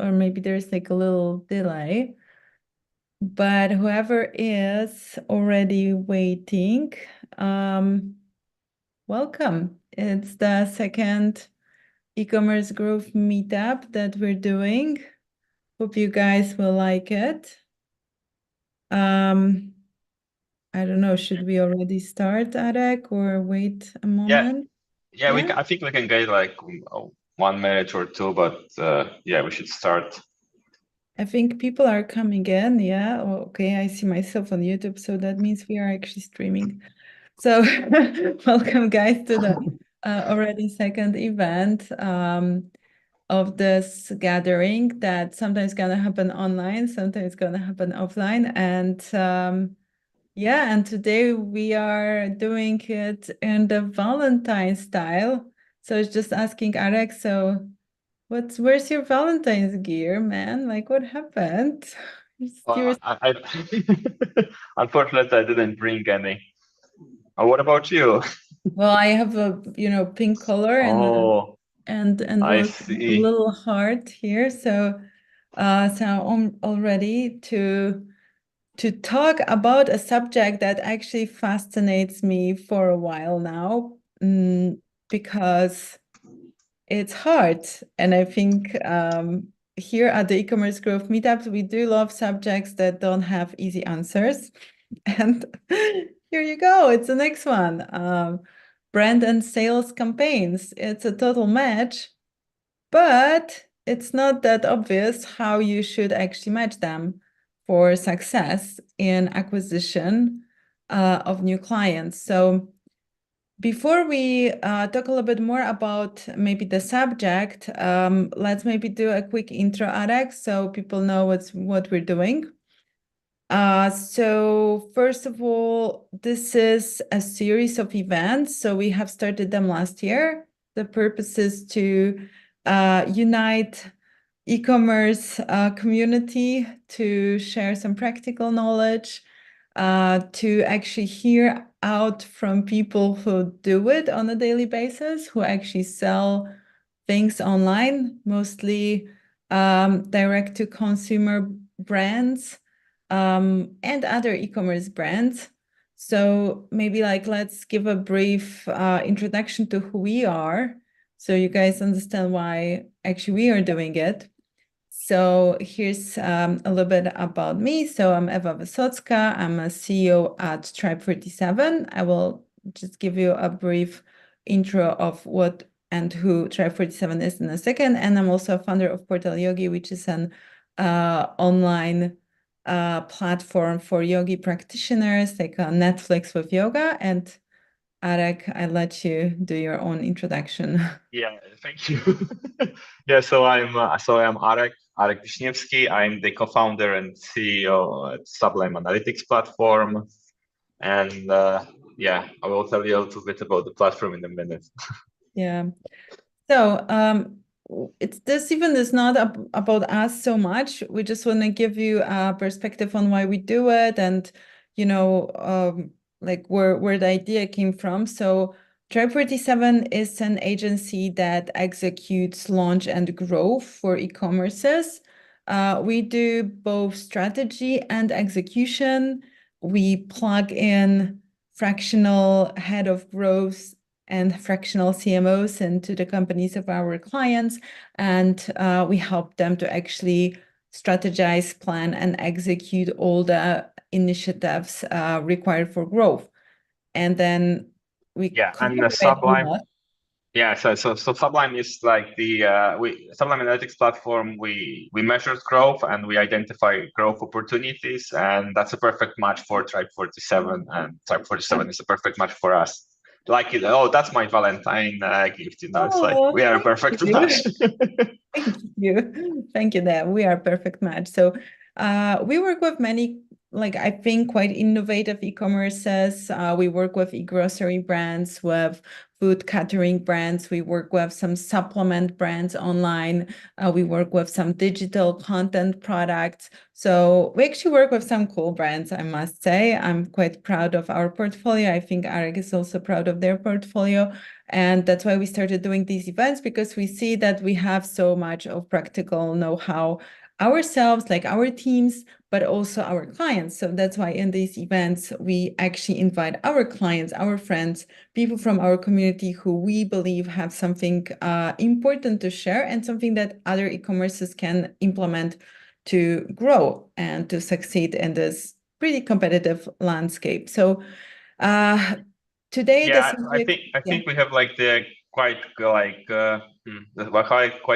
or maybe there's like a little delay. But whoever is already waiting, welcome. It's the second e-commerce growth meetup that we're doing. Hope you guys will like it. I don't know, should we already start, Arek, or wait a Yeah, moment? yeah, Yeah, I think we can get like 1 minute or two, but yeah, we should start. I think people are coming in. Yeah, oh, okay, I see myself on YouTube, so that means we are actually streaming. So welcome guys to the already second event of this gathering that sometimes gonna happen online, sometimes gonna happen offline. And yeah, and today we are doing it in the Valentine style. So I was just asking Arek, so where's your Valentine's gear, man? Like what happened? You're, Well, unfortunately, I didn't bring any. What about you? well, I have a pink color Oh, and I a see. little heart here. So I'm all ready to talk about a subject that actually fascinates me for a while now, because it's hard. And I think here at the e-commerce growth meetups, we do love subjects that don't have easy answers. And here you go. It's the next one. Brand and sales campaigns. It's a total match, but it's not that obvious how you should actually match them for success in acquisition of new clients. So before we talk a little bit more about maybe the subject, let's maybe do a quick intro, Alex, so people know what we're doing. So first of all, this is a series of events. So we have started them last year. The purpose is to unite e-commerce community to share some practical knowledge, to actually hear out from people who do it on a daily basis, who actually sell things online, mostly direct to consumer brands and other e-commerce brands. So maybe like let's give a brief introduction to who we are, so you guys understand why actually we are doing it. So here's a little bit about me. So I'm Eva Wysocka. I'm a CEO at Tribe 47. I will just give you a brief intro of what and who Tribe 47 is in a second. And I'm also a founder of Portal Yogi, which is an online platform for yogi practitioners, like a Netflix with yoga. And Arek, I let you do your own introduction. Yeah, thank you. Yeah, so I'm Arek Wiśniewski. I'm the co-founder and CEO at Sublime Analytics platform, and yeah, I will tell you a little bit about the platform in a minute. Yeah. So it's this even is not about us so much. We just want to give you a perspective on why we do it, and you know, like where the idea came from. So Tribe 47 is an agency that executes launch and growth for e-commerces. We do both strategy and execution. We plug in fractional head of growth and fractional CMOs into the companies of our clients, and we help them to actually strategize, plan, and execute all the initiatives required for growth. And then we Yeah, and collaborate a Sublime. lot. Yeah, so Sublime is like the we Sublime Analytics platform. We measure growth and we identify growth opportunities, and that's a perfect match for Tribe 47. And Tribe 47 is a perfect match for us. Like it. Oh, that's my Valentine gift. It's like Oh, we are a thank perfect you. match. Thank you. Thank you, Dan. We are a perfect match. So we work with many, like I think, quite innovative e-commerces. We work with e-grocery brands, with food catering brands. We work with some supplement brands online. We work with some digital content products. So we actually work with some cool brands, I must say. I'm quite proud of our portfolio. I think Arek is also proud of their portfolio. And that's why we started doing these events, because we see that we have so much of practical know-how ourselves, like our teams, but also our clients. So that's why in these events, we actually invite our clients, our friends, people from our community who we believe have something important to share and something that other e-commerces can implement to grow and to succeed in this pretty competitive landscape. So today, the Yeah, I subject, think I think we have like the quite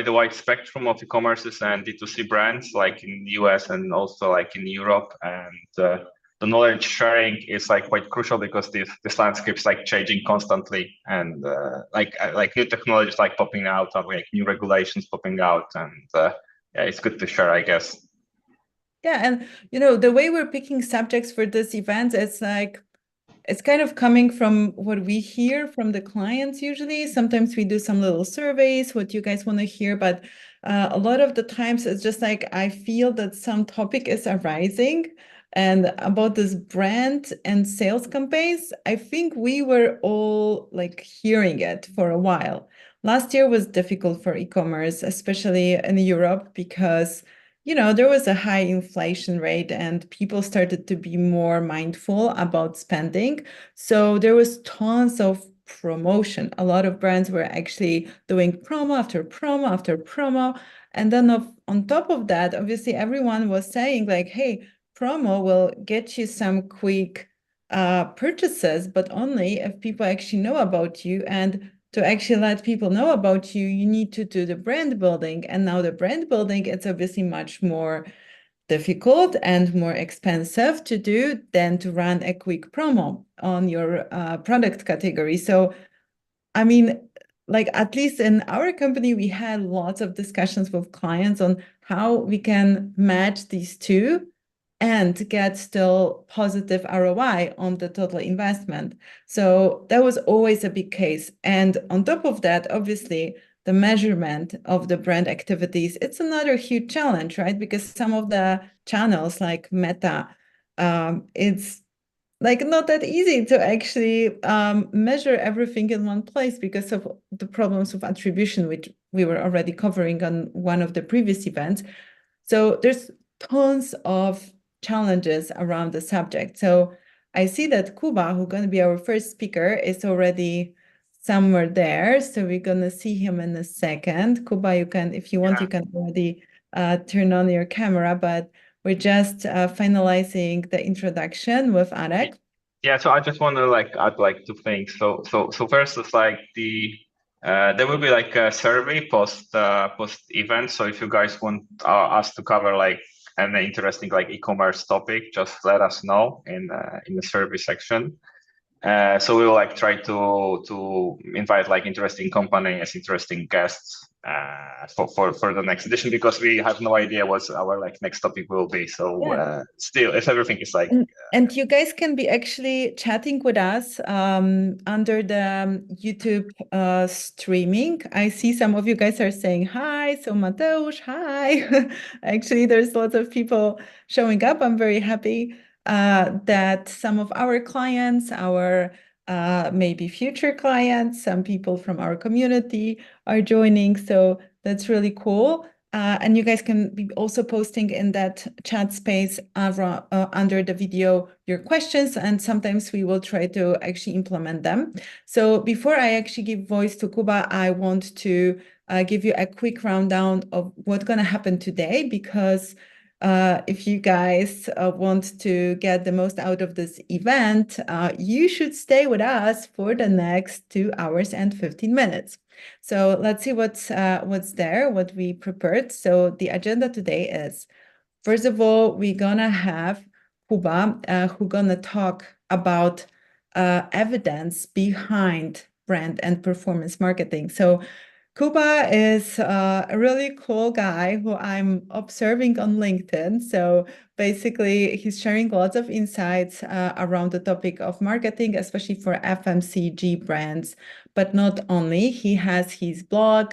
a wide spectrum of e-commerces and D2C brands like in the US and also like in Europe, and the knowledge sharing is like quite crucial because this landscape is like changing constantly, and like new technologies like popping out, or like new regulations popping out, and yeah, it's good to share, I guess. yeah, and the way we're picking subjects for this event, it's kind of coming from what we hear from the clients usually. Sometimes we do some little surveys, what you guys want to hear, but a lot of the times it's just like I feel that some topic is arising. And about this brand and sales campaigns, I think we were all like hearing it for a while. Last year was difficult for e-commerce, especially in Europe, because there was a high inflation rate and people started to be more mindful about spending. So there was tons of promotion. A lot of brands were actually doing promo after promo after promo. And then on top of that, obviously everyone was saying like, hey, promo will get you some quick purchases, but only if people actually know about you. And to actually let people know about you, you need to do the brand building. And now the brand building, it's obviously much more difficult and more expensive to do than to run a quick promo on your product category. So, I mean, like at least in our company, we had lots of discussions with clients on how we can match these two and get still positive ROI on the total investment. So that was always a big case. And on top of that, obviously, the measurement of the brand activities, it's another huge challenge, right? Because some of the channels like Meta, it's like not that easy to actually measure everything in one place because of the problems of attribution, which we were already covering on one of the previous events. So there's tons of challenges around the subject. So I see that Kuba, who's going to be our first speaker, is already somewhere there. So we're going to see him in a second. Kuba, you can, if you want, you can already turn on your camera, but we're just finalizing the introduction with Arek. Yeah, so I just want to like add like two things. So first is like there will be like a survey post event. So if you guys want us to cover like an interesting like e-commerce topic, just let us know in the survey section. So we will like try to invite like interesting companies, interesting guests for the next edition, because we have no idea what our like next topic will be. So still, if everything is like and you guys can be actually chatting with us under the YouTube streaming. I see some of you guys are saying hi. So Mateusz, hi. Actually, there's lots of people showing up. I'm very happy that some of our clients, our maybe future clients, some people from our community are joining. So that's really cool. And you guys can be also posting in that chat space under the video your questions, and sometimes we will try to actually implement them. So before I actually give voice to Kuba, I want to give you a quick rundown of what's going to happen today, because if you guys want to get the most out of this event, you should stay with us for the next 2 hours and 15 minutes. So let's see what's there, what we prepared. So the agenda today is, first of all, we're gonna have Kuba, who's gonna talk about evidence behind brand and performance marketing. So Kuba is a really cool guy who I'm observing on LinkedIn. So basically, he's sharing lots of insights around the topic of marketing, especially for FMCG brands. But not only, he has his blog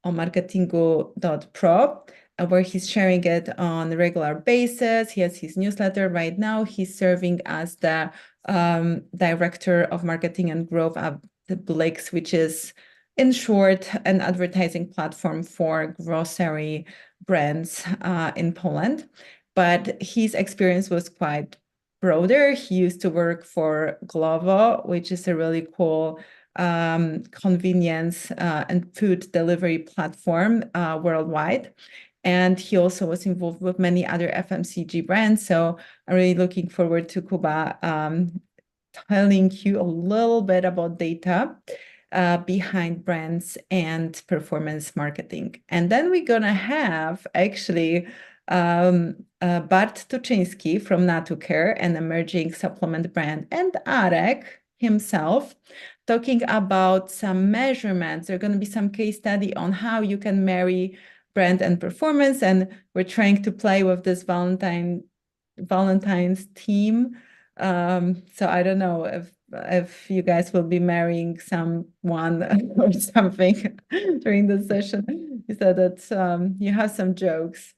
on marketingo.pro, where he's sharing it on a regular basis. He has his newsletter right now. He's serving as the director of marketing and growth at the Blix, which is, in short, an advertising platform for grocery brands in Poland. But his experience was quite broader. He used to work for Glovo, which is a really cool convenience and food delivery platform worldwide. And he also was involved with many other FMCG brands. So I'm really looking forward to Kuba telling you a little bit about data behind brands and performance marketing. And then we're going to have actually Bart Tuczyński from Natucare, an emerging supplement brand, and Arek himself talking about some measurements. There's going to be some case study on how you can marry brand and performance. And we're trying to play with this Valentine's theme. So I don't know if you guys will be marrying someone or something during the session. You said that you have some jokes.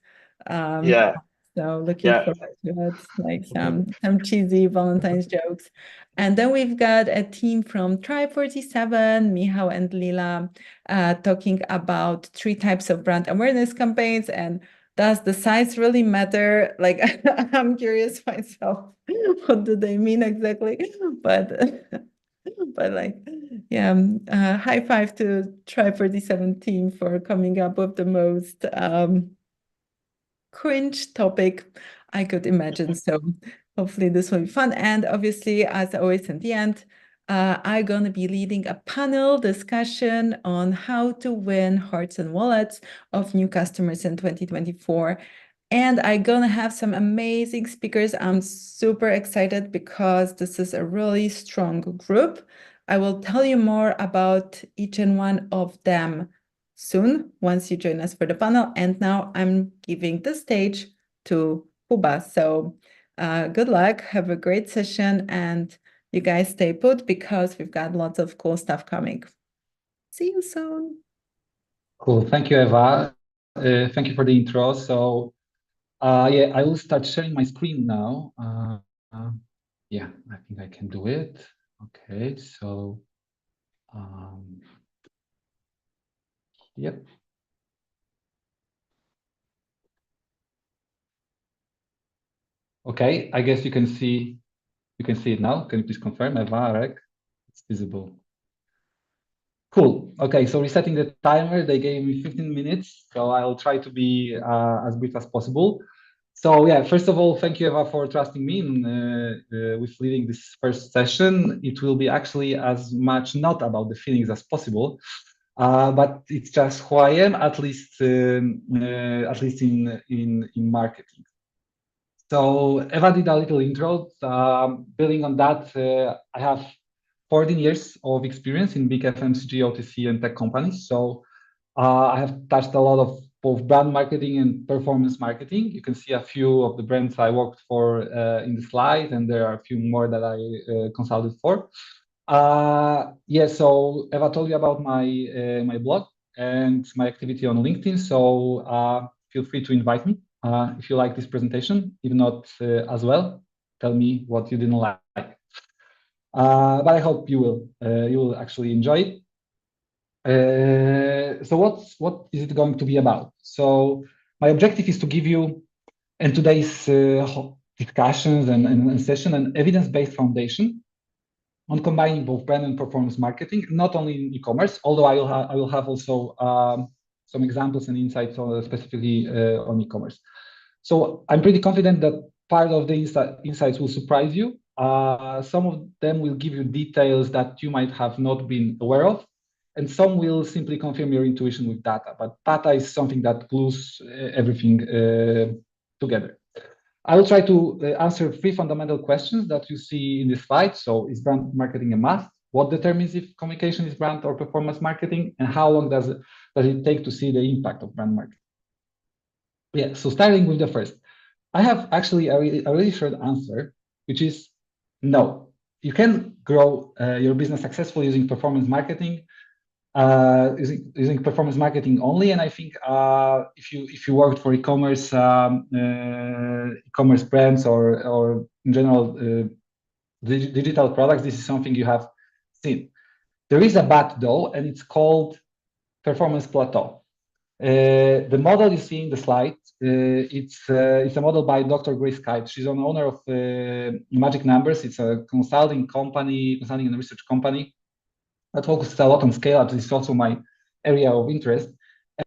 Yeah. So looking forward to it, like some cheesy Valentine's jokes. And then we've got a team from Tribe 47, Michał and Lila, talking about 3 types of brand awareness campaigns. And does the size really matter? Like, I'm curious myself, what do they mean exactly? But like, yeah, high five to Tribe 47 team for coming up with the most cringe topic I could imagine. So hopefully this will be fun. And obviously, as always in the end, I'm going to be leading a panel discussion on how to win hearts and wallets of new customers in 2024. And I'm going to have some amazing speakers. I'm super excited because this is a really strong group. I will tell you more about each and one of them soon once you join us for the panel. And now I'm giving the stage to Kuba. So good luck, have a great session, and you guys stay put because we've got lots of cool stuff coming. See you soon. Cool, thank you, Eva. Thank you for the intro. So yeah, I will start sharing my screen now. Yeah, I think I can do it. Okay, so yep. Okay, I guess you can see it now. Can you please confirm, Eva, Arek? It's visible. Cool. Okay, so resetting the timer, they gave me 15 minutes, so I'll try to be as brief as possible. So yeah, first of all, thank you, Eva, for trusting me with leading this first session. It will be actually as much not about the feelings as possible, but it's just who I am, at least in marketing. So Eva did a little intro. Building on that, I have 14 years of experience in big FMCG, OTC, and tech companies. So I have touched a lot of both brand marketing and performance marketing. You can see a few of the brands I worked for in the slide, and there are a few more that I consulted for. Yeah, so Eva told you about my blog and my activity on LinkedIn. So feel free to invite me if you like this presentation. If not as well, tell me what you didn't like. But I hope you will actually enjoy it. So what is it going to be about? So my objective is to give you, in today's discussions and session, an evidence-based foundation on combining both brand and performance marketing, not only in e-commerce, although I will have also some examples and insights on specifically on e-commerce. So I'm pretty confident that part of the insights will surprise you. Some of them will give you details that you might have not been aware of, and some will simply confirm your intuition with data. But data is something that glues everything together. I will try to answer 3 fundamental questions that you see in this slide. So is brand marketing a must? What determines if communication is brand or performance marketing? And how long does it take to see the impact of brand marketing? Yeah, so starting with the first. I have actually a really short answer, which is no. You can grow your business successfully using performance marketing, using performance marketing only. And I think if you worked for e-commerce e-commerce brands or in general digital products, this is something you have seen. There is a but though, and it's called performance plateau. The model you see in the slide, it's a model by Dr. Grace Kite. She's an owner of Magic Numbers. It's a consulting and research company that focuses a lot on scale-up. This is also my area of interest.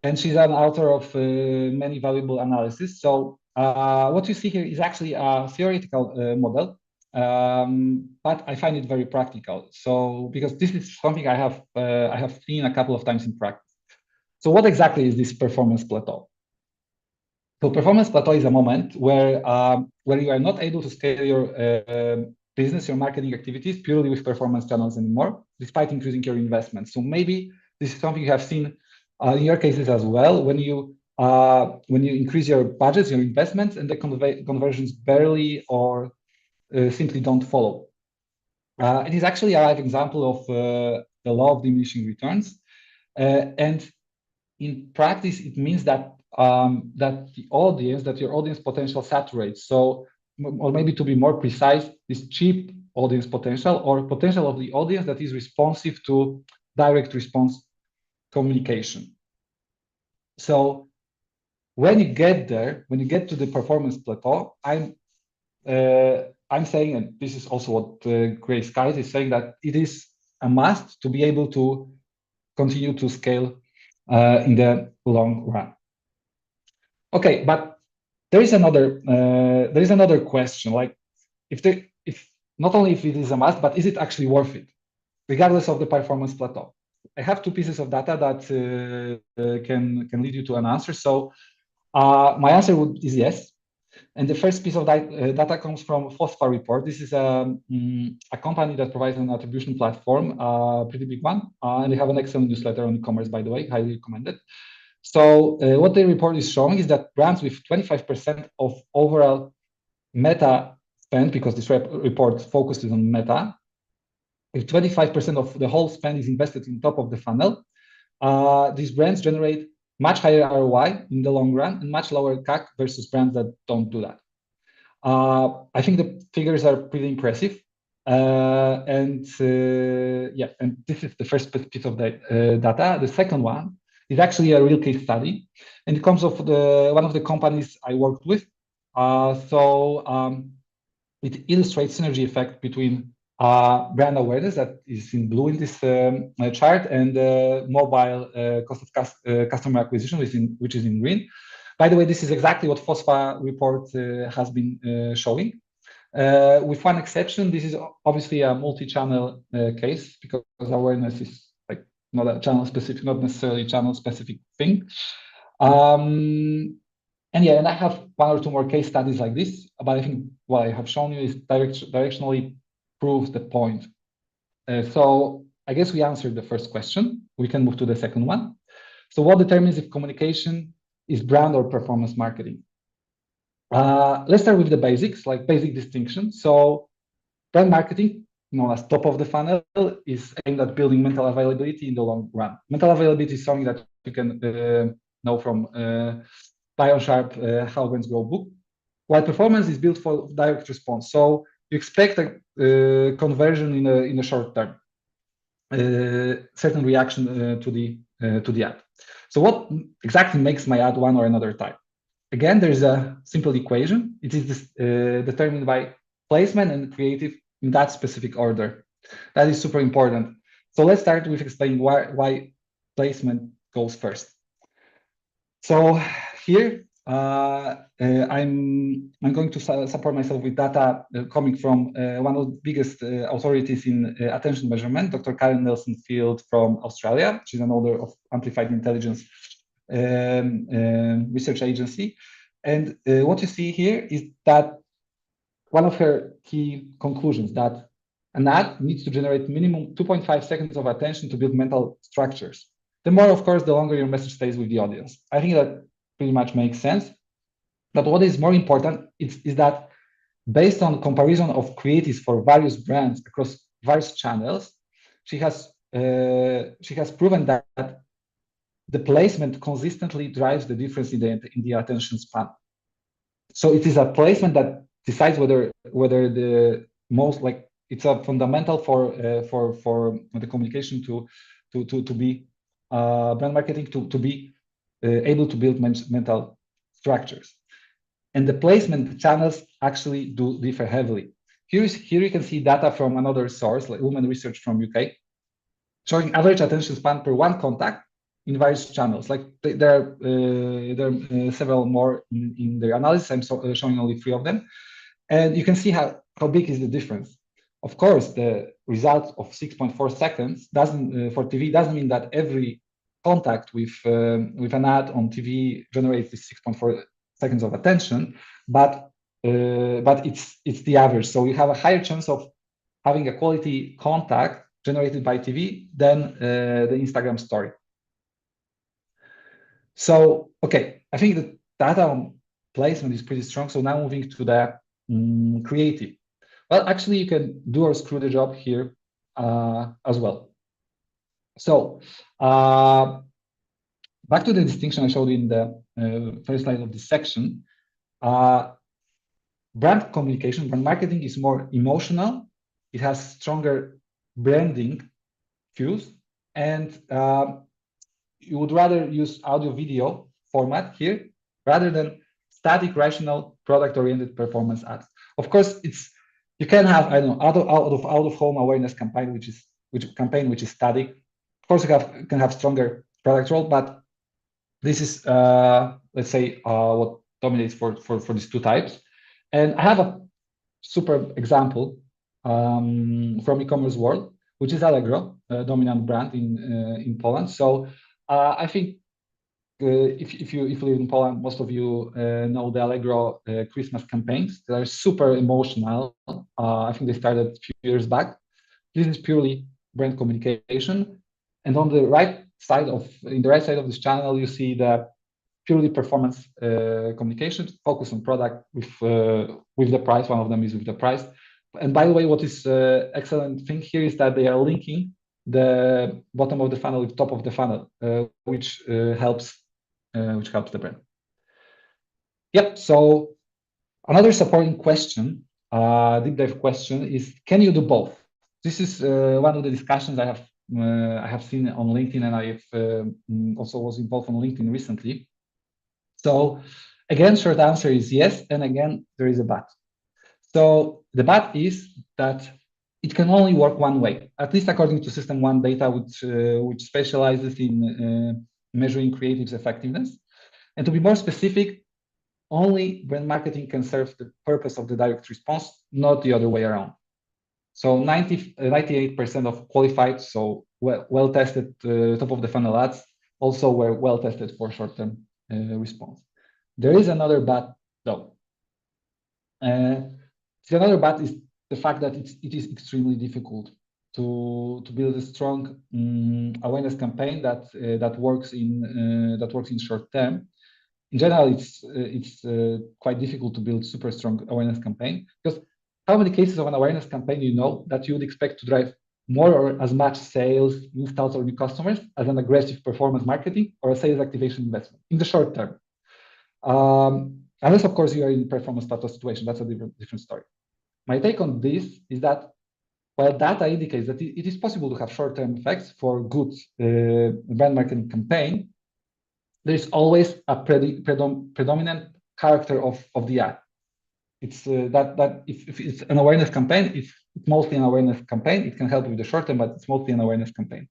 And she's an author of many valuable analysis. So what you see here is actually a theoretical model, but I find it very practical. So because this is something I have seen a couple of times in practice. So what exactly is this performance plateau? So performance plateau is a moment where you are not able to scale your business, your marketing activities purely with performance channels anymore, despite increasing your investments. So maybe this is something you have seen in your cases as well, when you increase your budgets, your investments, and the conversions barely or simply don't follow. It is actually a live example of the law of diminishing returns, and in practice, it means that your audience potential saturates. So, or maybe to be more precise, this cheap audience potential or potential of the audience that is responsive to direct response communication. So, when you get there, when you get to the performance plateau, I'm saying, and this is also what Grace Kite is saying, that it is a must to be able to continue to scale in the long run. Okay, but there is another question. Like, if not only if it is a must, but is it actually worth it, regardless of the performance plateau? I have two pieces of data that can lead you to an answer. So my answer is yes. And the first piece of data comes from Phosphor report. This is a company that provides an attribution platform, a pretty big one. And they have an excellent newsletter on e-commerce, by the way, highly recommended. So what the report is showing is that brands with 25% of overall meta spend, because this report focuses on meta, if 25% of the whole spend is invested in top of the funnel, these brands generate much higher ROI in the long run and much lower CAC versus brands that don't do that. I think the figures are pretty impressive. And this is the first piece of the data. The second one is actually a real case study, and it comes of one of the companies I worked with. It illustrates synergy effect between brand awareness, that is in blue in this chart, and mobile cost of customer acquisition, which is in green. By the way, this is exactly what Phosphor report has been showing. With one exception, this is obviously a multi-channel case, because awareness is like not a channel specific, not necessarily channel specific thing. And I have one or two more case studies like this, but I think what I have shown you is directionally proves the point. So I guess we answered the first question. We can move to the second one. So what determines if communication is brand or performance marketing? Let's start with the basics, like basic distinction. So brand marketing, known as top of the funnel, is aimed at building mental availability in the long run. Mental availability is something that you can know from Byron Sharp, How Brands Grow book, while performance is built for direct response. So you expect a conversion in the short term, certain reaction to the ad. So what exactly makes my ad one or another type? Again, there's a simple equation. It is determined by placement and creative in that specific order. That is super important. So let's start with explaining why placement goes first. So here, I'm going to support myself with data coming from one of the biggest authorities in attention measurement, Dr. Karen Nelson-Field from Australia. She's an author of Amplified Intelligence research agency. And what you see here is that one of her key conclusions, that an ad needs to generate minimum 2.5 seconds of attention to build mental structures. The more, of course, the longer your message stays with the audience. I think that pretty much makes sense. But what is more important is that based on comparison of creatives for various brands across various channels, she has proven that the placement consistently drives the difference in the attention span. So it is a placement that decides whether the most, like It's a fundamental for the communication to be brand marketing to be able to build mental structures. And the placement channels actually do differ heavily. Here you can see data from another source, like Women Research from UK, showing average attention span per one contact in various channels. Like there are several more in the analysis. I'm showing only 3 of them. And you can see how big is the difference. Of course, the result of 6.4 seconds doesn't for TV doesn't mean that every contact with an ad on TV generates this 6.4 seconds of attention, but it's the average. So you have a higher chance of having a quality contact generated by TV than the Instagram story. So okay, I think the data on placement is pretty strong. So now moving to the creative. Well, actually, you can do or screw the job here as well. So back to the distinction I showed in the first slide of this section. Brand communication, brand marketing is more emotional. It has stronger branding cues, and you would rather use audio video format here rather than static, rational, product-oriented performance ads. Of course, you can have, I don't know, out of home awareness campaign, which is static. Of course, you can have stronger product role, but this is let's say what dominates for these 2 types. And I have a super example from e-commerce world, which is Allegro, a dominant brand in Poland. So I think if you live in Poland, most of you know the Allegro Christmas campaigns. They are super emotional. I think they started a few years back. This is purely brand communication. And on the right side of this channel, you see the purely performance communication, focus on product with the price. One of them is with the price. And by the way, what is excellent thing here is that they are linking the bottom of the funnel with top of the funnel, which helps the brand. Yep. So another supporting question, deep dive question, is: can you do both? This is one of the discussions I have seen on LinkedIn, and I have also was involved on LinkedIn recently. So again, short answer is yes, and again there is a but. So the but is that it can only work one way, at least according to System 1 data, which specializes in measuring creative's effectiveness. And to be more specific, only brand marketing can serve the purpose of the direct response, not the other way around. So 98% of qualified, so well tested top of the funnel ads also were well tested for short-term response. There is another but though. The other but is the fact that it is extremely difficult to build a strong awareness campaign that works in short term. In general, it's quite difficult to build super strong awareness campaign, because how many cases of an awareness campaign you know that you would expect to drive more or as much sales, installs, or new customers as an aggressive performance marketing or a sales activation investment in the short term? Unless, of course, you are in performance plateau situation, that's a different story. My take on this is that while data indicates that it is possible to have short-term effects for good brand marketing campaign, there is always a predominant character of the ad. It's that if it's an awareness campaign, it's mostly an awareness campaign. It can help with the short term, but it's mostly an awareness campaign.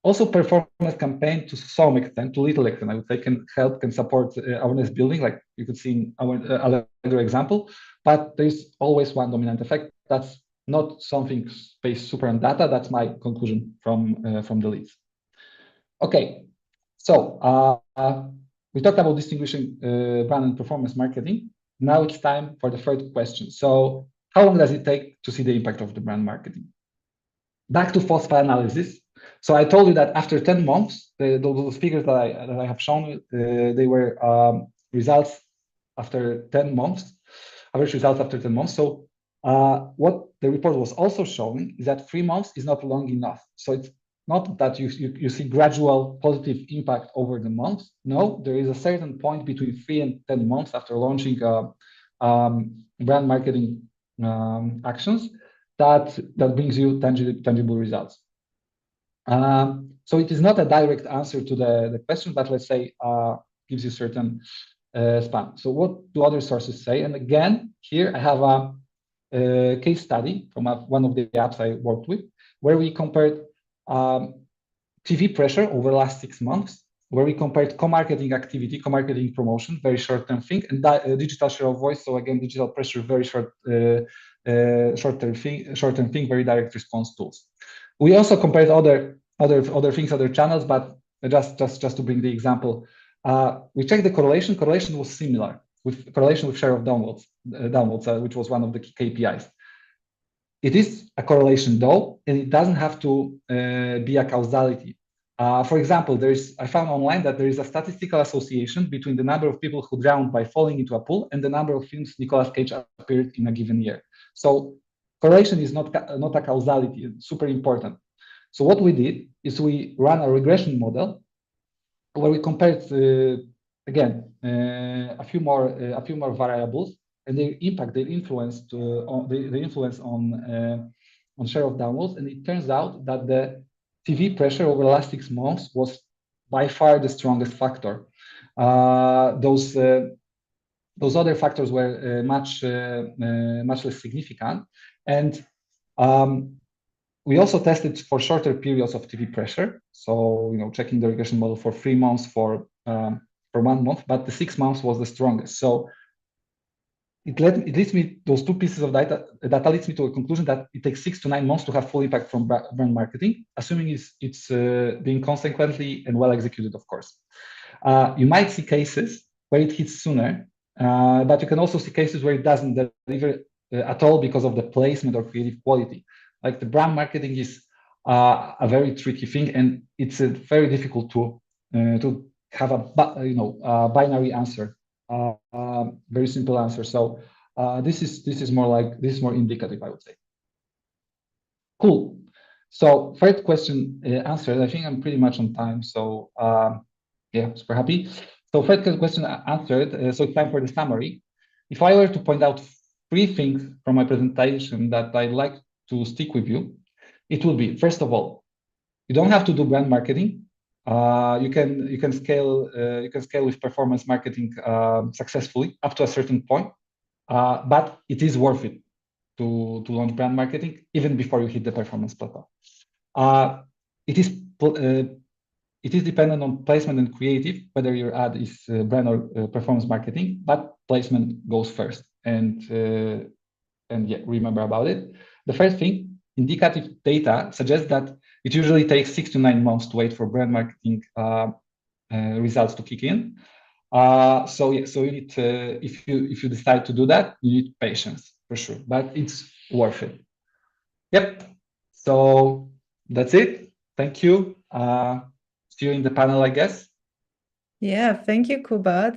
Also, performance campaign to some extent, to little extent, I would say, can support awareness building, like you could see in our Allegro example. But there's always one dominant effect. That's not something based super on data. That's my conclusion from the leads. Okay, so we talked about distinguishing brand and performance marketing. Now it's time for the third question. So how long does it take to see the impact of the brand marketing? Back to FOSFA analysis. So I told you that after 10 months, those figures that I have shown, they were results after 10 months, average results after 10 months. So what the report was also showing is that 3 months is not long enough. So it's not that you see gradual positive impact over the months. No, there is a certain point between 3 and 10 months after launching brand marketing actions that brings you tangible results. So it is not a direct answer to the question, but let's say gives you certain span. So what do other sources say? And again, here I have a case study from one of the apps I worked with, where we compared TV pressure over the last 6 months, where we compared co-marketing activity, co-marketing promotion, very short-term thing, and digital share of voice. So again, digital pressure, very short-term thing, very direct response tools. We also compared other things, other channels, but just to bring the example, we checked the correlation. Correlation was similar with correlation with share of downloads, which was one of the key KPIs. It is a correlation though, and it doesn't have to be a causality. For example, I found online that there is a statistical association between the number of people who drowned by falling into a pool and the number of films Nicolas Cage appeared in a given year. So correlation is not a causality. It's super important. So what we did is we ran a regression model where we compared again a few more variables and their impact, their influence on share of downloads, and it turns out that the TV pressure over the last 6 months was by far the strongest factor. Those other factors were much less significant, and we also tested for shorter periods of TV pressure. So checking the regression model for 3 months, for 1 month, but the 6 months was the strongest. So it leads me, those two pieces of data leads me to a conclusion that it takes 6 to 9 months to have full impact from brand marketing, assuming it's being consequently and well executed, of course. You might see cases where it hits sooner, but you can also see cases where it doesn't deliver at all because of the placement or creative quality. Like the brand marketing is a very tricky thing, and it's very difficult to have a binary answer. Very simple answer. So this is more indicative, I would say. Cool. So third question answered. I think I'm pretty much on time. So yeah, super happy. So third question answered. So it's time for the summary. If I were to point out 3 things from my presentation that I'd like to stick with you, it would be, first of all, you don't have to do brand marketing. You can scale with performance marketing successfully up to a certain point, but it is worth it to launch brand marketing even before you hit the performance plateau. It is dependent on placement and creative, whether your ad is brand or performance marketing, but placement goes first. And yeah, remember about it. The first thing, indicative data suggests that it usually takes 6 to 9 months to wait for brand marketing results to kick in. So yeah, so you need if you decide to do that, you need patience for sure, but it's worth it. Yep. So that's it. Thank you. See you in the panel, I guess. Yeah, thank you, Kuba.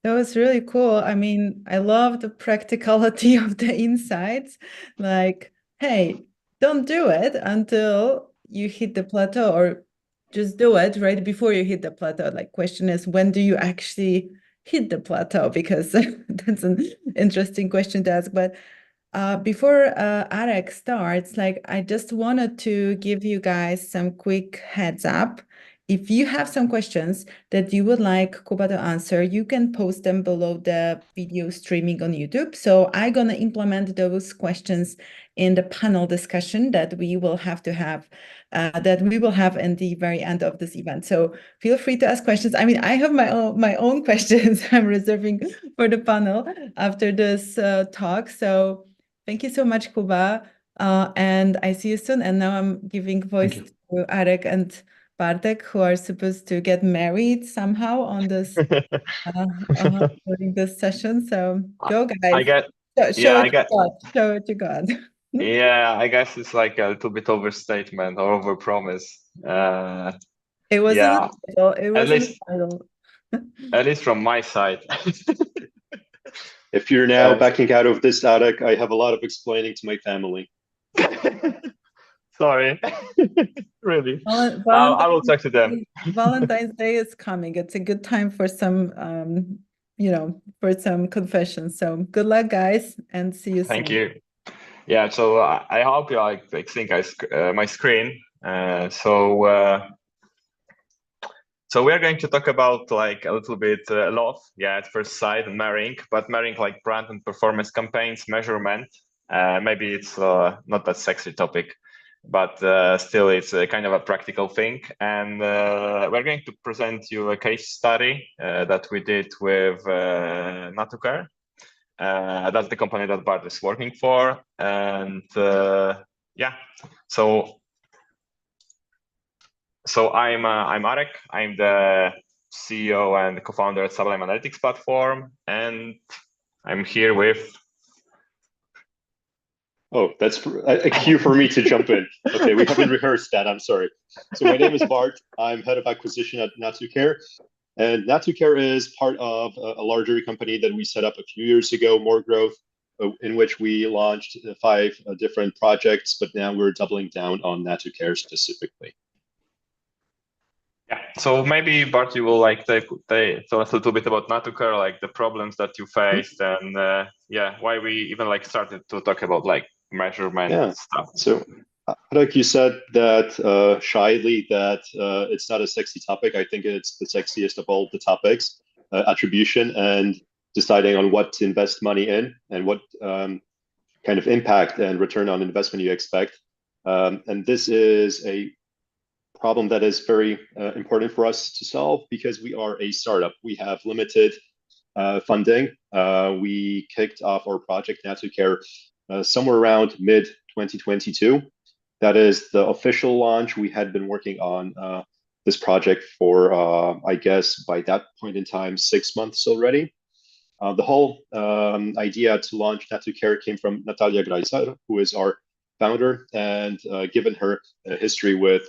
That was really cool. I mean, I love the practicality of the insights. Like, hey, don't do it until you hit the plateau, or just do it right before you hit the plateau. Like, question is, when do you actually hit the plateau? Because that's an interesting question to ask. But before Arek starts, like, I just wanted to give you guys some quick heads up. If you have some questions that you would like Kuba to answer, you can post them below the video streaming on YouTube. So I'm going to implement those questions in the panel discussion that we will have in the very end of this event. So feel free to ask questions. I mean, I have my own questions I'm reserving for the panel after this talk. So thank you so much, Kuba. And I see you soon. And now I'm giving voice to Arek and Bartek, who are supposed to get married somehow on this during this session. So go, guys. Show it to God. Yeah, I guess it's like a little bit overstatement or overpromise. It wasn't a title. It wasn't a title. At least from my side. If you're now backing out of this, Arek, I have a lot of explaining to my family. Sorry. Really. I will talk to them. Valentine's Day is coming. It's a good time for some for some confessions. So good luck, guys, and see you soon. Thank you. Yeah, so I hope you like sync my screen. So we are going to talk about like a little bit love, at first sight, and marrying, but marrying like brand and performance campaigns, measurement. Maybe it's not that sexy topic, but still it's a kind of a practical thing. And we're going to present you a case study that we did with Natucare. That's the company that Bart is working for. And so I'm Arek. I'm the CEO and co-founder at Sublime Analytics Platform, and I'm here with. Oh, that's a cue for me to jump in. Okay, we haven't rehearsed that. I'm sorry. So my name is Bart. I'm head of acquisition at Natucare, and Natucare is part of a larger company that we set up a few years ago, More Growth, in which we launched 5 different projects, but now we're doubling down on Natucare specifically. Yeah, so maybe Bart, you will like tell us a little bit about Natucare, like the problems that you faced, and why we even like started to talk about like measurement stuff. So, like you said that shyly that it's not a sexy topic. I think it's the sexiest of all the topics, attribution and deciding on what to invest money in and what kind of impact and return on investment you expect. And this is a problem that is very important for us to solve because we are a startup. We have limited funding. We kicked off our project Natucare somewhere around mid-2022. That is the official launch. We had been working on this project for, I guess, by that point in time, 6 months already. The whole idea to launch Natucare came from Natalia Grajsar, who is our founder, and given her history with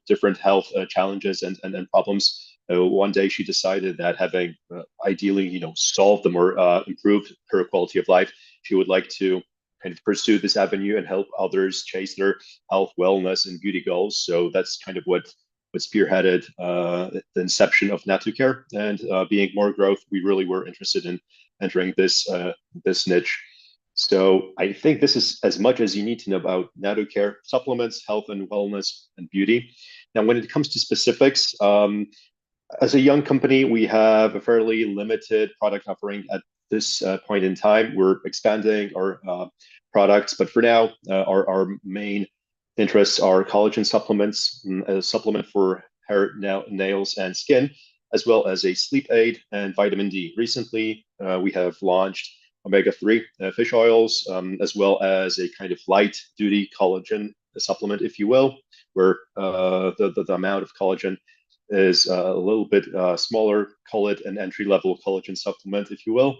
different health challenges and problems, one day she decided that having ideally, solved them or improved her quality of life, she would like to kind of pursue this avenue and help others chase their health, wellness, and beauty goals. So that's kind of what spearheaded the inception of Natucare. And being More Growth, we really were interested in entering this niche. So I think this is as much as you need to know about Natucare: supplements, health and wellness, and beauty. Now, when it comes to specifics, as a young company, we have a fairly limited product offering at this point in time. We're expanding our products, but for now, our main interests are collagen supplements, a supplement for hair, nails, and skin, as well as a sleep aid and vitamin D. Recently, we have launched omega-3 fish oils, as well as a kind of light duty collagen supplement, if you will, where the amount of collagen is a little bit smaller. Call it an entry-level collagen supplement, if you will.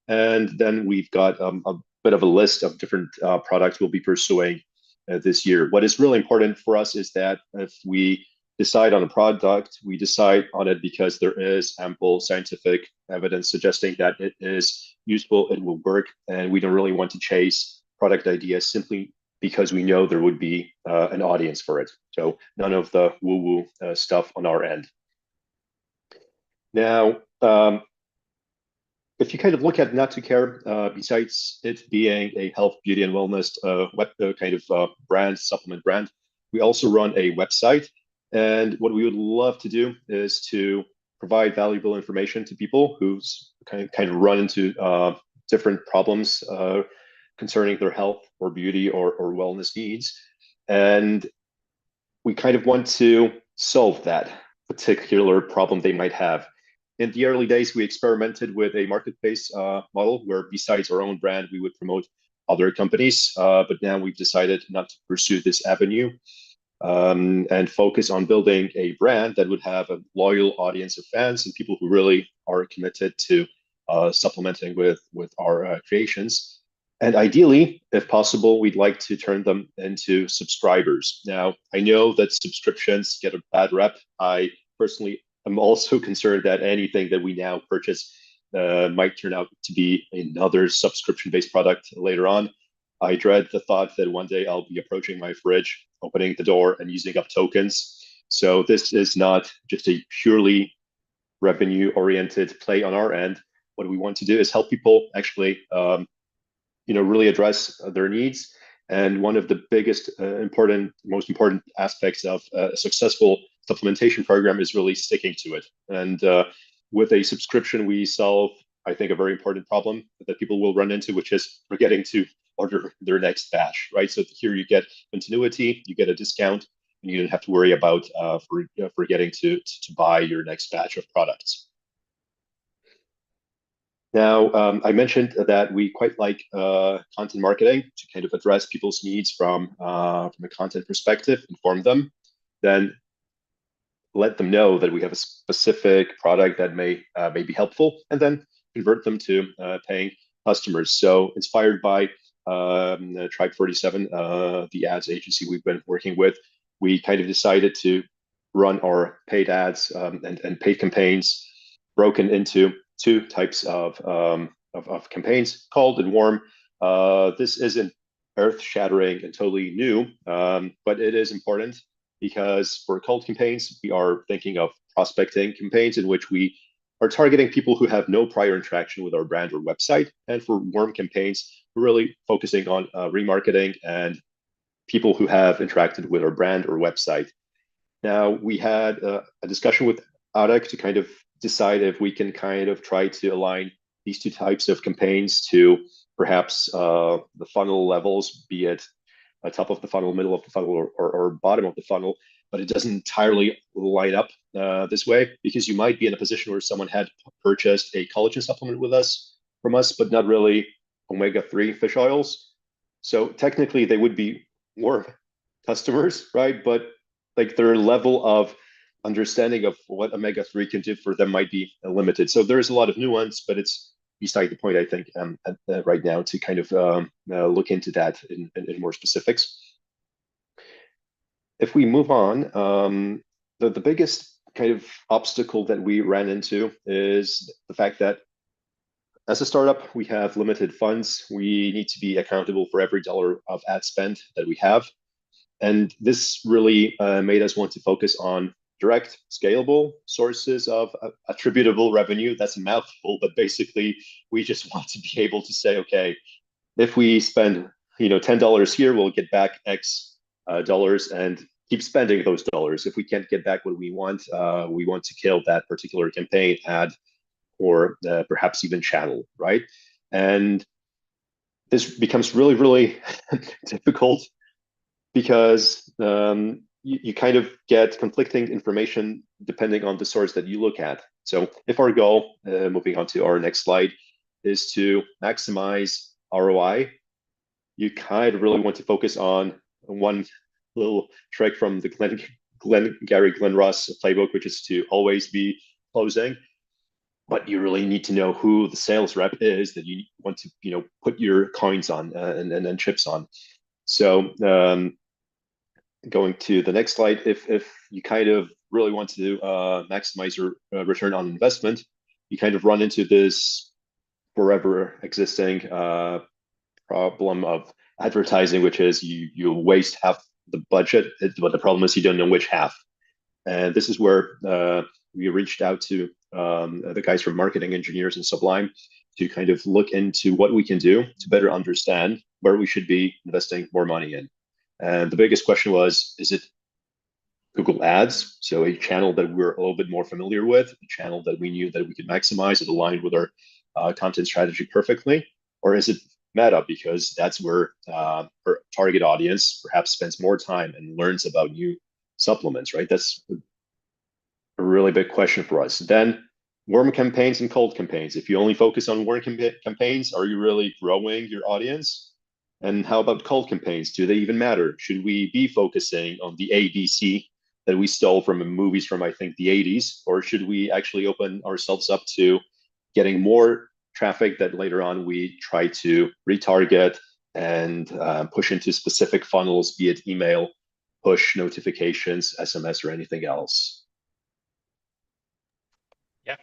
And then we've got a bit of a list of different products we'll be pursuing this year. What is really important for us is that if we decide on a product, we decide on it because there is ample scientific evidence suggesting that it is useful, it will work, and we don't really want to chase product ideas simply because we know there would be an audience for it. So none of the woo-woo stuff on our end. Now, if you kind of look at Natucare, besides it being a health, beauty, and wellness supplement brand, we also run a website. And what we would love to do is to provide valuable information to people who's kind of run into different problems concerning their health or beauty or wellness needs. And we kind of want to solve that particular problem they might have. In the early days, we experimented with a marketplace model where besides our own brand, we would promote other companies. But now we've decided not to pursue this avenue and focus on building a brand that would have a loyal audience of fans and people who really are committed to supplementing with our creations. And ideally, if possible, we'd like to turn them into subscribers. Now, I know that subscriptions get a bad rep. I personally am also concerned that anything that we now purchase might turn out to be another subscription-based product later on. I dread the thought that one day I'll be approaching my fridge, opening the door, and using up tokens. So this is not just a purely revenue-oriented play on our end. what we want to do is help people actually, really address their needs. And one of the biggest, most important aspects of a successful supplementation program is really sticking to it. And with a subscription, we solve, I think, a very important problem that people will run into, which is forgetting to order their next batch, right? So here you get continuity, you get a discount, and you don't have to worry about forgetting to buy your next batch of products. Now, I mentioned that we quite like content marketing to kind of address people's needs from a content perspective, inform them, then let them know that we have a specific product that may be helpful, and then convert them to paying customers. So inspired by Tribe 47, the ads agency we've been working with, we kind of decided to run our paid ads and paid campaigns broken into two types of campaigns, cold and warm. This isn't earth-shattering and totally new, but it is important because for cold campaigns, we are thinking of prospecting campaigns in which we are targeting people who have no prior interaction with our brand or website. And for warm campaigns, we're really focusing on remarketing and people who have interacted with our brand or website. Now, we had a discussion with Arek to kind of decide if we can kind of try to align these two types of campaigns to perhaps the funnel levels, be it top of the funnel, middle of the funnel, or bottom of the funnel, but it doesn't entirely line up this way, because you might be in a position where someone had purchased a collagen supplement from us, but not really omega-3 fish oils. So technically they would be more customers, right? But like their level of understanding of what omega-3 can do for them might be limited. So there is a lot of nuance, but it's beside the point, I think, right now to kind of look into that in more specifics. If we move on, the biggest kind of obstacle that we ran into is the fact that as a startup, we have limited funds. We need to be accountable for every dollar of ad spend that we have. And this really made us want to focus on direct, scalable sources of attributable revenue. That's a mouthful, but basically we just want to be able to say, okay, if we spend $10 here, we'll get back X dollars and keep spending those dollars. If we can't get back what we want to kill that particular campaign, ad, or perhaps even channel, right? And this becomes really, really difficult because you kind of get conflicting information depending on the source that you look at. So if our goal, moving on to our next slide, is to maximize ROI, you kind of really want to focus on one little trick from the Gary Glenn Ross playbook, which is to always be closing. But you really need to know who the sales rep is that you want to put your coins on and chips on. So going to the next slide, if you kind of really want to maximize your return on investment, you kind of run into this forever existing problem of advertising, which is you waste half the budget, but the problem is you don't know which half. And this is where we reached out to the guys from marketing engineers and Sublime to kind of look into what we can do to better understand where we should be investing more money in. And the biggest question was, is it Google Ads, so a channel that we're a little bit more familiar with, a channel that we knew that we could maximize, it aligned with our content strategy perfectly, or is it Meta, because that's where our target audience perhaps spends more time and learns about new supplements, right? That's a really big question for us. Then warm campaigns and cold campaigns. If you only focus on warm campaigns, are you really growing your audience? And how about cold campaigns? Do they even matter? Should we be focusing on the ABC that we stole from movies from, I think, the 80s? Or should we actually open ourselves up to getting more traffic that later on we try to retarget and push into specific funnels, be it email, push notifications, SMS, or anything else? Yeah.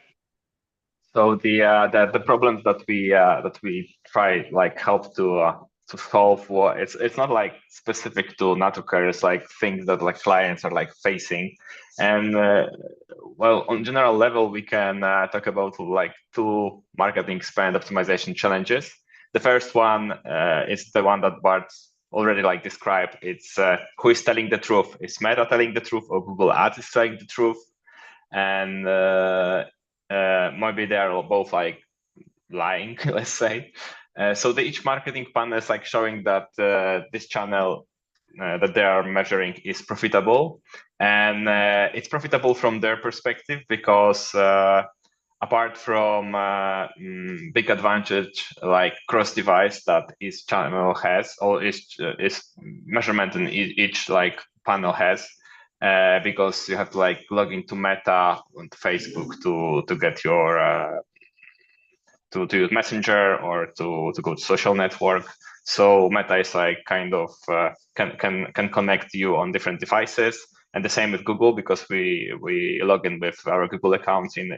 So the problems that we try help to solve what it's not like specific to Natucar. It's like things that like clients are like facing. And well, on general level, we can talk about like two marketing spend optimization challenges. The first one is the one that Bart already like described. It's who is telling the truth? Is Meta telling the truth, or Google Ads is telling the truth? And maybe they are both like lying, let's say. So each marketing panel is like showing that this channel that they are measuring is profitable, and it's profitable from their perspective because apart from big advantage like cross-device that each channel has, or is measurement in each like panel has, because you have to like log into Meta and Facebook to get your to use Messenger or to go to social network. So Meta is like kind of can connect you on different devices, and the same with Google, because we log in with our Google accounts in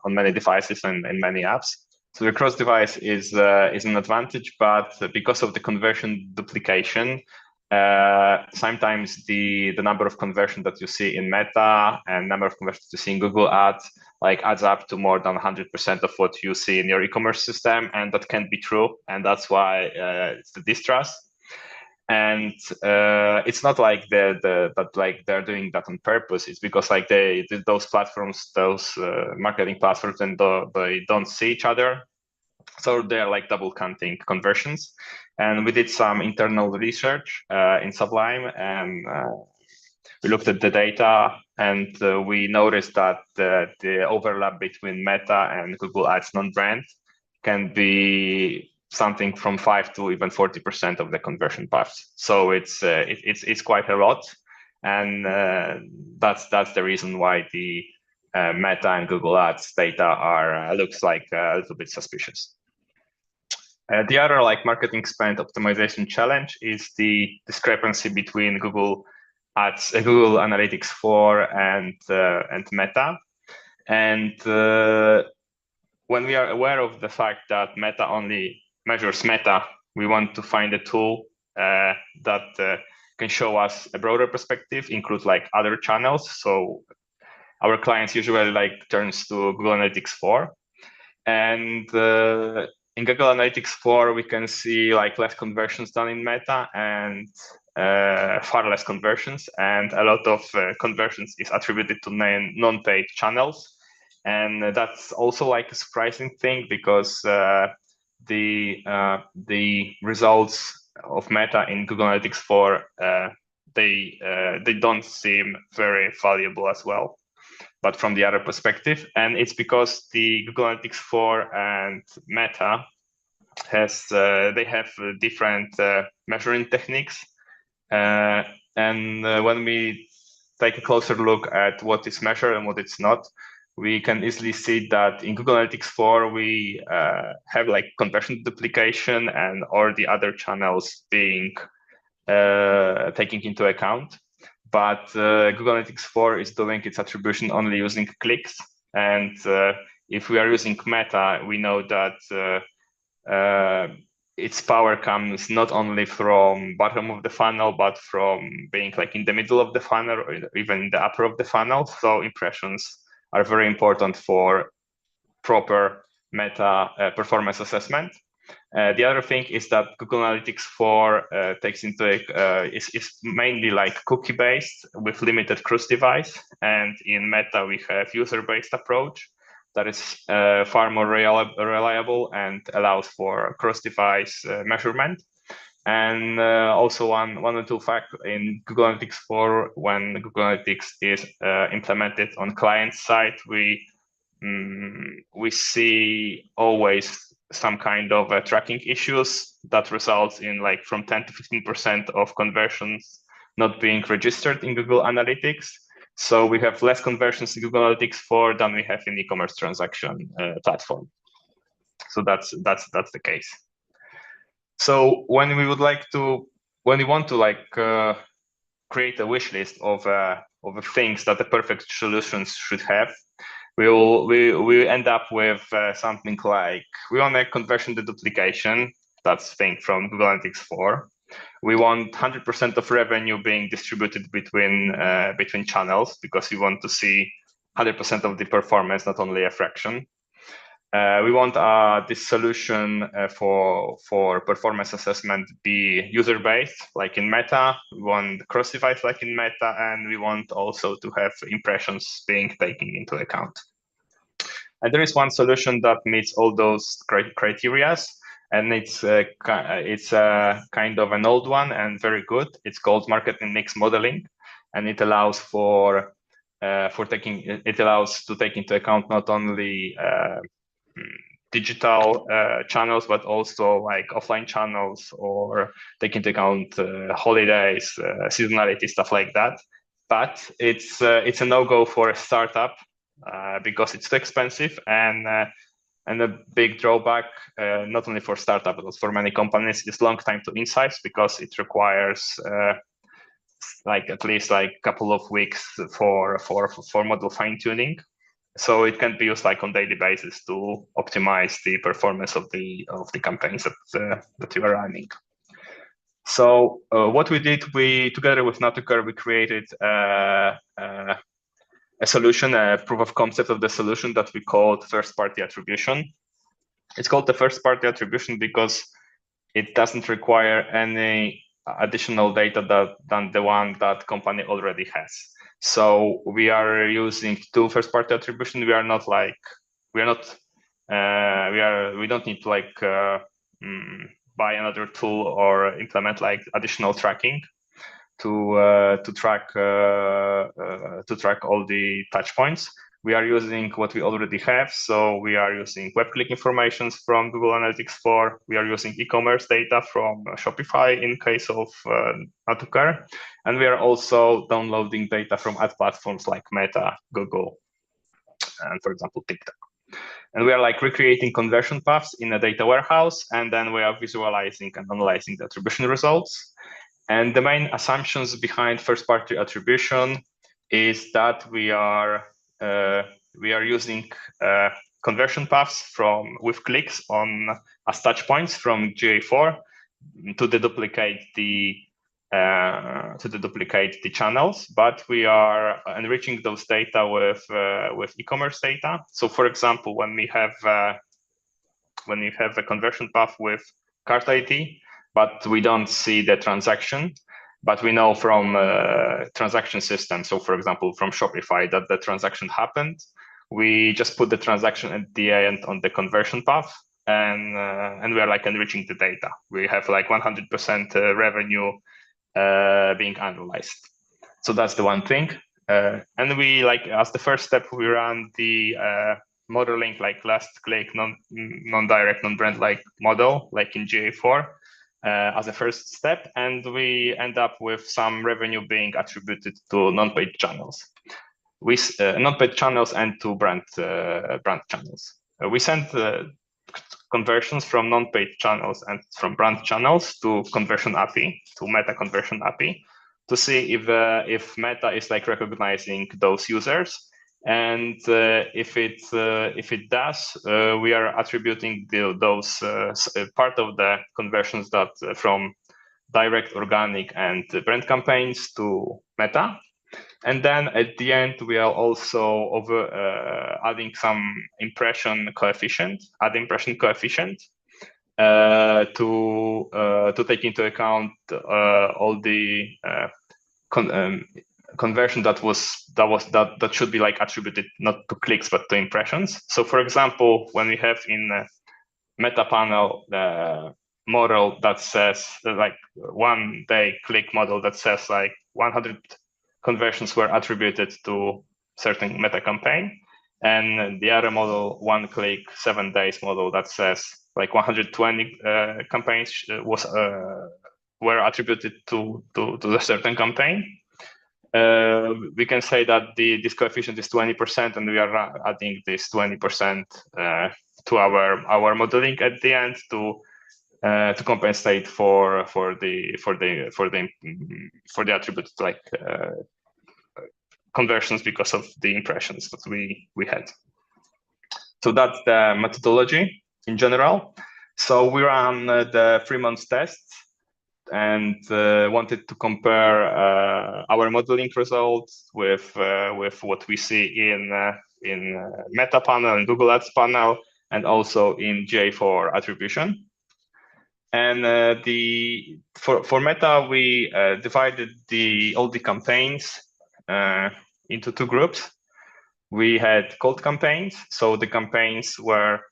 on many devices and in many apps. So the cross device is an advantage, but because of the conversion duplication, sometimes the number of conversion that you see in Meta and number of conversions you see in Google Ads like adds up to more than 100% of what you see in your e-commerce system, and that can't be true, and that's why it's the distrust. And it's not like that like they're doing that on purpose. It's because like those platforms, those marketing platforms, and they don't see each other, so they're like double counting conversions. And we did some internal research in Sublime, and we looked at the data, and we noticed that the overlap between Meta and Google Ads non-brand can be something from 5 to even 40% of the conversion paths. So it's quite a lot, and that's the reason why the Meta and Google Ads data are looks like a little bit suspicious. The other like marketing spend optimization challenge is the discrepancy between Google Ads, Google Analytics 4 and Meta. And when we are aware of the fact that Meta only measures Meta, we want to find a tool that can show us a broader perspective, include like other channels. So our clients usually like turns to Google Analytics 4, and in Google Analytics 4, we can see like less conversions done in Meta and far less conversions, and a lot of conversions is attributed to non-paid channels. And that's also like a surprising thing, because the results of Meta in Google Analytics 4 they don't seem very valuable as well, but from the other perspective. And it's because the Google Analytics 4 and Meta have different measuring techniques. And when we take a closer look at what is measured and what it's not, we can easily see that in Google Analytics 4, we have like conversion duplication and all the other channels being taken into account. But Google Analytics 4 is doing its attribution only using clicks. And if we are using Meta, we know that its power comes not only from bottom of the funnel, but from being like in the middle of the funnel or even in the upper of the funnel. So impressions are very important for proper Meta performance assessment. The other thing is that Google Analytics 4 takes into is mainly like cookie based with limited cross device, and in Meta we have user based approach that is far more reliable and allows for cross device measurement. And also one or two facts in Google Analytics 4, when Google Analytics is implemented on client side, we see always some kind of tracking issues that results in like from 10 to 15% of conversions not being registered in Google Analytics. So we have less conversions in Google Analytics 4 than we have in e-commerce transaction platform. So that's the case. So when we want to like create a wish list of things that the perfect solutions should have, we end up with something like we want to conversion deduplication, That's thing from Google Analytics 4. We want 100% of revenue being distributed between channels, because we want to see 100% of the performance, not only a fraction. We want this solution for performance assessment be user-based, like in Meta. We want cross-device, like in Meta, and we want also to have impressions being taken into account. And there is one solution that meets all those criteria, and it's kind of an old one and very good. It's called marketing mix modeling, and it allows to take into account not only digital channels, but also like offline channels, or take into account holidays, seasonality, stuff like that. But it's a no-go for a startup because it's too expensive, and a big drawback, not only for startup but also for many companies, is long time to insights, because it requires like at least like a couple of weeks for model fine-tuning. So it can be used like on daily basis to optimize the performance of the campaigns that you are running. So what we did, together with Natuker, we created a solution, a proof of concept of the solution that we called first-party attribution. It's called the first-party attribution because it doesn't require any additional data than the one that company already has. So we are using two first-party attribution. We don't need to like buy another tool or implement like additional tracking to track all the touch points. We are using what we already have. So we are using web click information from Google Analytics 4. We are using e-commerce data from Shopify in case of Natuker. And we are also downloading data from ad platforms like Meta, Google, and for example, TikTok. And we are like recreating conversion paths in a data warehouse. And then we are visualizing and analyzing the attribution results. And the main assumptions behind first-party attribution is that we are using conversion paths with clicks as touch points from GA4 to deduplicate the channels, but we are enriching those data with e-commerce data. So, for example, when we have a conversion path with cart ID, but we don't see the transaction, but we know from transaction system, so for example, from Shopify, that the transaction happened. We just put the transaction at the end on the conversion path, and we are like enriching the data. We have like 100% revenue being analyzed. So that's the one thing. And we like, as the first step, we run the modeling like last click, non-direct, non-brand like model, like in GA4. As a first step, and we end up with some revenue being attributed to non-paid channels, non-paid channels and to brand channels. We send conversions from non-paid channels and from brand channels to conversion API, to Meta conversion API, to see if Meta is like recognizing those users. And if it does, we are attributing those part of the conversions that from direct, organic, and brand campaigns to Meta. And then at the end, we are also adding some impression coefficient, to take into account all the conversion that should be like attributed not to clicks but to impressions. So for example, when we have in Meta panel the model that says like 1 day click model that says like 100 conversions were attributed to certain Meta campaign, and the other model 1 click 7 days model that says like 120 campaigns were attributed to the certain campaign. We can say that this coefficient is 20%, and we are adding this 20% to our modeling at the end to compensate for the attributed like conversions because of the impressions that we had. So that's the methodology in general. So we ran the 3 months test and wanted to compare our modeling results with what we see in Meta panel and Google Ads panel, and also in GA4 attribution. And for Meta, we divided all the campaigns into 2 groups. We had cold campaigns, so the campaigns where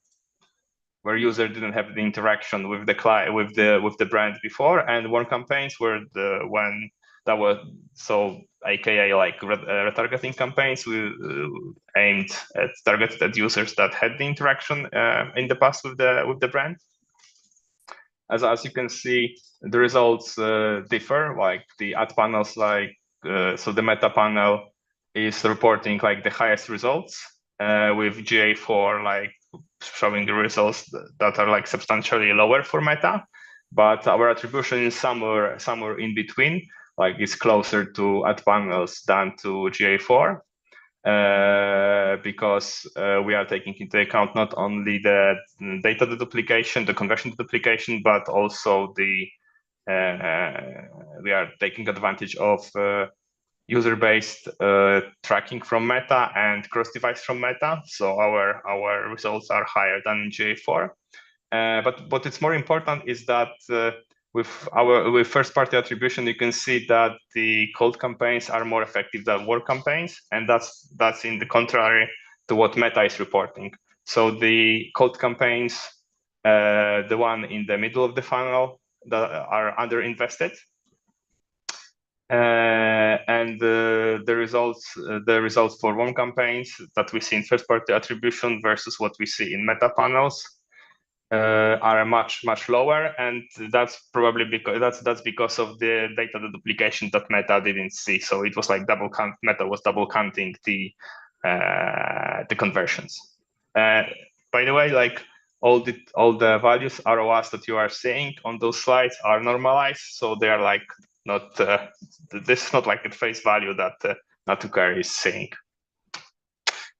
user didn't have the interaction with the client, with the brand before, and warm campaigns were when that was, so aka like retargeting campaigns we aimed at targeted at users that had the interaction in the past with the brand. As you can see, the results differ. Like the ad panels, like so the Meta panel is reporting like the highest results, with GA4 like showing the results that are like substantially lower for Meta, but our attribution is somewhere in between, like it's closer to ad panels than to GA4. Because we are taking into account not only the data deduplication, the conversion deduplication, but also we are taking advantage of user-based tracking from Meta and cross-device from Meta. So our results are higher than in GA4. But what is more important is that with first-party attribution, you can see that the cold campaigns are more effective than warm campaigns, and that's in the contrary to what Meta is reporting. So the cold campaigns, the one in the middle of the funnel, that are underinvested, and the results for warm campaigns that we see in first-party attribution versus what we see in Meta panels are much lower, and that's probably because that's because of the data duplication that Meta didn't see. So it was like Meta was double counting the conversions. By the way, like all the values ROAS that you are seeing on those slides are normalized, so they are like not this is not like at face value that Natucar is seeing.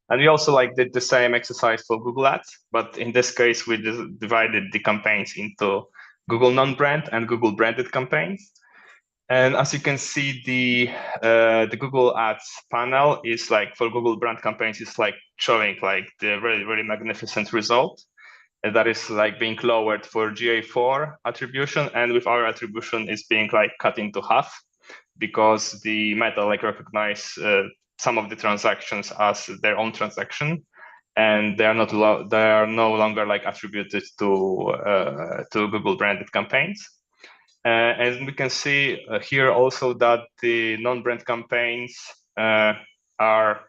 And we also like did the same exercise for Google Ads, but in this case we divided the campaigns into Google non-brand and Google branded campaigns. And as you can see, the Google Ads panel is like for Google brand campaigns is like showing like the really magnificent result. And that is like being lowered for GA4 attribution, and with our attribution is being like cut into half, because the Meta like recognize some of the transactions as their own transaction, and they are no longer like attributed to Google branded campaigns. And we can see here also that the non-brand campaigns are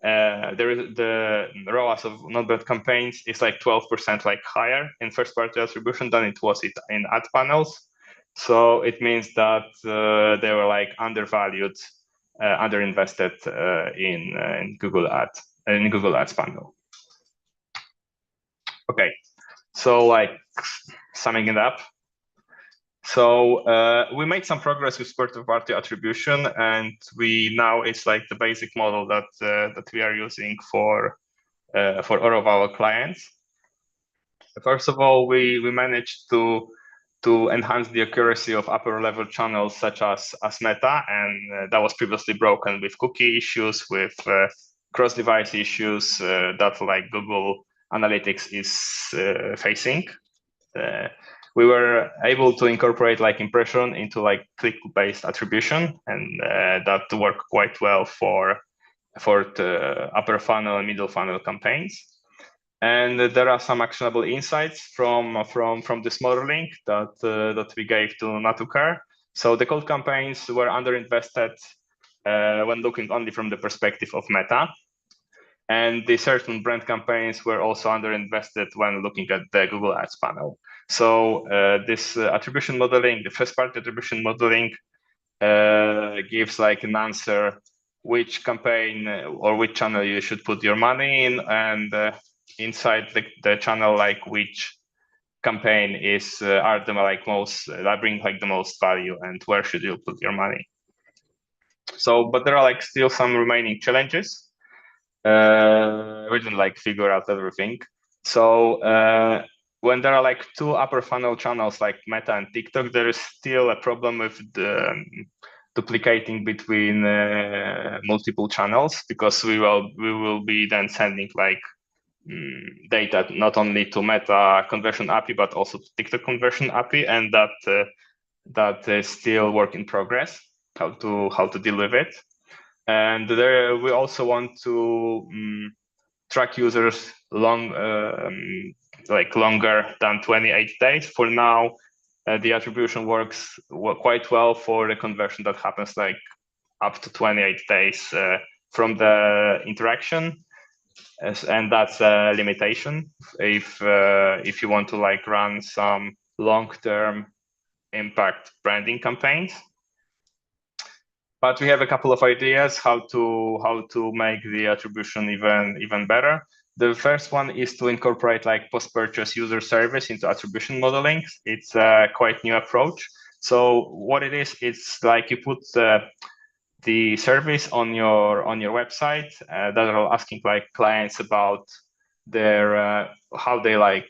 there is the ROAS of non-brand campaigns is like 12% like higher in first-party attribution than it was in ad panels. So it means that they were like undervalued, underinvested in Google Ads panel. Okay, so like summing it up. So we made some progress with first-party attribution, and now it's like the basic model that we are using for all of our clients. First of all, we managed to enhance the accuracy of upper level channels such as Meta, and that was previously broken with cookie issues, with cross-device issues that like Google Analytics is facing. We were able to incorporate like impression into like click-based attribution, and that worked quite well for the upper funnel and middle funnel campaigns. And there are some actionable insights from this modeling that we gave to Natucar. So the cold campaigns were underinvested when looking only from the perspective of Meta, and the certain brand campaigns were also underinvested when looking at the Google Ads panel. So this attribution modeling, the first-party attribution modeling, gives like an answer which campaign or which channel you should put your money in, and inside the channel, like which campaign are the like most that bring like the most value, and where should you put your money. So, but there are like still some remaining challenges. We didn't like figure out everything. So when there are like two upper funnel channels like Meta and TikTok, there is still a problem with the duplicating between multiple channels, because we will be then sending like data not only to Meta conversion API but also to TikTok conversion API, and that is still work in progress. How to deal with it, and there we also want to track users longer than 28 days. For now, the attribution works quite well for the conversion that happens like up to 28 days from the interaction, and that's a limitation if you want to like run some long-term impact branding campaigns. But we have a couple of ideas how to make the attribution even better. The first one is to incorporate like post-purchase user service into attribution modeling. It's a quite new approach. So what it is, it's like you put the service on your website that are asking like clients about their how they like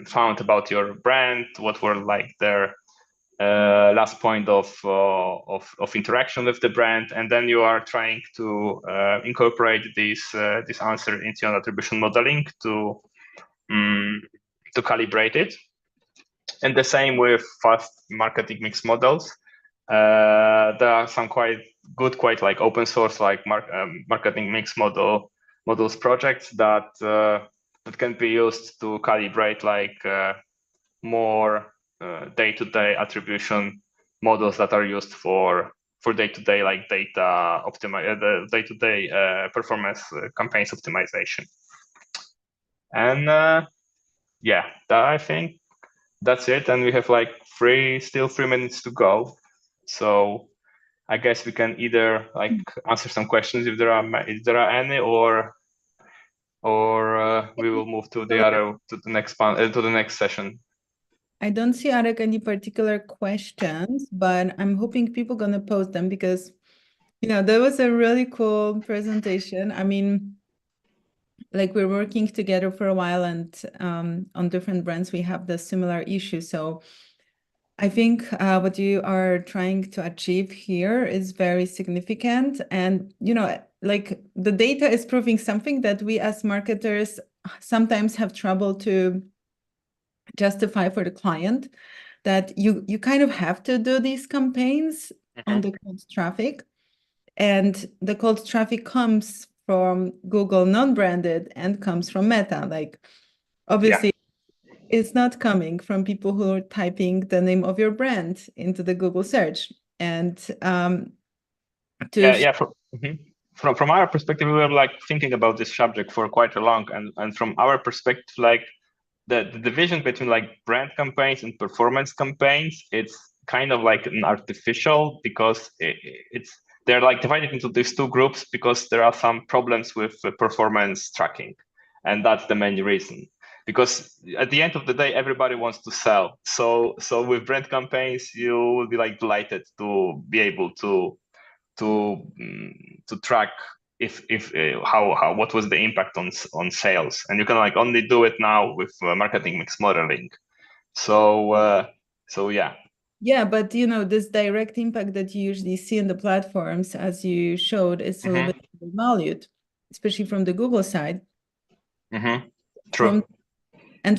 found about your brand, what were like their last point of interaction with the brand, and then you are trying to incorporate this answer into your attribution modeling to calibrate it. And the same with fast marketing mix models. There are some quite like open source like marketing mix models projects that can be used to calibrate like more day-to-day attribution models that are used for day-to-day like data the day-to-day performance campaigns optimization. And yeah, I think that's it. And we have like still 3 minutes to go. So I guess we can either like answer some questions if there are any, or we will move to the next session. I don't see, Arek, any particular questions, but I'm hoping people are going to post them because, that was a really cool presentation. I mean, like we're working together for a while, and on different brands, we have the similar issue. So I think what you are trying to achieve here is very significant. And, like the data is proving something that we as marketers sometimes have trouble to justify for the client, that you kind of have to do these campaigns on the cold traffic, and the cold traffic comes from Google non-branded and comes from Meta. Like obviously it's not coming from people who are typing the name of your brand into the Google search. And from our perspective, we were like thinking about this subject for quite a long, and from our perspective, like the division between like brand campaigns and performance campaigns, it's kind of like an artificial, because they're like divided into these two groups because there are some problems with performance tracking, and that's the main reason. Because at the end of the day, everybody wants to sell. So with brand campaigns, you will be like delighted to be able to track what was the impact on sales, and you can like only do it now with marketing mix modeling. So yeah. Yeah, but this direct impact that you usually see in the platforms, as you showed, is a little bit valued, especially from the Google side. True.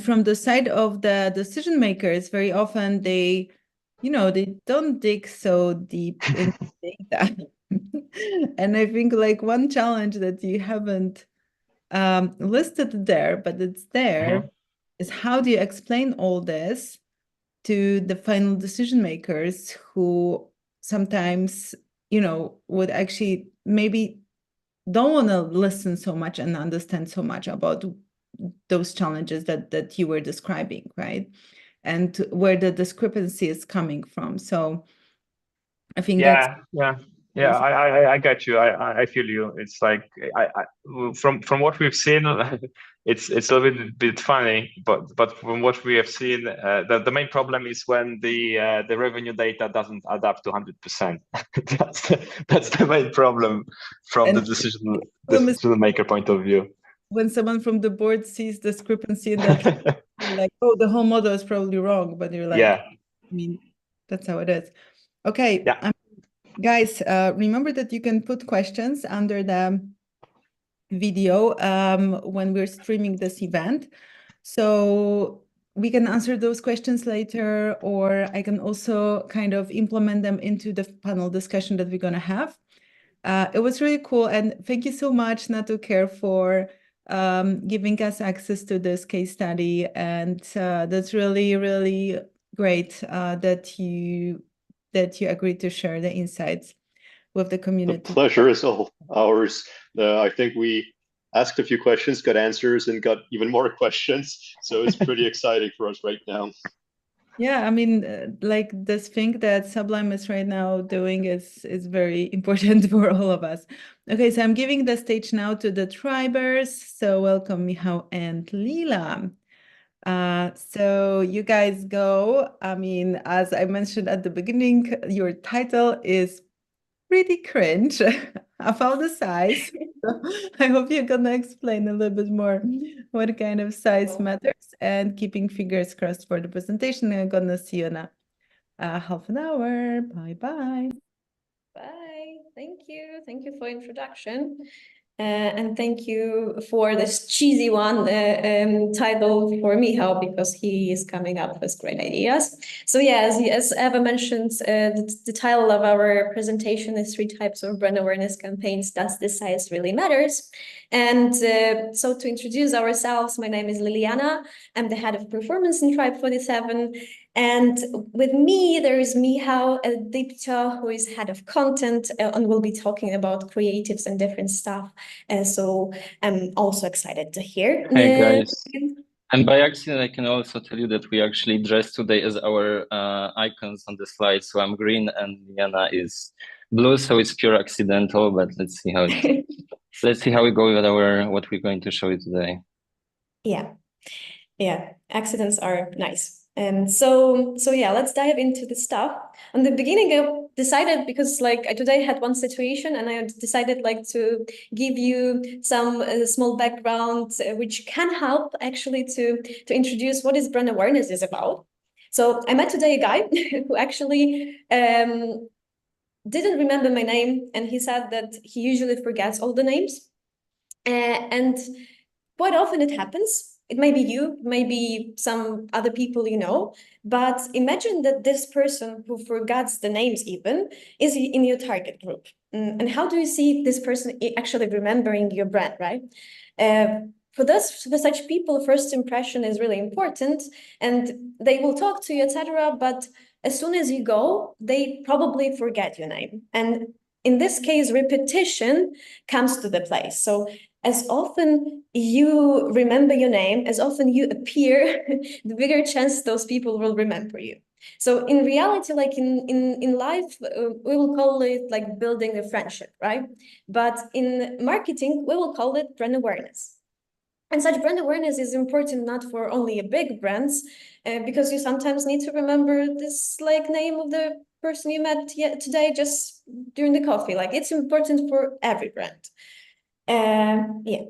From the side of the decision makers, very often they don't dig so deep into data. And I think like one challenge that you haven't listed there, but it's there, is how do you explain all this to the final decision makers who sometimes, would actually maybe don't want to listen so much and understand so much about those challenges that you were describing, right? And where the discrepancy is coming from. So I think I get you. I feel you. It's like from what we've seen, it's a little bit funny, but from what we have seen, the main problem is when the revenue data doesn't add up to 100%. That's the main problem from the decision maker point of view. when someone from the board sees discrepancy in that, you're like, oh, the whole model is probably wrong, but you're like, Yeah. I mean, that's how it is. Okay, Yeah. guys, remember that you can put questions under the video when we're streaming this event. So we can answer those questions later, or I can also kind of implement them into the panel discussion that we're going to have. It was really cool. And thank you so much, Natucare, for giving us access to this case study. And that's really, really great that you agreed to share the insights with the community. The pleasure is all ours. I think we asked a few questions, got answers, and got even more questions. So it's pretty exciting for us right now. Yeah, I mean, like this thing that Sublime is right now doing is very important for all of us. Okay, so I'm giving the stage now to the tribers. So welcome Michał and Lila. So you guys go. I mean, as I mentioned at the beginning, your title is pretty cringe about the size. I hope you're gonna explain a little bit more what kind of size matters, and keeping fingers crossed for the presentation. I'm gonna see you in a half an hour. Bye. Bye. Thank you. Thank you for introduction. And thank you for this cheesy one title for Michał, because he is coming up with great ideas. So yeah, as Eva mentioned, the title of our presentation is 3 types of brand awareness campaigns. Does the size really matters? And so to introduce ourselves, my name is Liliana. I'm the head of performance in Tribe 47. And with me, there is Michał Dipto, who is head of content, and we'll be talking about creatives and different stuff. So I'm also excited to hear. Hey guys. And by accident, I can also tell you that we actually dressed today as our icons on the slide. So I'm green and Liliana is blue, so it's pure accidental. But let's see how let's see how we go with what we're going to show you today. Yeah, accidents are nice. And so yeah, let's dive into the stuff. On the beginning, I decided, because like I today had one situation, and I decided like to give you some small background which can help actually to introduce what is brand awareness is about. So I met today a guy who actually didn't remember my name, and he said that he usually forgets all the names, and quite often it happens. It may be you, maybe some other people you know, but imagine that this person who forgets the names even is in your target group. And how do you see this person actually remembering your brand, right? For such people, first impression is really important, and they will talk to you, etc. But as soon as you go, they probably forget your name. And in this case, repetition comes to the place. So as often you remember your name, as often you appear, the bigger chance those people will remember you. So in reality, like in life, we will call it like building a friendship, right? But in marketing, we will call it brand awareness. And such brand awareness is important not for only big brands, because you sometimes need to remember this like name of the person you met today just during the coffee. Like it's important for every brand. Yeah.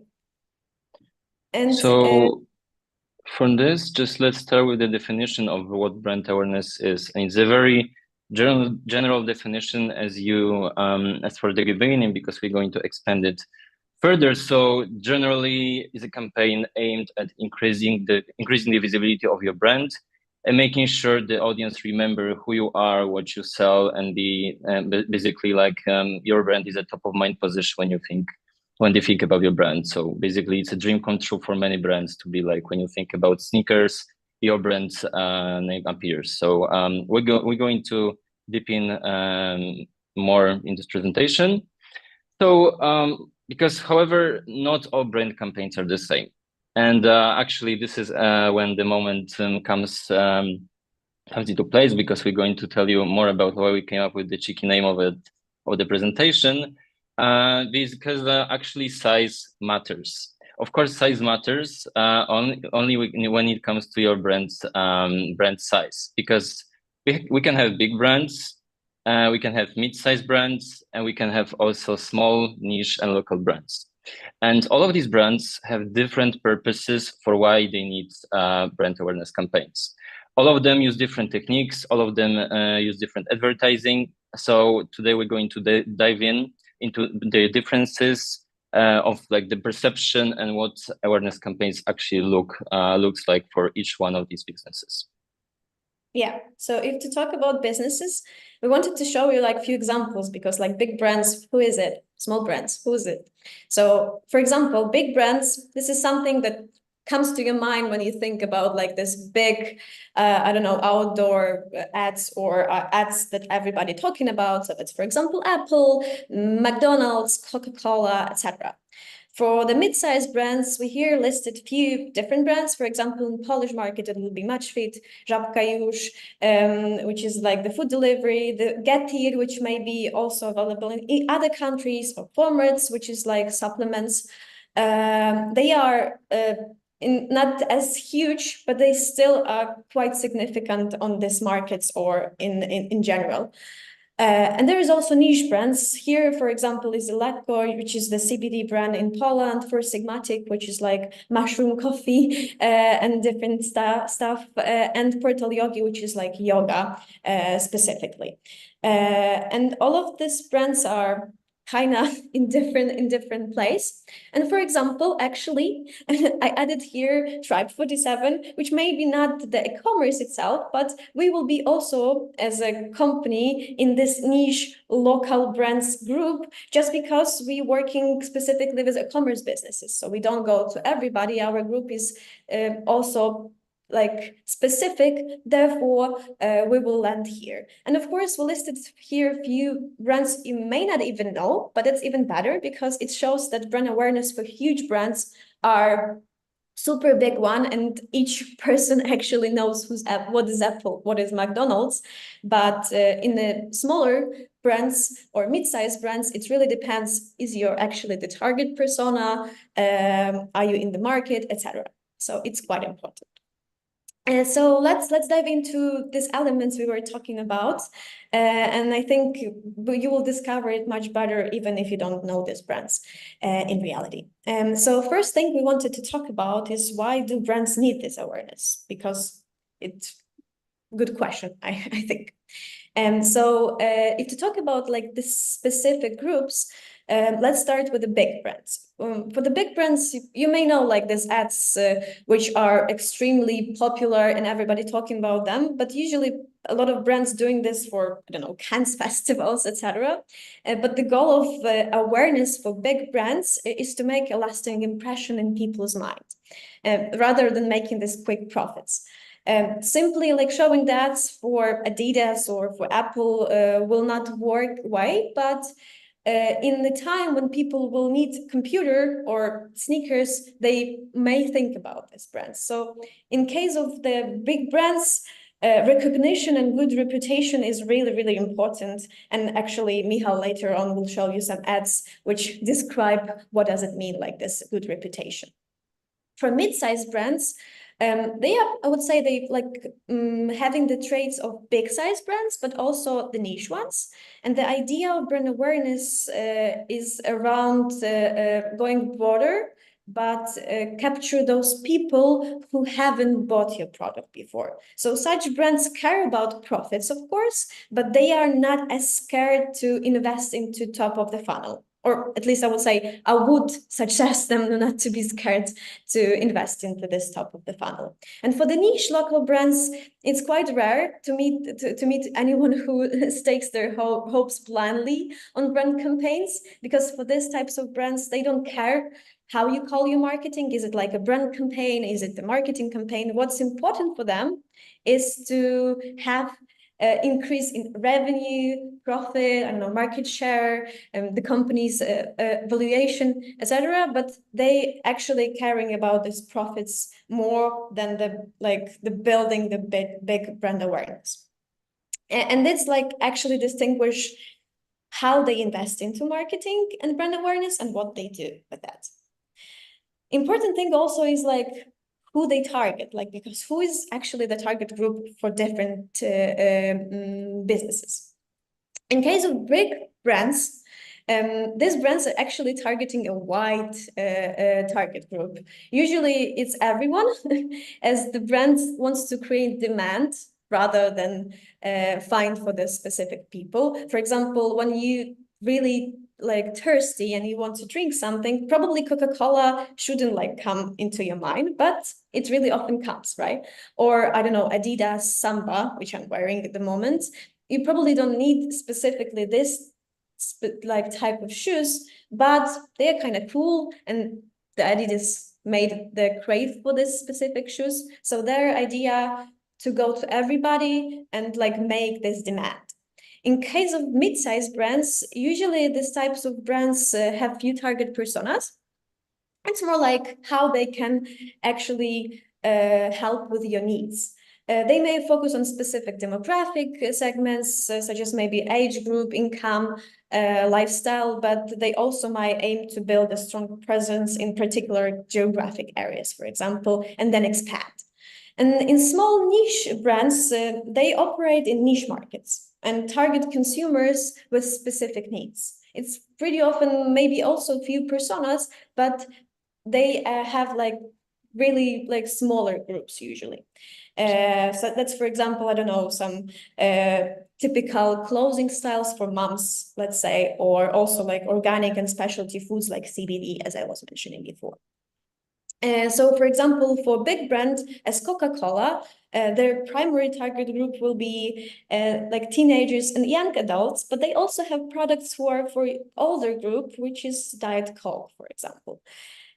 And so from this, just let's start with the definition of what brand awareness is. And it's a very general definition as for the beginning, because we're going to expand it further. So generally is a campaign aimed at increasing the visibility of your brand and making sure the audience remember who you are, what you sell, and basically like your brand is a top of mind position when they think about your brand. So basically it's a dream come true for many brands to be like, when you think about sneakers, your brand's name appears. So we're going to deep in more in this presentation. So because however, not all brand campaigns are the same. And actually this is when the moment comes into place, because we're going to tell you more about why we came up with the cheeky name of the presentation. Because actually size matters. Of course, size matters only when it comes to your brand's brand size, because we can have big brands, we can have mid-sized brands, and we can have also small, niche, and local brands. And all of these brands have different purposes for why they need brand awareness campaigns. All of them use different techniques. All of them use different advertising. So today we're going to dive into the differences of like the perception and what awareness campaigns actually looks like for each one of these businesses. Yeah, so if to talk about businesses, we wanted to show you like a few examples, because like big brands, who is it? Small brands, who is it? So for example, big brands, this is something that comes to your mind when you think about like this big, I don't know, outdoor ads or ads that everybody talking about. So that's, for example, Apple, McDonald's, Coca-Cola, etc. For the mid-sized brands, we here listed few different brands. For example, in Polish market, it will be Matchfit, Żabka Już, which is like the food delivery, the Getir, which may be also available in other countries, or Formats, which is like supplements. They are not as huge, but they still are quite significant on these markets or in general. And there is also niche brands. Here, for example, is Lekko, which is the CBD brand in Poland, for Sigmatic, which is like mushroom coffee and different stuff, and Portal Yogi, which is like yoga specifically. And all of these brands are kind of in different place. And for example, actually, I added here Tribe 47, which may be not the e-commerce itself, but we will be also as a company in this niche local brands group, just because we working specifically with e-commerce businesses. So we don't go to everybody. Our group is also like specific, therefore we will land here. And of course, we listed here a few brands you may not even know, but it's even better because it shows that brand awareness for huge brands are super big one, and each person actually knows what is Apple, what is McDonald's. But in the smaller brands or mid-sized brands, it really depends, is you're actually the target persona, are you in the market, etc. So it's quite important. And so let's dive into these elements we were talking about, and I think you will discover it much better even if you don't know these brands in reality. So first thing we wanted to talk about is, why do brands need this awareness? Because it's a good question, I think. And so if to talk about like the specific groups, let's start with the big brands. For the big brands, you may know like these ads which are extremely popular and everybody talking about them, but usually a lot of brands doing this for, I don't know, Cannes festivals, etc. But the goal of awareness for big brands is to make a lasting impression in people's mind, rather than making these quick profits. Simply like showing that for Adidas or for Apple will not work way, but in the time when people will need computer or sneakers, they may think about this brand. So in case of the big brands, recognition and good reputation is really, really important. And actually, Michal later on will show you some ads which describe what does it mean, like this good reputation. For mid-sized brands, they are, I would say, they like having the traits of big size brands, but also the niche ones. And the idea of brand awareness is around going broader, but capture those people who haven't bought your product before. So such brands care about profits, of course, but they are not as scared to invest into top of the funnel. Or at least I would say, I would suggest them not to be scared to invest into this top of the funnel. And for the niche local brands, it's quite rare to meet anyone who stakes their hopes blindly on brand campaigns, because for these types of brands, they don't care how you call your marketing. Is it like a brand campaign? Is it the marketing campaign? What's important for them is to have increase in revenue, profit, I don't know, market share, the company's valuation, etc. But they actually caring about these profits more than the building the big brand awareness. And it's like actually distinguish how they invest into marketing and brand awareness and what they do with that. Important thing also is like who they target, like, because who is actually the target group for different businesses. In case of big brands, these brands are actually targeting a wide target group. Usually it's everyone, as the brand wants to create demand rather than find for the specific people. For example, when you really like thirsty and you want to drink something, probably Coca-Cola shouldn't like come into your mind, but it really often comes, right? Or I don't know, Adidas Samba, which I'm wearing at the moment. You probably don't need specifically this like type of shoes, but they're kind of cool, and the Adidas made the crave for this specific shoes. So their idea to go to everybody and like make this demand. In case of mid-sized brands, usually these types of brands have few target personas. It's more like how they can actually help with your needs. They may focus on specific demographic segments, such as maybe age group, income, lifestyle, but they also might aim to build a strong presence in particular geographic areas, for example, and then expand. And in small niche brands, they operate in niche markets and target consumers with specific needs. It's pretty often maybe also few personas, but they have like really like smaller groups usually. So that's, for example, I don't know, some typical clothing styles for moms, let's say, or also like organic and specialty foods like CBD, as I was mentioning before. So, for example, for big brand as Coca-Cola, their primary target group will be like teenagers and young adults, but they also have products for older group, which is Diet Coke, for example.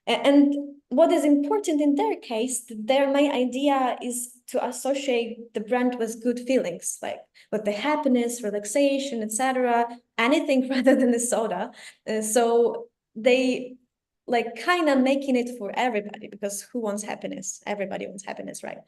And what is important in their case, their main idea is to associate the brand with good feelings, like with the happiness, relaxation, etc., anything rather than the soda. So they like kind of making it for everybody, because who wants happiness? Everybody wants happiness, right?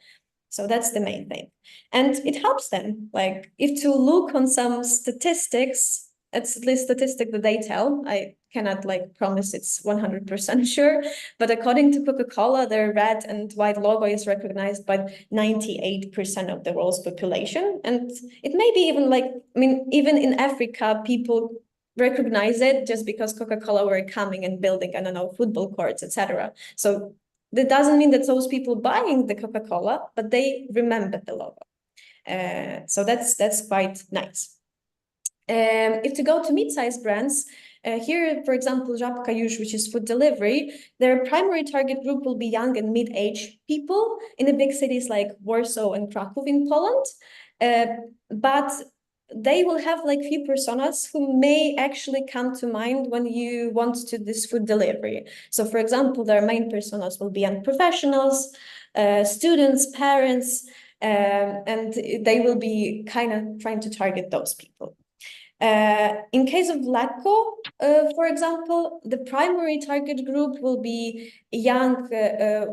So that's the main thing. And it helps them, like if to look on some statistics, it's at least statistic that they tell. I cannot like promise it's 100% sure, but according to Coca-Cola, their red and white logo is recognized by 98% of the world's population. And it may be even like, I mean, even in Africa, people recognize it just because Coca-Cola were coming and building, I don't know, football courts, etc. So that doesn't mean that those people buying the Coca-Cola, but they remember the logo. So that's quite nice. If to go to mid-sized brands, here, for example, Żabka, which is food delivery, their primary target group will be young and mid-age people in the big cities like Warsaw and Kraków in Poland. But they will have like few personas who may actually come to mind when you want to do this food delivery. So, for example, their main personas will be young professionals, students, parents, and they will be kind of trying to target those people. In case of Lekko, for example, the primary target group will be young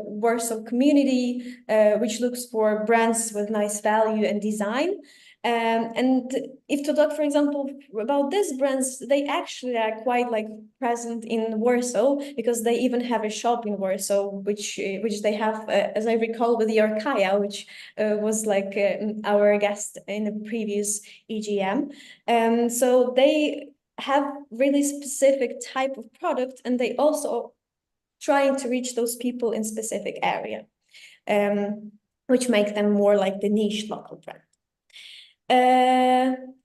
Warsaw community, which looks for brands with nice value and design. And if to talk, for example, about these brands, they actually are quite like present in Warsaw, because they even have a shop in Warsaw, which they have, as I recall, with Yorkaya, which was like our guest in the previous EGM. So they have really specific type of product, and they also trying to reach those people in specific area, which make them more like the niche local brand.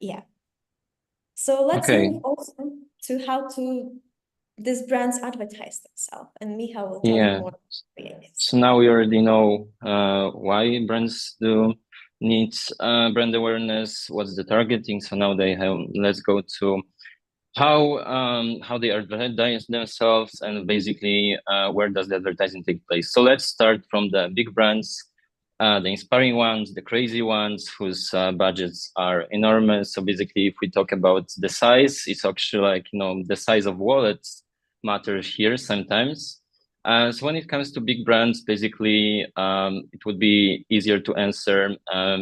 Yeah. So let's move also to how to these brands advertise themselves, and Michał will tell you more. So now we already know why brands do need brand awareness, what's the targeting. So now they have, let's go to how they advertise themselves, and basically where does the advertising take place. So let's start from the big brands. The inspiring ones, the crazy ones, whose budgets are enormous. So basically, if we talk about the size, it's actually like, you know, the size of wallets matters here sometimes. So when it comes to big brands, basically, it would be easier to answer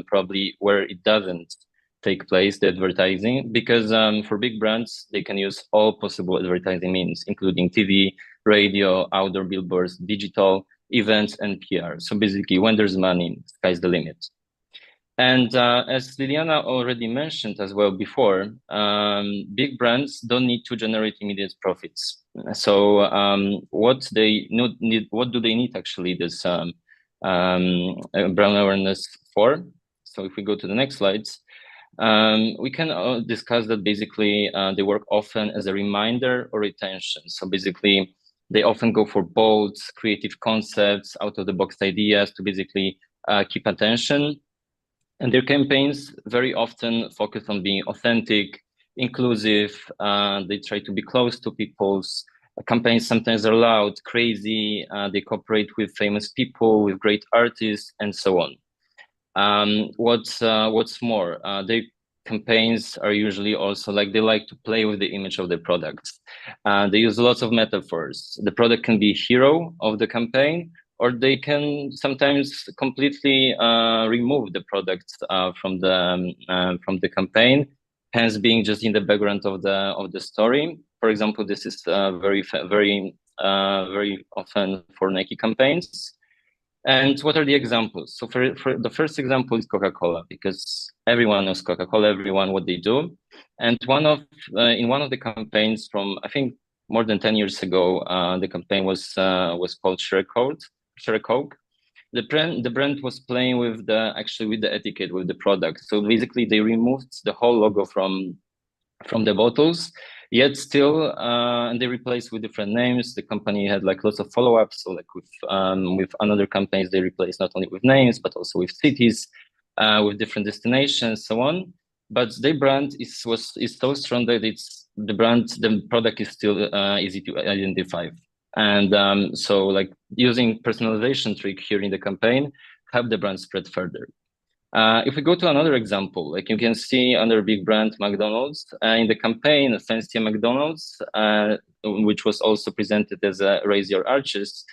probably where it doesn't take place, the advertising, because for big brands, they can use all possible advertising means, including TV, radio, outdoor billboards, digital, events, and PR. So basically, when there's money, sky's the limit. And as Liliana already mentioned as well before, big brands don't need to generate immediate profits. So what do they need actually this brand awareness for? So if we go to the next slides, we can discuss that basically they work often as a reminder or retention. So basically they often go for bold, creative concepts, out-of-the-box ideas to basically keep attention. And their campaigns very often focus on being authentic, inclusive. They try to be close to people's campaigns. Sometimes are loud, crazy. They cooperate with famous people, with great artists, and so on. What's more, their campaigns are usually also like they like to play with the image of the products. They use lots of metaphors. The product can be a hero of the campaign, or they can sometimes completely remove the product from the campaign, hence being just in the background of the story. For example, this is very often for Nike campaigns. And what are the examples? So for the first example is Coca-Cola, because everyone knows Coca-Cola, everyone what they do. And in one of the campaigns from, I think, more than 10 years ago, the campaign was called Share a Coke. The brand was playing with the etiquette, with the product. So basically they removed the whole logo from the bottles, yet still, and they replaced with different names. The company had like lots of follow-ups. So like with another campaigns, they replaced not only with names, but also with cities, with different destinations, so on. But their brand is so strong that the product is still easy to identify. And so like using personalization trick here in the campaign, help the brand spread further. If we go to another example, like you can see under big brand McDonald's, in the campaign, Fancy McDonald's, which was also presented as a Raise Your Arches,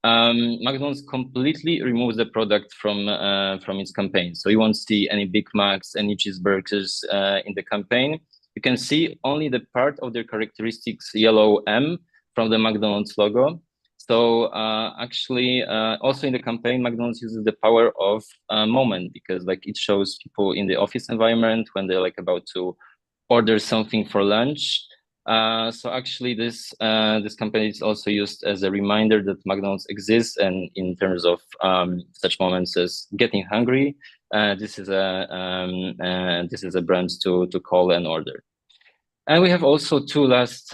McDonald's completely removes the product from its campaign. So you won't see any Big Macs, any cheeseburgers in the campaign. You can see only the part of their characteristics yellow M from the McDonald's logo. So actually, also in the campaign, McDonald's uses the power of moment, because like it shows people in the office environment when they're like about to order something for lunch. So actually, this campaign is also used as a reminder that McDonald's exists, and in terms of such moments as getting hungry, this is a brand to call and order. And we have also two last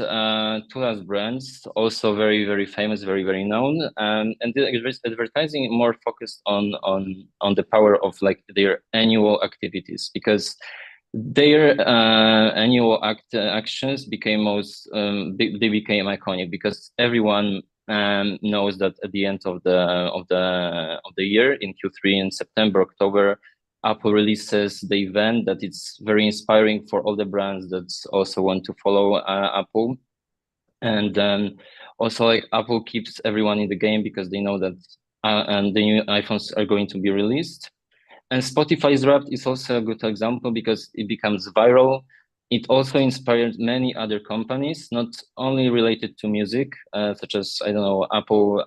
brands, also very, very famous, very, very known. And the advertising more focused on the power of like their annual activities, because their annual actions became they became iconic, because everyone knows that at the end of the year, in Q3 in September, October, Apple releases the event that it's very inspiring for all the brands that also want to follow Apple. And also like Apple keeps everyone in the game, because they know that and the new iPhones are going to be released. And Spotify's Wrapped is also a good example, because it becomes viral. It also inspired many other companies, not only related to music, such as, I don't know, Apple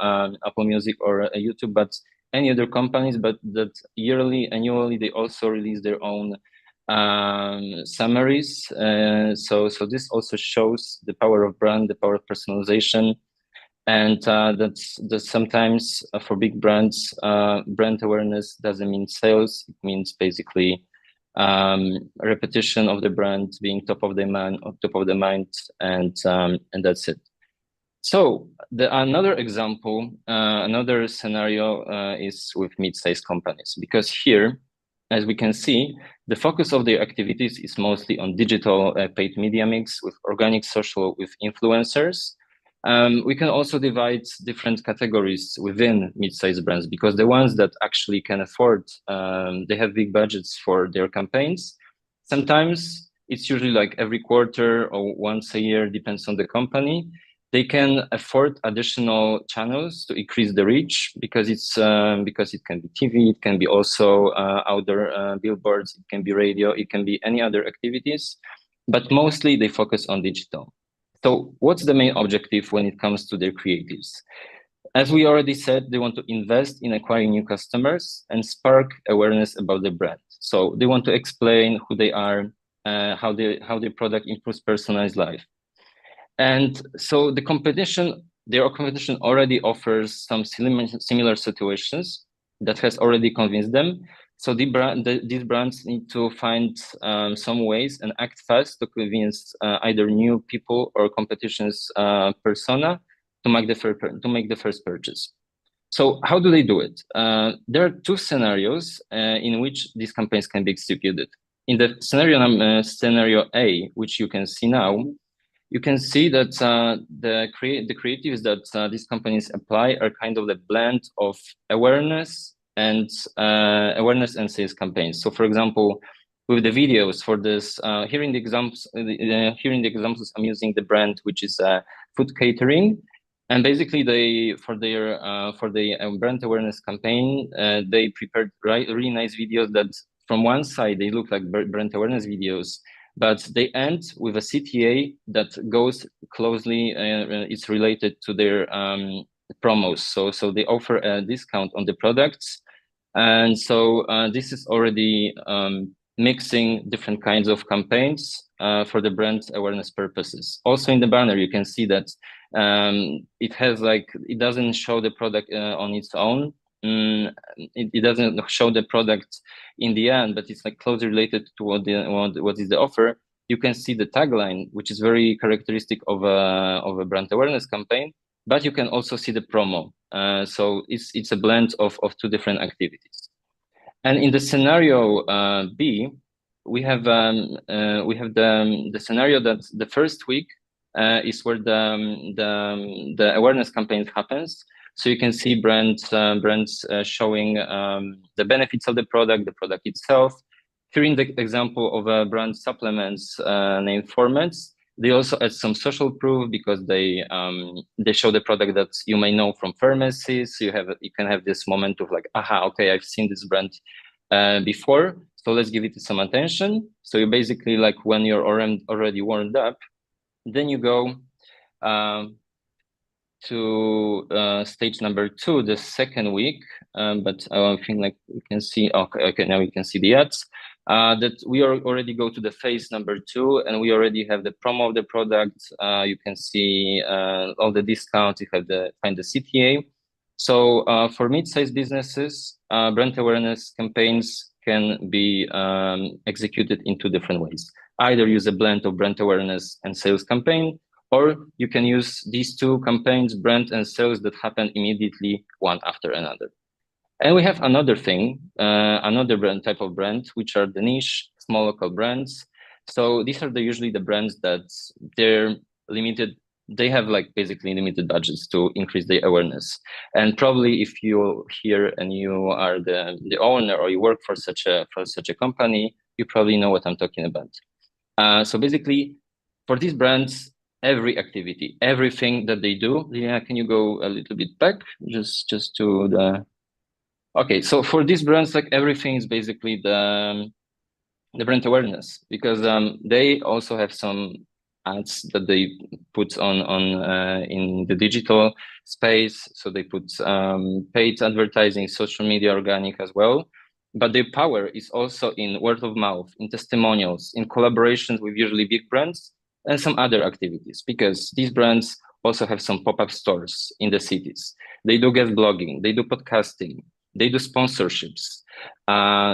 Music or YouTube, but any other companies, but that annually, they also release their own summaries. So this also shows the power of brand, the power of personalization, and that sometimes for big brands, brand awareness doesn't mean sales. It means basically repetition of the brand being top of the mind, and that's it. So another example, another scenario is with mid-sized companies, because here, as we can see, the focus of their activities is mostly on digital paid media mix with organic social with influencers. We can also divide different categories within mid-sized brands, because the ones that actually can afford, they have big budgets for their campaigns. Sometimes it's usually like every quarter or once a year, depends on the company. They can afford additional channels to increase the reach, because it can be TV, it can be also outdoor billboards, it can be radio, it can be any other activities, but mostly they focus on digital. So what's the main objective when it comes to their creatives? as we already said, they want to invest in acquiring new customers and spark awareness about the brand. So they want to explain who they are, how their product improves personalized life. And so their competition already offers some similar situations that has already convinced them. So these brands need to find some ways and act fast to convince either new people or competition's persona to make the first purchase. So how do they do it? There are two scenarios in which these campaigns can be executed. In the scenario A, which you can see now, you can see that the creatives that these companies apply are kind of the blend of awareness and sales campaigns. So, for example, with the videos for this, here in the examples, I'm using the brand which is food catering, and basically for the brand awareness campaign, they prepared really nice videos that from one side they look like brand awareness videos, but they end with a CTA that goes closely, it's related to their promos. So they offer a discount on the products. And so this is already mixing different kinds of campaigns for the brand awareness purposes. Also in the banner, you can see that it doesn't show the product on its own. It doesn't show the product in the end, but it's like closely related to what is the offer. You can see the tagline, which is very characteristic of a brand awareness campaign, but you can also see the promo. So it's a blend of two different activities. And in the scenario B, we have the scenario that the first week is where the awareness campaign happens. So you can see brands showing the benefits of the product itself. Here in the example of a brand supplements named Formats, they also add some social proof because they show the product that you may know from pharmacies. So you can have this moment of like, aha, okay, I've seen this brand before, so let's give it some attention. So you basically, like, when you're already warmed up, then you go to stage number 2, the second week. But I think like we can see, okay, now we can see the ads. That we already go to the phase number 2, and we already have the promo of the product. You can see all the discounts. You have find the CTA. So for mid-sized businesses, brand awareness campaigns can be executed in 2 different ways. Either use a blend of brand awareness and sales campaign, or you can use these 2 campaigns, brand and sales, that happen immediately one after another. And we have another thing, another type of brand, which are the niche, small local brands. So these are usually the brands that they're limited. They have like basically limited budgets to increase their awareness. And probably if you're here and you are the owner, or you work for such a company, you probably know what I'm talking about. So basically, for these brands, every activity, everything that they do. Yeah, can you go a little bit back, just to the. Okay, so for these brands, like, everything is basically the brand awareness, because they also have some ads that they put on in the digital space. So they put paid advertising, social media, organic as well. But their power is also in word of mouth, in testimonials, in collaborations with usually big brands, and some other activities, because these brands also have some pop-up stores in the cities. They do guest blogging, they do podcasting, they do sponsorships,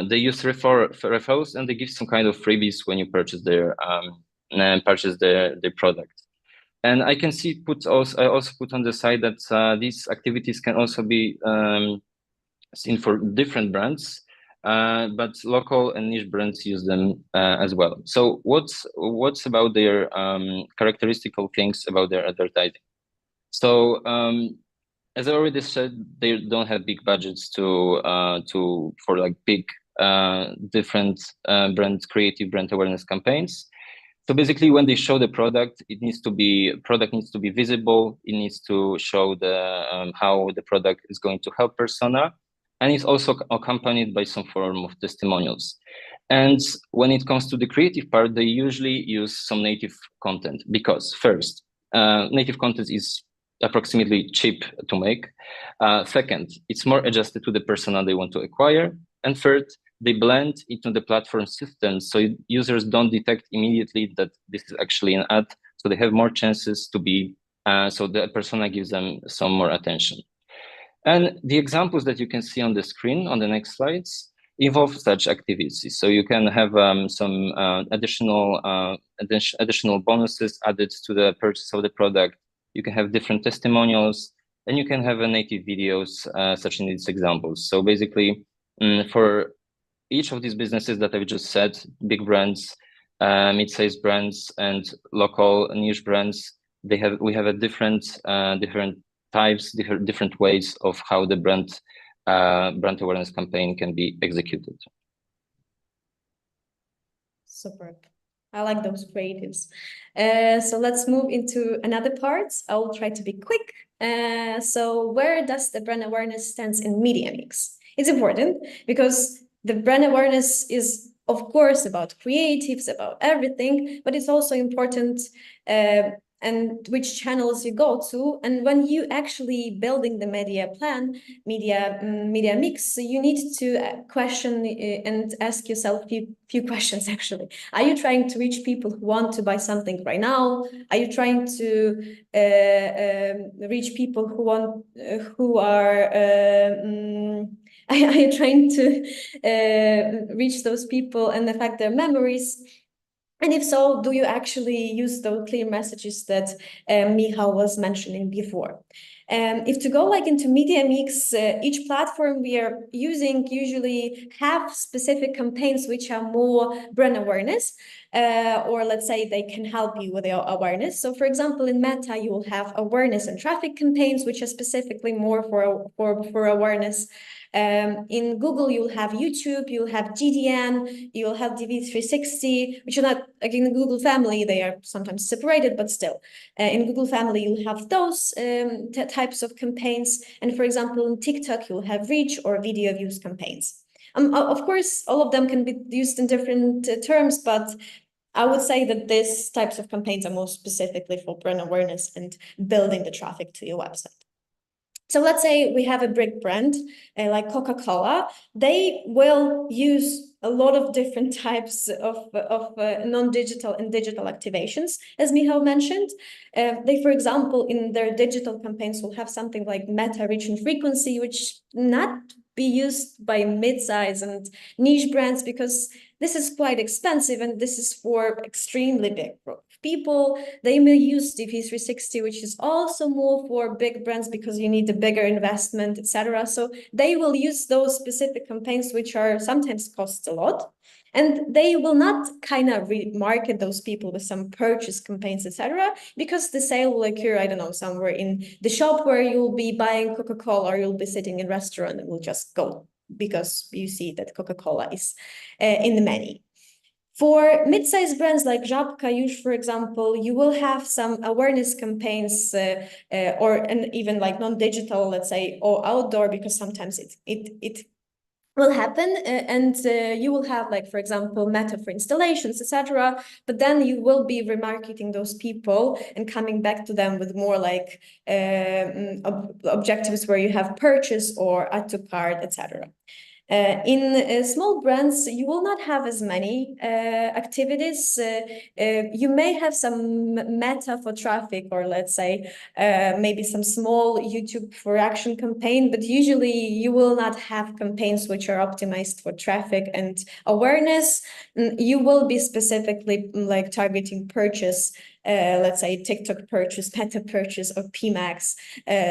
they use referrals, and they give some kind of freebies when you purchase their product. And I can see I also put on the side that these activities can also be seen for different brands, but local and niche brands use them as well. So what's about their characteristical things about their advertising? So as I already said, they don't have big budgets for like big different creative brand awareness campaigns. So basically, when they show the product, needs to be visible. It needs to show how the product is going to help persona, and it's also accompanied by some form of testimonials. And when it comes to the creative part, they usually use some native content, because first, native content is approximately cheap to make. Second, it's more adjusted to the persona they want to acquire. And third, they blend into the platform system, so users don't detect immediately that this is actually an ad, so they have more chances to be, so the persona gives them some more attention. And the examples that you can see on the screen on the next slides involve such activities. So you can have some additional bonuses added to the purchase of the product. You can have different testimonials, and you can have native videos, such in these examples. So basically, for each of these businesses that I've just said, big brands, mid-sized brands, and local niche brands, we have a different types, different ways of how the brand awareness campaign can be executed. Superb. I like those creatives. So let's move into another part. I'll try to be quick. So where does the brand awareness stands in media mix? It's important because the brand awareness is, of course, about creatives, about everything, but it's also important and which channels you go to. And when you actually building the media plan, media mix, you need to question and ask yourself few questions actually. Are you trying to reach people who want to buy something right now? Are you trying to reach people who want are you trying to reach those people and affect their memories? And if so, do you actually use those clear messages that Michał was mentioning before? If to go like into media mix, each platform we are using usually have specific campaigns which are more brand awareness, or let's say they can help you with your awareness. So for example, in Meta, you will have awareness and traffic campaigns, which are specifically more for awareness. In Google, you'll have YouTube, you'll have GDN, you'll have DV360, which are not, again, the Google family, they are sometimes separated, but still. In Google family, you'll have those types of campaigns. And for example, in TikTok, you'll have reach or video views campaigns. Of course, all of them can be used in different terms, but I would say that these types of campaigns are more specifically for brand awareness and building the traffic to your website. So let's say we have a big brand like Coca-Cola. They will use a lot of different types of non-digital and digital activations, as Michał mentioned. They, for example, in their digital campaigns will have something like meta reach and frequency, which not be used by mid-size and niche brands because this is quite expensive and this is for extremely big people. They may use DV360, which is also more for big brands because you need a bigger investment, etc. So they will use those specific campaigns, which are sometimes cost a lot. And they will not kind of remarket those people with some purchase campaigns, etc., because the sale will occur, I don't know, somewhere in the shop where you'll be buying Coca-Cola or you'll be sitting in a restaurant and will just go because you see that Coca-Cola is in the menu. For mid-sized brands like Żabka, for example, you will have some awareness campaigns and even like non-digital, let's say, or outdoor, because sometimes it will happen, and you will have, like, for example, Meta for installations, etc. But then you will be remarketing those people and coming back to them with more like objectives where you have purchase or add to cart, etc. In small brands, you will not have as many activities. You may have some meta for traffic, or let's say maybe some small YouTube for action campaign, but usually you will not have campaigns which are optimized for traffic and awareness. You will be specifically like targeting purchase, let's say TikTok purchase, Meta purchase, or PMax,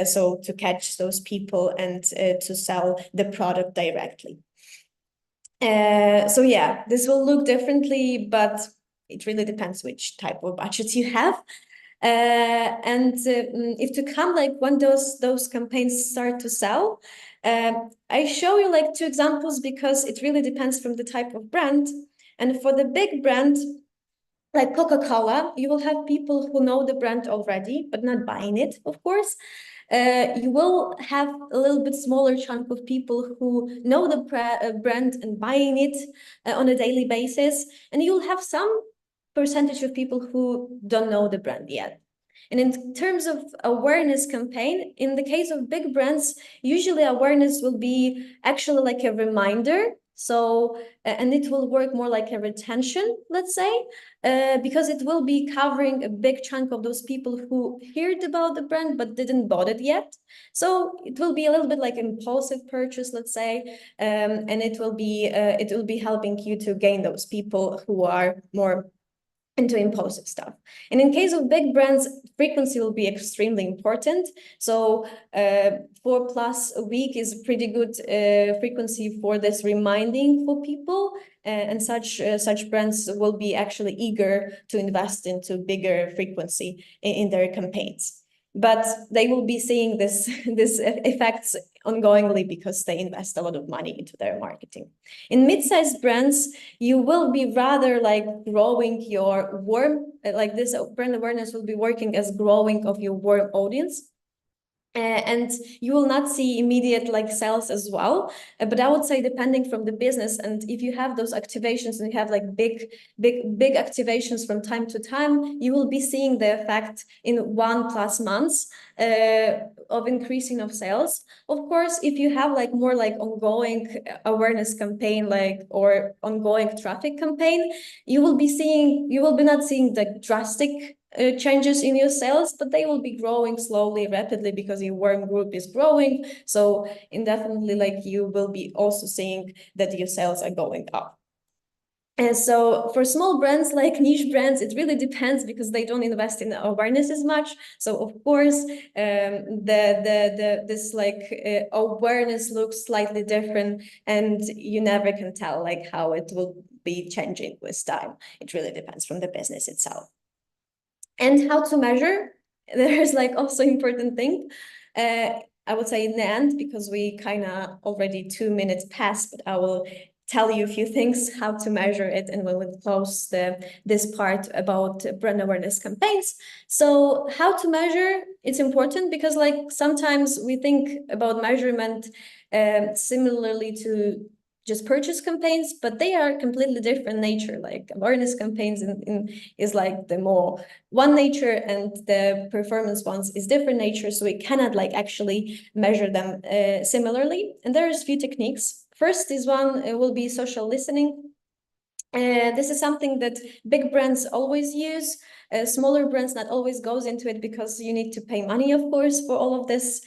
so to catch those people and to sell the product directly. So yeah, this will look differently, but it really depends which type of budget you have. And if to come like when those campaigns start to sell, I show you like 2 examples because it really depends from the type of brand. And for the big brand, like Coca-Cola, you will have people who know the brand already, but not buying it, of course. You will have a little bit smaller chunk of people who know the brand and buying it on a daily basis. And you'll have some percentage of people who don't know the brand yet. And in terms of awareness campaign, in the case of big brands, usually awareness will be actually like a reminder. So, and it will work more like a retention, let's say, because it will be covering a big chunk of those people who heard about the brand but didn't bought it yet. So it will be a little bit like impulsive purchase, let's say, and it will be helping you to gain those people who are more into impulsive stuff. And in case of big brands, frequency will be extremely important. So 4+ a week is a pretty good frequency for this reminding for people. And such brands will be actually eager to invest into bigger frequency in their campaigns. But they will be seeing this effects ongoingly because they invest a lot of money into their marketing. In mid-sized brands, you will be rather like growing your warm, like this brand awareness will be working as growing of your warm audience. And you will not see immediate like sales as well, but I would say depending from the business, and if you have those activations and you have like big activations from time to time, you will be seeing the effect in 1+ months of increasing of sales. Of course, if you have like more like ongoing awareness campaign, like or ongoing traffic campaign, you will be not seeing the drastic changes in your sales, but they will be growing slowly, rapidly, because your warm group is growing. So indefinitely, like you will be also seeing that your sales are going up. And so for small brands, like niche brands, it really depends because they don't invest in awareness as much. So of course, this like awareness looks slightly different, and you never can tell like how it will be changing with time. It really depends from the business itself. And how to measure, there's like also important thing. I would say in the end, because we kind of already 2 minutes passed, but I will tell you a few things how to measure it, and we will close this part about brand awareness campaigns. So how to measure, it's important because like sometimes we think about measurement similarly to just purchase campaigns, but they are completely different nature. Like awareness campaigns is like the more one nature, and the performance ones is different nature. So we cannot like actually measure them similarly. And there's a few techniques. First is one will be social listening. This is something that big brands always use. Smaller brands not always goes into it because you need to pay money, of course, for all of this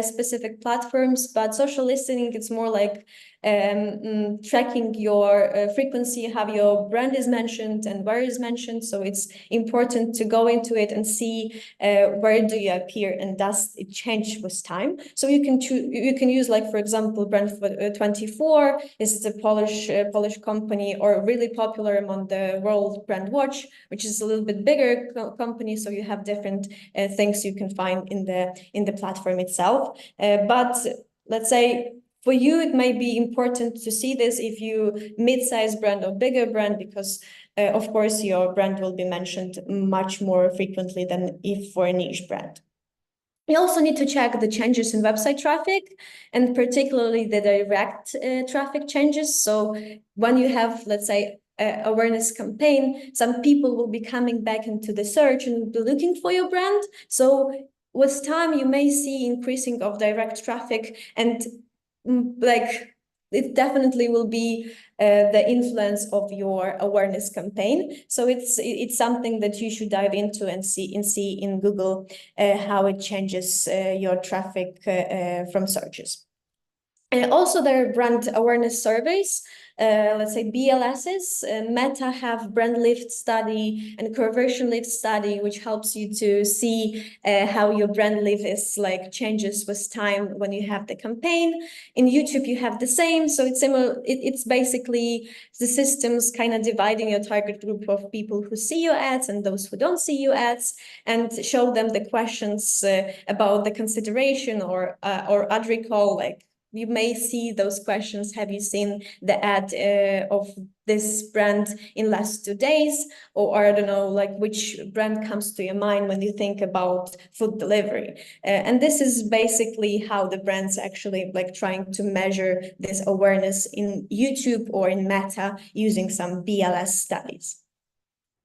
specific platforms. But social listening, it's more like tracking your frequency, how your brand is mentioned and where is mentioned. So it's important to go into it and see where do you appear and does it change with time. So you can use like, for example, Brand24. This is a Polish company, or really popular among the World Brand Watch, which is a little bit bigger company. So you have different things you can find in the platform itself. But let's say for you, it may be important to see this if you mid-size brand or bigger brand, because of course your brand will be mentioned much more frequently than if for a niche brand. You also need to check the changes in website traffic, and particularly the direct traffic changes. So when you have, let's say, awareness campaign, some people will be coming back into the search and be looking for your brand. So with time, you may see increasing of direct traffic, and like it definitely will be the influence of your awareness campaign. So it's something that you should dive into and see in Google how it changes your traffic from searches. Also, there are brand awareness surveys. Let's say BLSs. Meta have brand lift study and conversion lift study, which helps you to see how your brand lift is like changes with time when you have the campaign. In YouTube, you have the same. So it's similar. It's basically the systems kind of dividing your target group of people who see your ads and those who don't see your ads, and show them the questions about the consideration or ad recall, like. You may see those questions. Have you seen the ad of this brand in last 2 days? Or I don't know, like which brand comes to your mind when you think about food delivery? And this is basically how the brands actually like trying to measure this awareness in YouTube or in Meta using some BLS studies.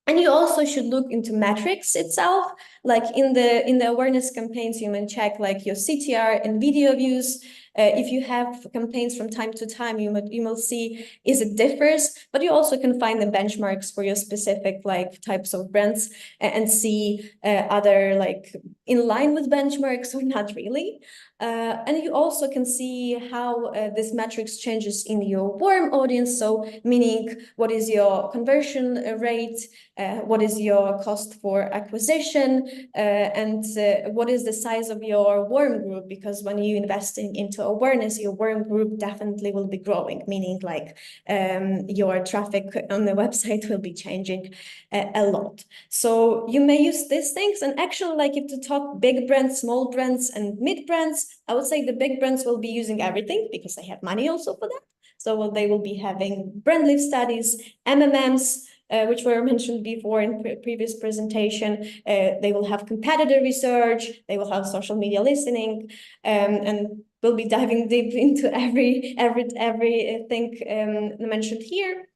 And you also should look into metrics itself, like in the awareness campaigns, you may check like your CTR and video views. If you have campaigns from time to time, you will see is it differs, but you also can find the benchmarks for your specific like types of brands and see other like in line with benchmarks or not really. And you also can see how this metrics changes in your warm audience. So meaning what is your conversion rate, what is your cost for acquisition, and what is the size of your warm group? Because when you investing into awareness, your warm group definitely will be growing, meaning like your traffic on the website will be changing a lot. So you may use these things, and actually like if to talk big brands, small brands, and mid brands, I would say the big brands will be using everything because they have money also for that. So they will be having brand lift studies, MMMs, which were mentioned before in previous presentation. They will have competitor research, they will have social media listening, and we'll be diving deep into everything mentioned here.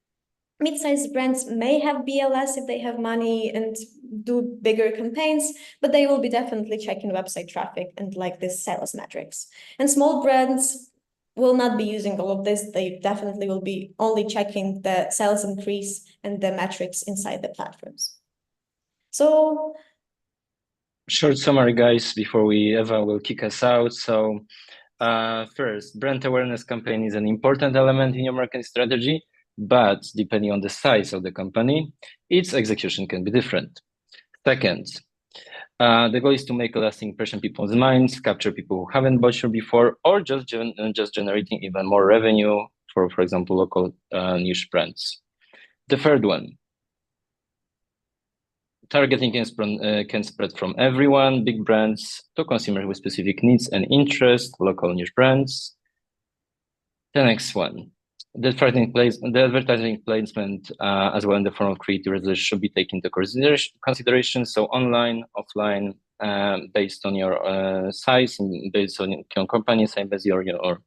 Mid-sized brands may have BLS if they have money and do bigger campaigns, but they will be definitely checking website traffic and like this sales metrics. And small brands will not be using all of this. They definitely will be only checking the sales increase and the metrics inside the platforms. So short summary, guys, before Eva will kick us out. So first, brand awareness campaign is an important element in your marketing strategy, but depending on the size of the company, its execution can be different. Second, the goal is to make a lasting impression in people's minds, capture people who haven't bought you before, or just generating even more revenue for example, local niche brands. The third one, targeting can spread from everyone, big brands to consumers with specific needs and interests, local niche brands. The next one, the advertising placement as well in the form of creative results should be taken into consideration. So online, offline, based on your size and based on your company size, based on your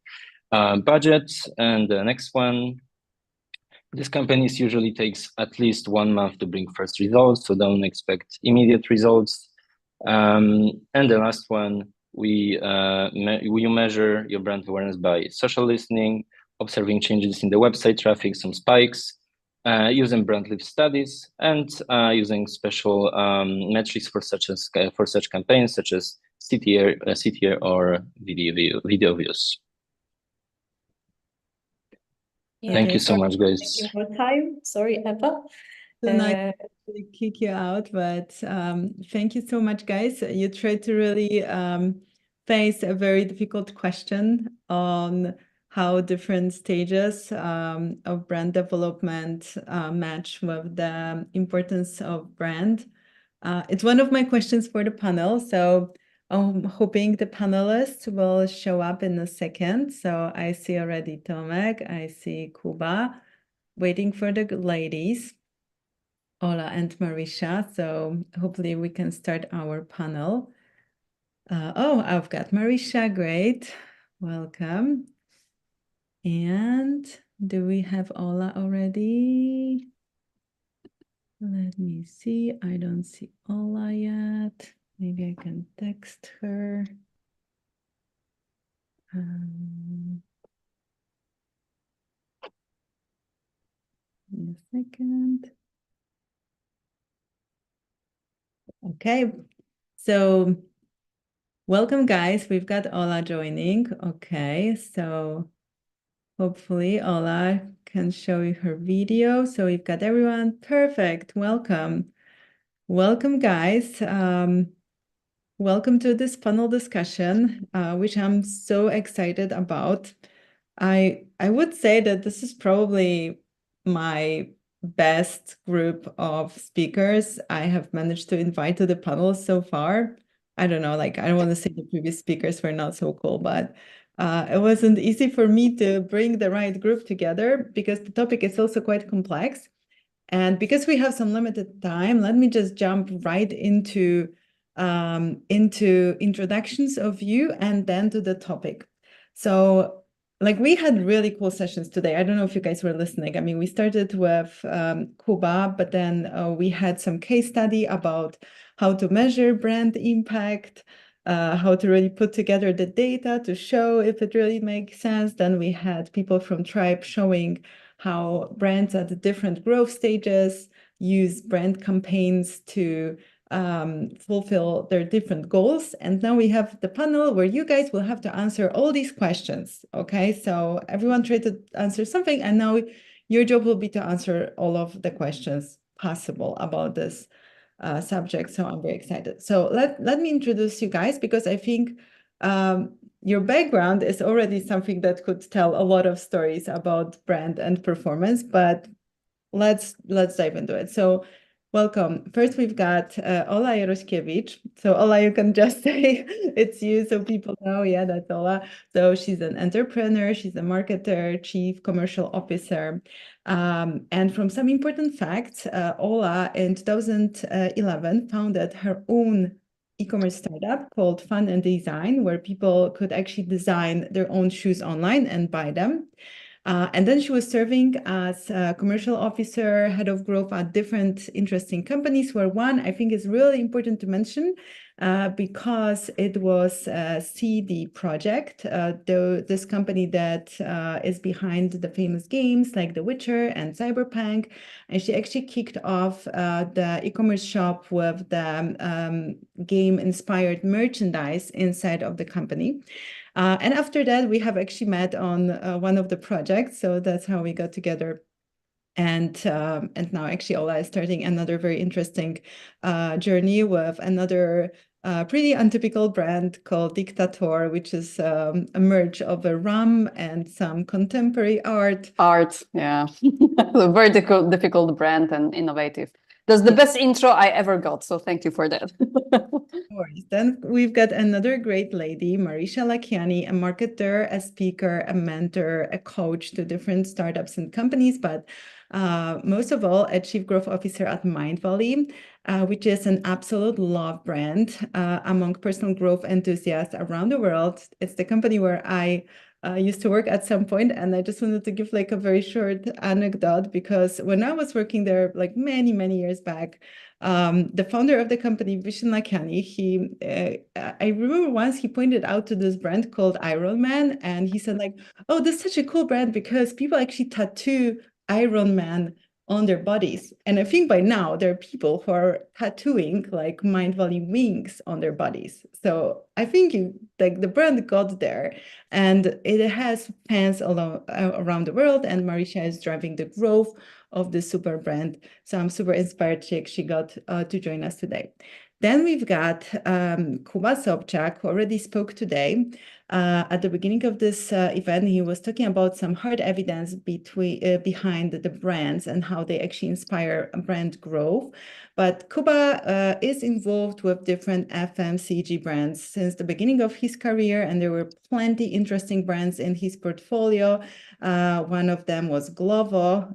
budget. And the next one, this campaigns usually takes at least 1 month to bring first results, so don't expect immediate results. And the last one, we measure your brand awareness by social listening, observing changes in the website traffic, some spikes, using brand lift studies, and using special metrics for such campaigns, such as CTR or video views. yeah. Thank you so much, guys. Thank you for time. Sorry, Eva. I kick you out, but thank you so much, guys. You tried to really face a very difficult question on how different stages of brand development match with the importance of brand. It's one of my questions for the panel, so I'm hoping the panelists will show up in a second. So I see already Tomek, I see Kuba, waiting for the ladies, Ola and Marisha. So hopefully we can start our panel. Oh, I've got Marisha, great, welcome. And do we have Ola already? Let me see, I don't see Ola yet. Maybe I can text her. In a second. Okay, so welcome, guys. We've got Ola joining. Okay, so hopefully Ola can show you her video. So we've got everyone. Perfect. Welcome. Welcome, guys. Welcome to this panel discussion, which I'm so excited about. I would say that this is probably my best group of speakers I have managed to invite to the panel so far. I don't know, like, I don't want to say the previous speakers were not so cool, but it wasn't easy for me to bring the right group together because the topic is also quite complex. And because we have some limited time, let me just jump right into introductions of you and then to the topic. So like we had really cool sessions today. I don't know if you guys were listening. I mean, we started with Cuba, but then we had some case study about how to measure brand impact, how to really put together the data to show if it really makes sense. Then we had people from Tribe showing how brands at the different growth stages use brand campaigns to fulfill their different goals. And now we have the panel where you guys will have to answer all these questions. Okay, so everyone tried to answer something, and now your job will be to answer all of the questions possible about this subject. So I'm very excited. So let me introduce you guys, because I think your background is already something that could tell a lot of stories about brand and performance, but let's dive into it. So welcome. First, we've got Ola Jaroszkiewicz. So Ola, you can just say it's you so people know, yeah, that's Ola. So she's an entrepreneur, she's a marketer, chief commercial officer. And from some important facts, Ola in 2011 founded her own e-commerce startup called Fun and Design, where people could actually design their own shoes online and buy them. And then she was serving as a commercial officer, head of growth at different interesting companies, where one I think is really important to mention because it was a CD Projekt, this company that is behind the famous games like The Witcher and Cyberpunk. And she actually kicked off the e-commerce shop with the game-inspired merchandise inside of the company. And after that, we have actually met on one of the projects. So that's how we got together. And now actually Ola is starting another very interesting journey with another pretty untypical brand called Dictator, which is a merge of a rum and some contemporary art. Art, yeah. A very difficult brand and innovative. That's the best intro I ever got, so thank you for that. Then we've got another great lady, Marisha Lakiani, a marketer, a speaker, a mentor, a coach to different startups and companies, but most of all, a chief growth officer at Mindvalley, which is an absolute love brand among personal growth enthusiasts around the world. It's the company where I used to work at some point, and I just wanted to give like a very short anecdote, because when I was working there like many years back, the founder of the company, Vishen Lakiani, I remember once he pointed out to this brand called Iron Man, and he said like, oh, this is such a cool brand because people actually tattoo Iron Man on their bodies. And I think by now there are people who are tattooing like Mindvalley wings on their bodies. So I think like the brand got there, and it has fans around the world, and Marisha is driving the growth of this super brand. So I'm super inspired she got to join us today. Then we've got Kuba Sobchak, who already spoke today. At the beginning of this event, he was talking about some hard evidence behind the brands and how they actually inspire brand growth. But Kuba is involved with different FMCG brands since the beginning of his career, and there were plenty interesting brands in his portfolio. One of them was Glovo,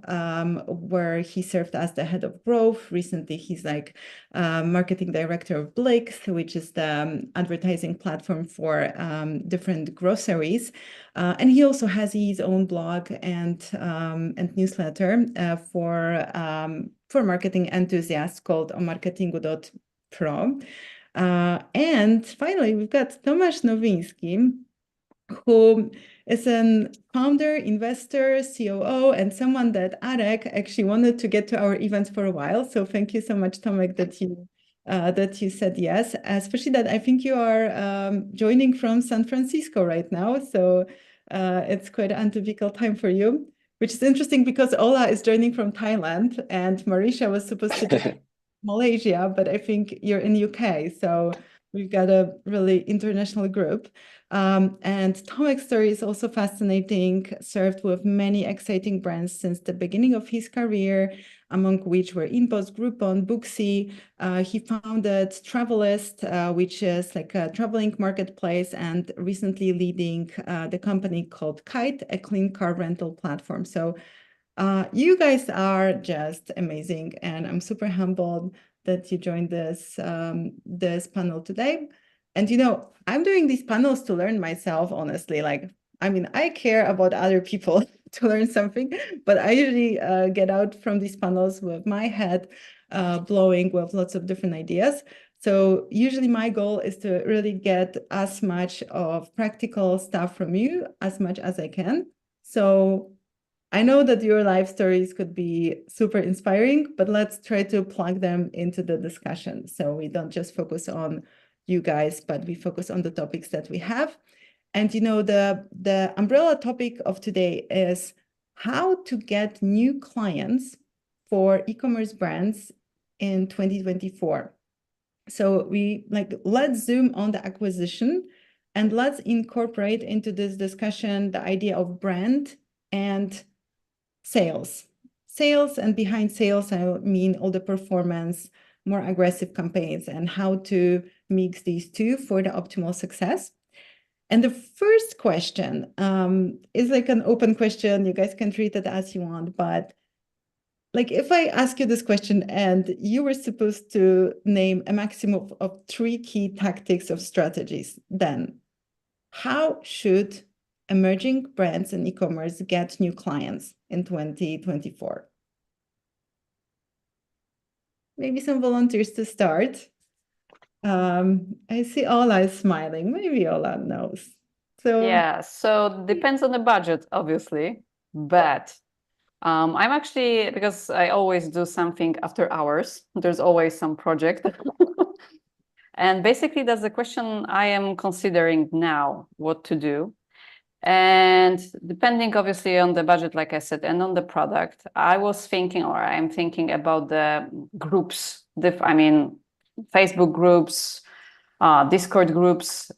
where he served as the head of growth. Recently, he's like marketing director of Blix, which is the advertising platform for different groceries. And he also has his own blog and newsletter for marketing enthusiasts called omarketingu.pro. And finally, we've got Tomasz Nowinski, who is a founder, investor, COO, and someone that Arek actually wanted to get to our events for a while. So thank you so much, Tomek, that you said yes, especially that I think you are joining from San Francisco right now. So it's quite an untypical time for you, which is interesting because Ola is joining from Thailand and Marisha was supposed to join Malaysia, but I think you're in UK. So we've got a really international group. And Tomek's story is also fascinating, served with many exciting brands since the beginning of his career, among which were InPost, Groupon, Booksy. He founded Travelist, which is like a traveling marketplace, and recently leading the company called Kite, a clean car rental platform. So you guys are just amazing, and I'm super humbled that you joined this panel today. And I'm doing these panels to learn myself, honestly. Like, I mean, I care about other people to learn something, but I usually get out from these panels with my head blowing with lots of different ideas. So usually my goal is to really get as much of practical stuff from you as much as I can. So I know that your life stories could be super inspiring, but let's try to plug them into the discussion. So we don't just focus on you guys, but we focus on the topics that we have. And, you know, the umbrella topic of today is how to get new clients for e-commerce brands in 2024. So let's zoom on the acquisition and let's incorporate into this discussion the idea of brand and sales. Sales, and behind sales, I mean all the performance, more aggressive campaigns, and how to mix these two for the optimal success. And the first question is like an open question. You guys can treat it as you want, but like if I ask you this question and you were supposed to name a maximum of 3 key tactics of strategies, then how should emerging brands in e-commerce get new clients in 2024? Maybe some volunteers to start. I see Ola is smiling. Maybe Ola knows. So yeah, so depends on the budget, obviously, but I'm actually, because I always do something after hours, there's always some project. And basically that's the question I am considering now, what to do. And depending obviously on the budget, like I said, and on the product, I was thinking, or I'm thinking about the groups, I mean, Facebook groups, Discord groups,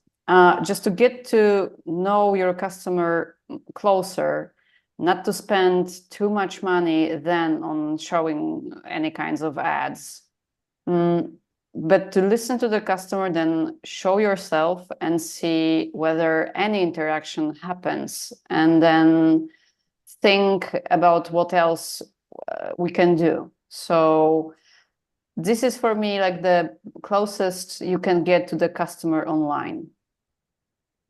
just to get to know your customer closer, not to spend too much money then on showing any kinds of ads. But to listen to the customer, then show yourself and see whether any interaction happens, and then think about what else we can do. So this is for me like the closest you can get to the customer online.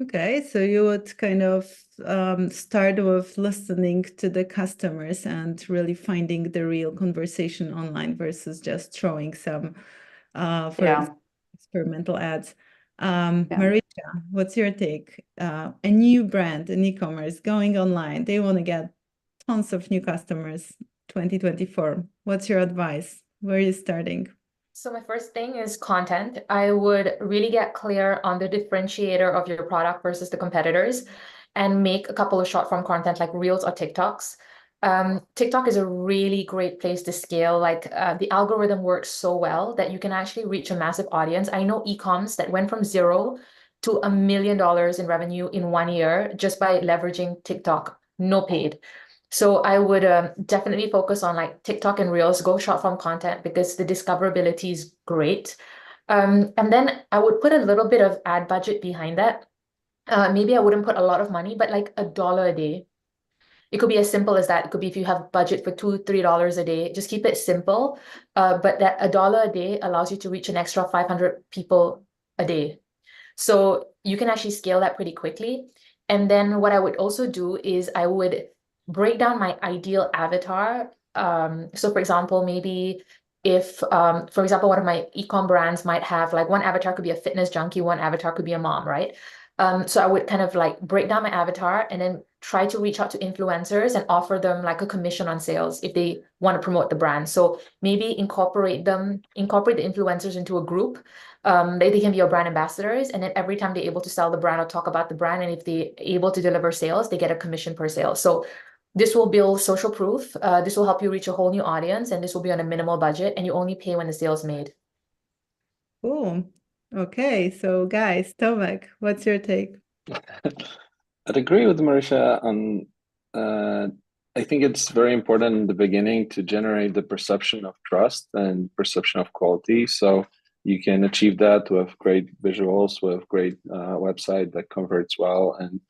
okay, so you would kind of start with listening to the customers and really finding the real conversation online versus just throwing some experimental ads. Marisha, what's your take? A new brand in e-commerce going online, they want to get tons of new customers 2024. What's your advice? Where are you starting? So my first thing is content. I would really get clear on the differentiator of your product versus the competitors and make a couple of short form content like Reels or TikToks. TikTok is a really great place to scale. Like the algorithm works so well that you can actually reach a massive audience. I know e-coms that went from 0 to $1 million in revenue in 1 year just by leveraging TikTok, no paid. So I would definitely focus on like TikTok and Reels, go short form content because the discoverability is great. And then I would put a little bit of ad budget behind that. Maybe I wouldn't put a lot of money, but like $1 a day. It could be as simple as that. It could be if you have budget for $2, $3 a day, just keep it simple. But that $1 a day allows you to reach an extra 500 people a day. So you can actually scale that pretty quickly. And then what I would also do is I would break down my ideal avatar. So for example, maybe if, for example, one of my e-com brands might have like one avatar could be a fitness junkie, one avatar could be a mom, right? So I would kind of like break down my avatar and then try to reach out to influencers and offer them like a commission on sales if they want to promote the brand. So maybe incorporate the influencers into a group. They can be your brand ambassadors, and then every time they're able to sell the brand or talk about the brand, and if they're able to deliver sales, they get a commission per sale. So this will build social proof. This will help you reach a whole new audience, and this will be on a minimal budget, and you only pay when the sale's made. Cool. Okay, so guys, Tomek, what's your take? I'd agree with Marisha on, I think it's very important in the beginning to generate the perception of trust and perception of quality. So you can achieve that with great visuals, with great website that converts well and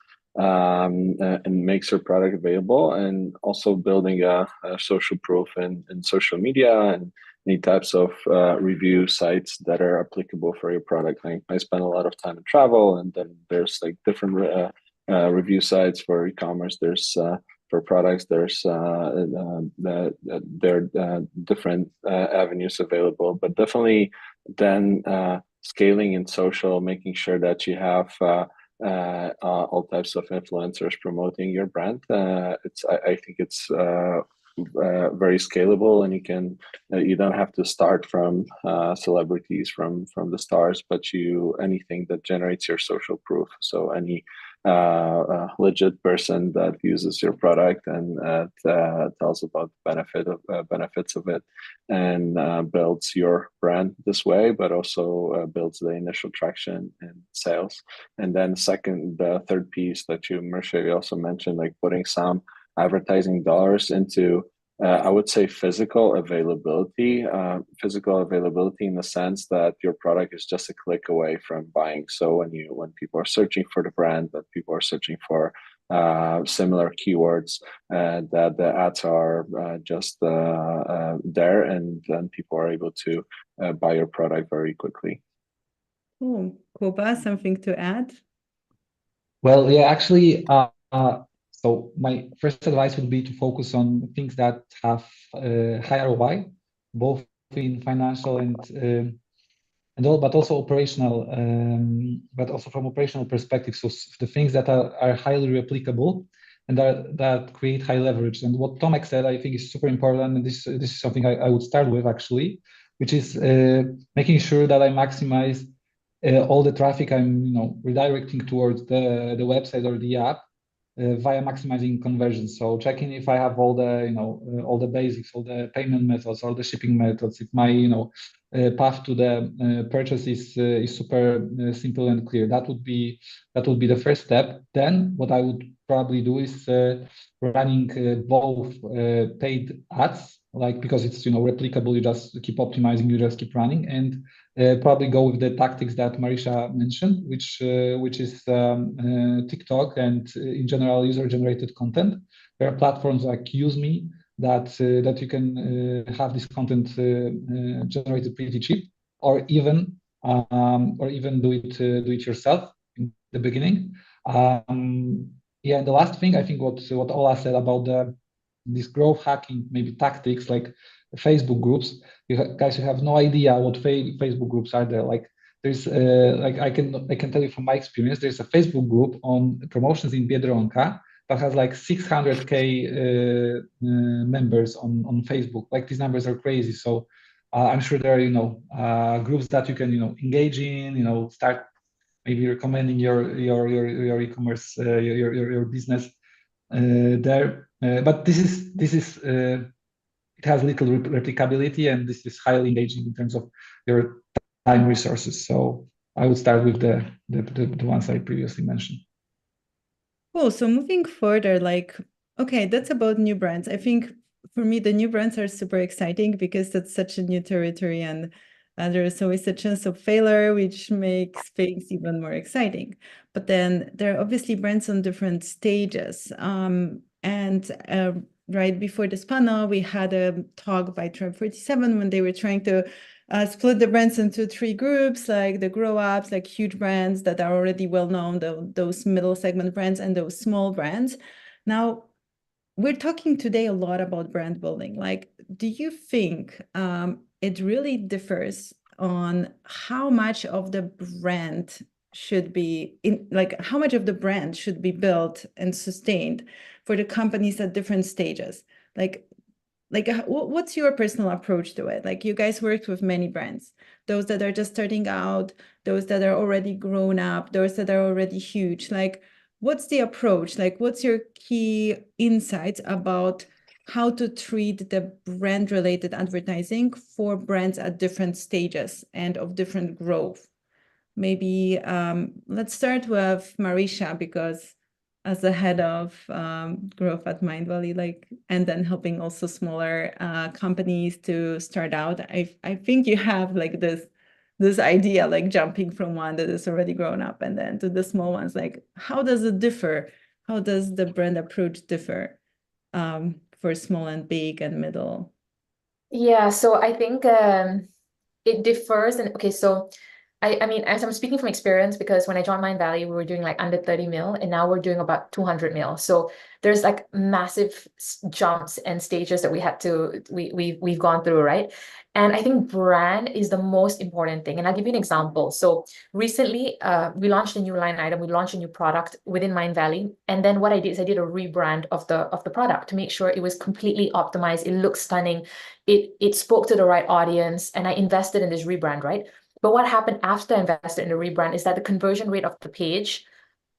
makes your product available, and also building a social proof in social media and any types of review sites that are applicable for your product. I spend a lot of time in travel, and then there's like different review sites for e-commerce. There's for products. There are different avenues available, but definitely then scaling in social, making sure that you have all types of influencers promoting your brand. I think it's very scalable, and you don't have to start from celebrities from the stars, but anything that generates your social proof. So any legit person that uses your product and tells about benefits of it, and builds your brand this way, but also builds the initial traction in sales. And then the third piece that Marisha, you also mentioned, like putting some advertising dollars into I would say physical availability in the sense that your product is just a click away from buying. So when people are searching for the brand, that people are searching for similar keywords, that the ads are just there, and then people are able to buy your product very quickly. Cool. Kuba, something to add? Well, yeah, actually, so my first advice would be to focus on things that have high ROI, both in financial and all, but also operational, but also from operational perspective. So the things that are highly replicable and that create high leverage. And what Tomek said, I think, is super important. And this is something I would start with actually, which is making sure that I maximize all the traffic I'm redirecting towards the website or the app via maximizing conversions. So checking if I have all the all the basics, all the payment methods, all the shipping methods. If my path to the purchase is super simple and clear. That would be the first step. Then what I would probably do is running both paid ads, like because it's replicable. You just keep optimizing. You just keep running, and probably go with the tactics that Marisha mentioned, which is TikTok and in general user-generated content. There are platforms like UseMe that you can have this content generated pretty cheap, or even do it yourself in the beginning. Yeah, the last thing, I think what Ola said about this growth hacking maybe tactics like Facebook groups. You guys, you have no idea what Facebook groups are there. Like there's like I can tell you from my experience, there's a Facebook group on promotions in Biedronka that has like 600K members on Facebook. Like these numbers are crazy. So I'm sure there are groups that you can engage in. Start maybe recommending your e-commerce your business there. But this is it has little replicability, and this is highly engaging in terms of your time resources. So I would start with the ones I previously mentioned. Cool. So moving further, okay, that's about new brands. I think for me, the new brands are super exciting because that's such a new territory, and there's always a chance of failure, which makes things even more exciting. But then there are obviously brands on different stages. Right before this panel, we had a talk by Tribe 47 when they were trying to split the brands into 3 groups, like the grow-ups, like huge brands that are already well-known, those middle segment brands, and those small brands. Now, we're talking today a lot about brand building. Like, do you think it really differs on how much of the brand should be how much of the brand should be built and sustained for the companies at different stages? What's your personal approach to it? Like, you guys worked with many brands, those that are just starting out, those that are already grown up, those that are already huge. Like, what's the approach? Like, what's your key insights about how to treat the brand-related advertising for brands at different stages and of different growth? Maybe let's start with Marisha, because as the head of growth at Mindvalley, and then helping also smaller companies to start out, I think you have this idea, jumping from one that is already grown up and then to the small ones. How does it differ? How does the brand approach differ for small and big and middle? Yeah, so I think it differs. And okay, so I mean, as I'm speaking from experience, because when I joined Mind Valley, we were doing like under 30 mil, and now we're doing about 200 mil. So there's like massive jumps and stages that we've gone through, right? And I think brand is the most important thing. And I'll give you an example. So recently, we launched a new line item, we launched a new product within Mind Valley. And then what I did is I did a rebrand of the product to make sure it was completely optimized. It looked stunning. It spoke to the right audience, and I invested in this rebrand, right? But what happened after I invested in the rebrand is that the conversion rate of the page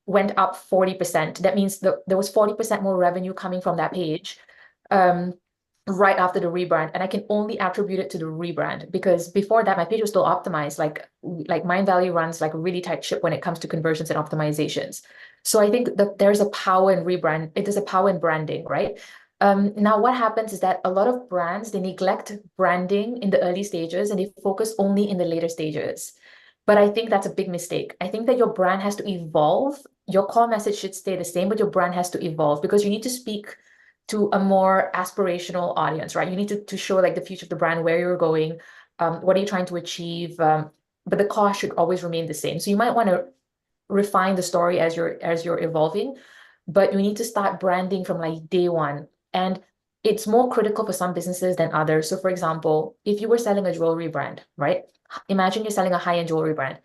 went up 40%. That means there was 40% more revenue coming from that page right after the rebrand. And I can only attribute it to the rebrand, because before that, my page was still optimized. Like Mind Valley runs like a really tight ship when it comes to conversions and optimizations. So I think that there's a power in rebrand. It is a power in branding, right? Now, what happens is that a lot of brands, they neglect branding in the early stages and they focus only in the later stages. But I think that's a big mistake. I think that your brand has to evolve. Your core message should stay the same, but your brand has to evolve, because you need to speak to a more aspirational audience, right? You need to show like the future of the brand, where you're going, what are you trying to achieve? But the core should always remain the same. So you might want to refine the story as you're evolving, but you need to start branding from like day one. And it's more critical for some businesses than others. So for example, if you were selling a jewelry brand, right? Imagine you're selling a high-end jewelry brand.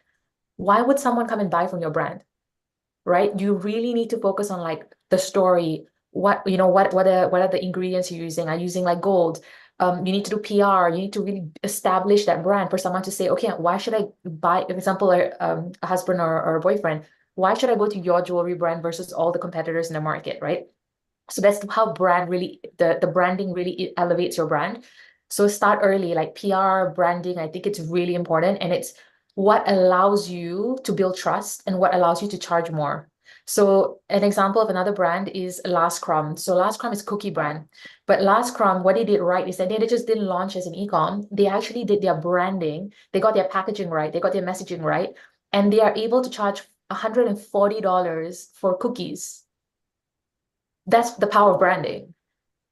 Why would someone come and buy from your brand, right? You really need to focus on like the story. What are the ingredients you're using? Are you using like gold? You need to do PR. You need to really establish that brand for someone to say, okay, why should I buy, for example, a husband or a boyfriend? Why should I go to your jewelry brand versus all the competitors in the market, right? So that's how the branding really elevates your brand. So start early, like PR, branding. I think it's really important, and it's what allows you to build trust and what allows you to charge more. So an example of another brand is Last Crumb. So Last Crumb is a cookie brand, but Last Crumb, what they did right is that they just didn't launch as an e-com. They actually did their branding. They got their packaging right. They got their messaging right, and they are able to charge $140 for cookies. That's the power of branding.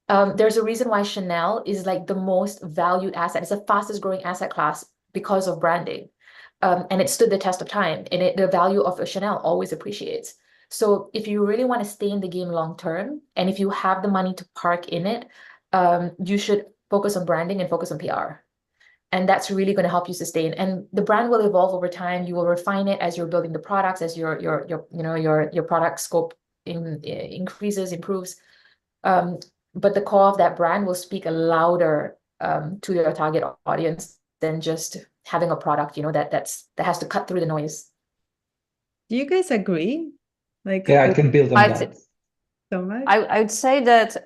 There's a reason why Chanel is like the most valued asset. It's the fastest growing asset class because of branding. And it stood the test of time, and the value of a Chanel always appreciates. So if you really want to stay in the game long term, and if you have the money to park in it, you should focus on branding and focus on PR. And that's really going to help you sustain. And the brand will evolve over time. You will refine it as you're building the products, as your product scope increases, improves. But the core of that brand will speak louder to your target audience than just having a product, that has to cut through the noise. Do you guys agree? Yeah, I can build on that. So much? I would say that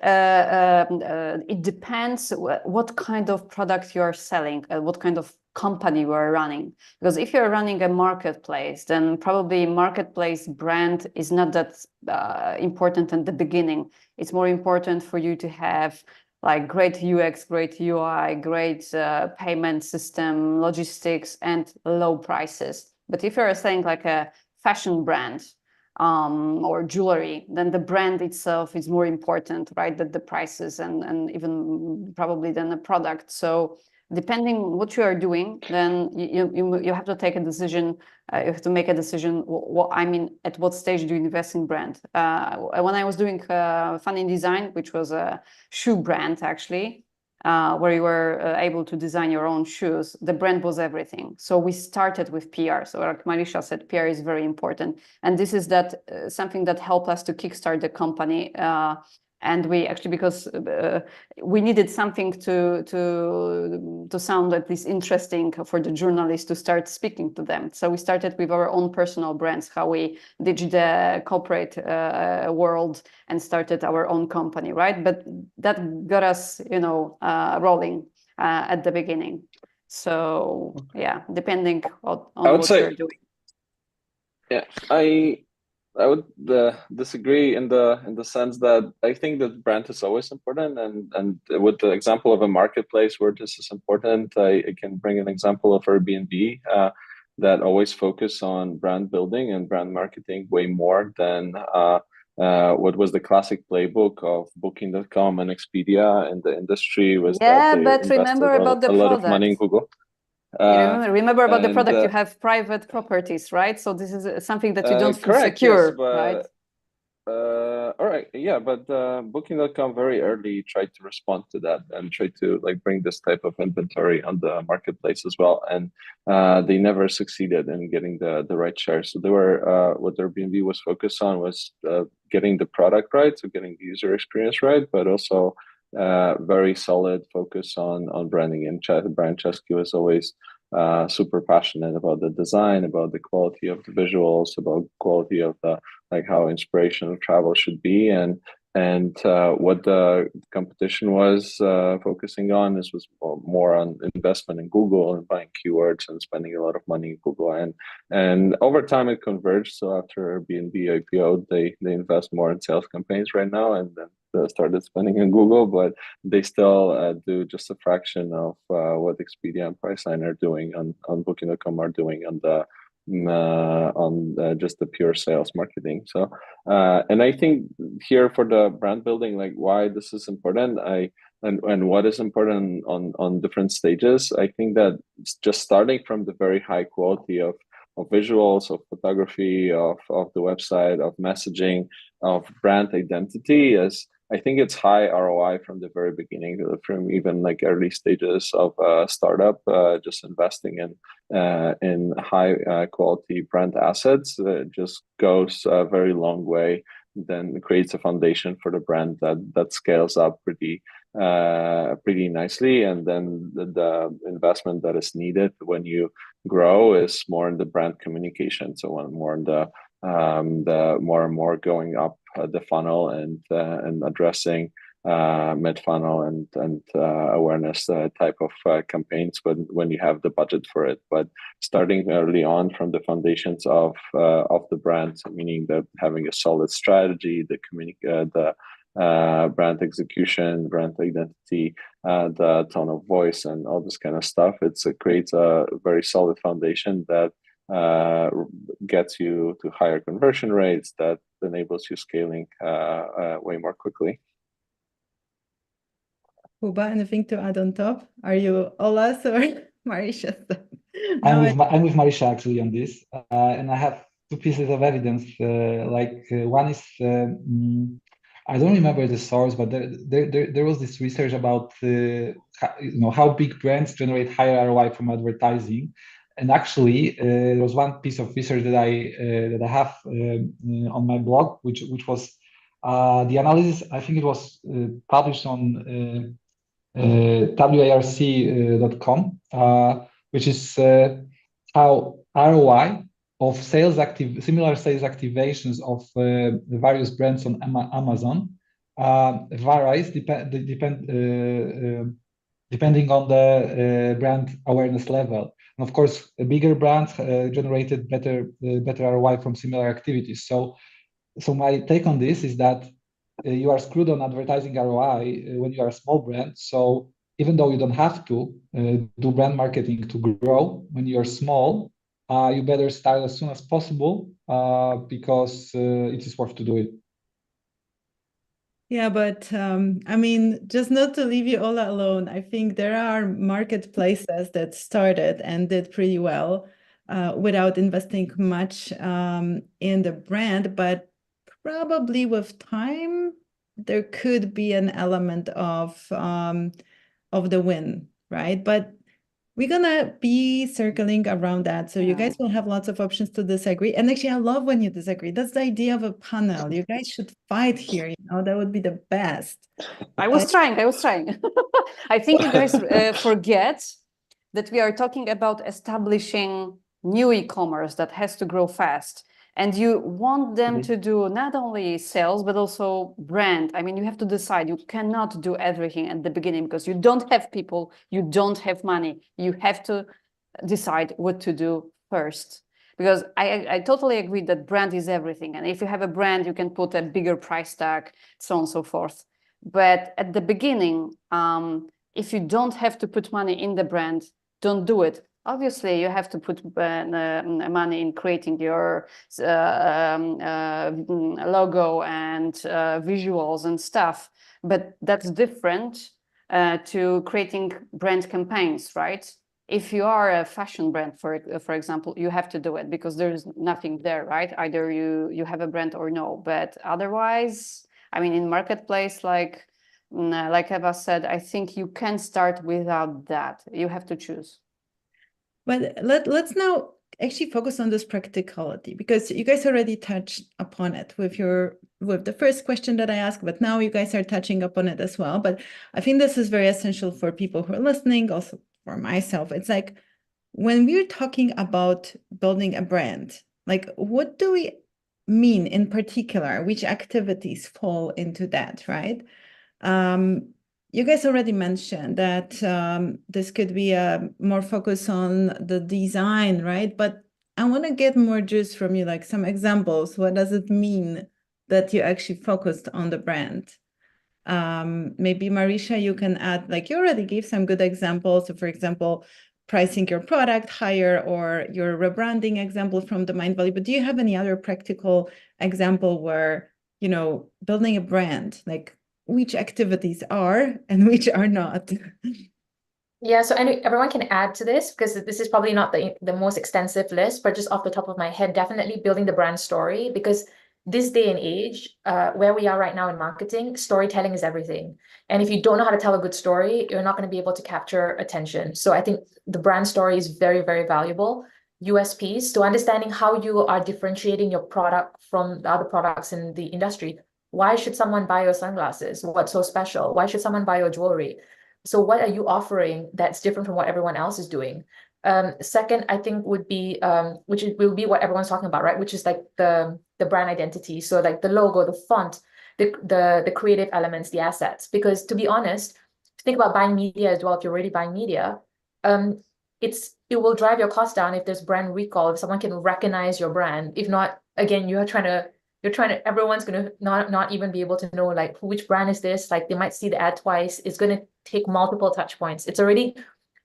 it depends what kind of product you're selling, what kind of company you are running. Because if you're running a marketplace, then probably marketplace brand is not that important in the beginning. It's more important for you to have like great UX, great UI, great payment system, logistics, and low prices. But if you're saying like a fashion brand, or jewelry, then the brand itself is more important, right? Than the prices and even probably than the product. So depending what you are doing, then you have to take a decision. You have to make a decision. At what stage do you invest in brand? When I was doing Funny Design, which was a shoe brand actually, where you were able to design your own shoes, the brand was everything. So we started with PR. So like Marisha said, PR is very important. And this is something that helped us to kickstart the company. And we actually, because we needed something to sound at least interesting for the journalists to start speaking to them. So we started with our own personal brands, how we ditched the corporate world and started our own company, right? But that got us, rolling at the beginning. So yeah, depending on what you're doing. Yeah, I would disagree in the sense that I think that brand is always important, and with the example of a marketplace where this is important, I can bring an example of Airbnb that always focus on brand building and brand marketing way more than what was the classic playbook of Booking.com and Expedia in the industry. Was but remember about the a lot of money in product. Google. Remember about the and, product, you have private properties, right? So this is something that you don't feel correct, secure, yes, but right? all right, yeah, but Booking.com very early tried to respond to that and tried to like bring this type of inventory on the marketplace as well, and they never succeeded in getting the right share. So they were what Airbnb was focused on was getting the product right, so getting the user experience right, but also very solid focus on branding. And Brian Chesky was always super passionate about the design, about the quality of the visuals, about quality of the like how inspirational travel should be, and what the competition was focusing on was more on investment in Google and buying keywords and spending a lot of money in Google, and over time it converged. So after Airbnb IPO, they invest more in sales campaigns right now, and then started spending in Google, but they still do just a fraction of what Expedia and Priceline are doing on Booking.com are doing on the just the pure sales marketing. So and I think here for the brand building, like why this is important, and what is important on different stages, I think that it's just starting from the very high quality of visuals, of photography, of the website, of messaging, of brand identity is, I think it's high ROI from the very beginning, from even like early stages of startup, just investing in high quality brand assets just goes a very long way. Then creates a foundation for the brand that scales up pretty nicely, and then the investment that is needed when you grow is more in the brand communication. So more in the more and more going up the funnel and addressing mid funnel and awareness type of campaigns when you have the budget for it. But starting early on from the foundations of the brand, meaning that having a solid strategy, the brand execution, brand identity, the tone of voice, and all this kind of stuff, it creates a very solid foundation that gets you to higher conversion rates, that enables you scaling way more quickly. Kuba, anything to add on top? Are you Olas or Marisha? I'm with Marisha actually on this, and I have two pieces of evidence. One is I don't remember the source, but there was this research about how big brands generate higher ROI from advertising. And actually, there was one piece of research that I have on my blog, which was the analysis. I think it was published on warc.com, which is how ROI of similar sales activations of various brands on Amazon varies depending on the brand awareness level. And of course, bigger brands generated better ROI from similar activities. So my take on this is that you are screwed on advertising ROI when you are a small brand. So even though you don't have to do brand marketing to grow when you're small, you better start as soon as possible because it is worth to do it. Yeah, but I mean, just not to leave you all alone, I think there are marketplaces that started and did pretty well without investing much in the brand, but probably with time, there could be an element of the win, right? But we're gonna be circling around that. So you guys will have lots of options to disagree. And actually, I love when you disagree. That's the idea of a panel. You guys should fight here, that would be the best. I was trying. I think you guys forget that we are talking about establishing new e-commerce that has to grow fast. And you want them to do not only sales, but also brand. I mean, you have to decide. You cannot do everything at the beginning because you don't have people, you don't have money. You have to decide what to do first. Because I totally agree that brand is everything. And if you have a brand, you can put a bigger price tag, so on and so forth. But at the beginning, if you don't have to put money in the brand, don't do it. Obviously, you have to put money in creating your logo and visuals and stuff, but that's different to creating brand campaigns, right? if you are a fashion brand, for example, you have to do it because there's nothing there, right? Either you have a brand or no. But otherwise, I mean, in marketplace, like Eva said, I think you can start without that. You have to choose. But let's now actually focus on this practicality, because you guys already touched upon it with the first question that I asked, but now you guys are touching upon it as well. But I think this is very essential for people who are listening, also for myself. It's like, when we're talking about building a brand, like, what do we mean in particular? Which activities fall into that, right? You guys already mentioned that this could be a more focus on the design, right? But I want to get more juice from you, like some examples. What does it mean that you actually focused on the brand? Maybe Marisha, you can add, like you already gave some good examples. So for example, pricing your product higher, or your rebranding example from the Mind Valley. But do you have any other practical example where, building a brand, like which activities are and which are not? Yeah, so everyone can add to this, because this is probably not the most extensive list, but just off the top of my head, definitely building the brand story, because this day and age, where we are right now in marketing, storytelling is everything. And if you don't know how to tell a good story, you're not going to be able to capture attention. So I think the brand story is very, very valuable. USPs, so understanding how you are differentiating your product from the other products in the industry. Why should someone buy your sunglasses? What's so special? Why should someone buy your jewelry? So what are you offering that's different from what everyone else is doing? Second, I think would be, will be what everyone's talking about, right? Which is like the brand identity. So like the logo, the font, the creative elements, the assets. Because to be honest, think about buying media as well. If you're already buying media, it will drive your cost down if there's brand recall, if someone can recognize your brand. If not, again, everyone's going to not even be able to know like which brand is this. Like they might see the ad twice. It's going to take multiple touch points. It's already,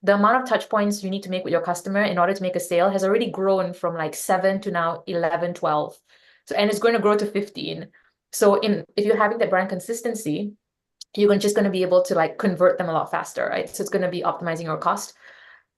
the amount of touch points you need to make with your customer in order to make a sale has already grown from like 7 to now 11, 12. So, and it's going to grow to 15. So if you're having that brand consistency, you're just going to be able to like convert them a lot faster, right? So it's going to be optimizing your cost.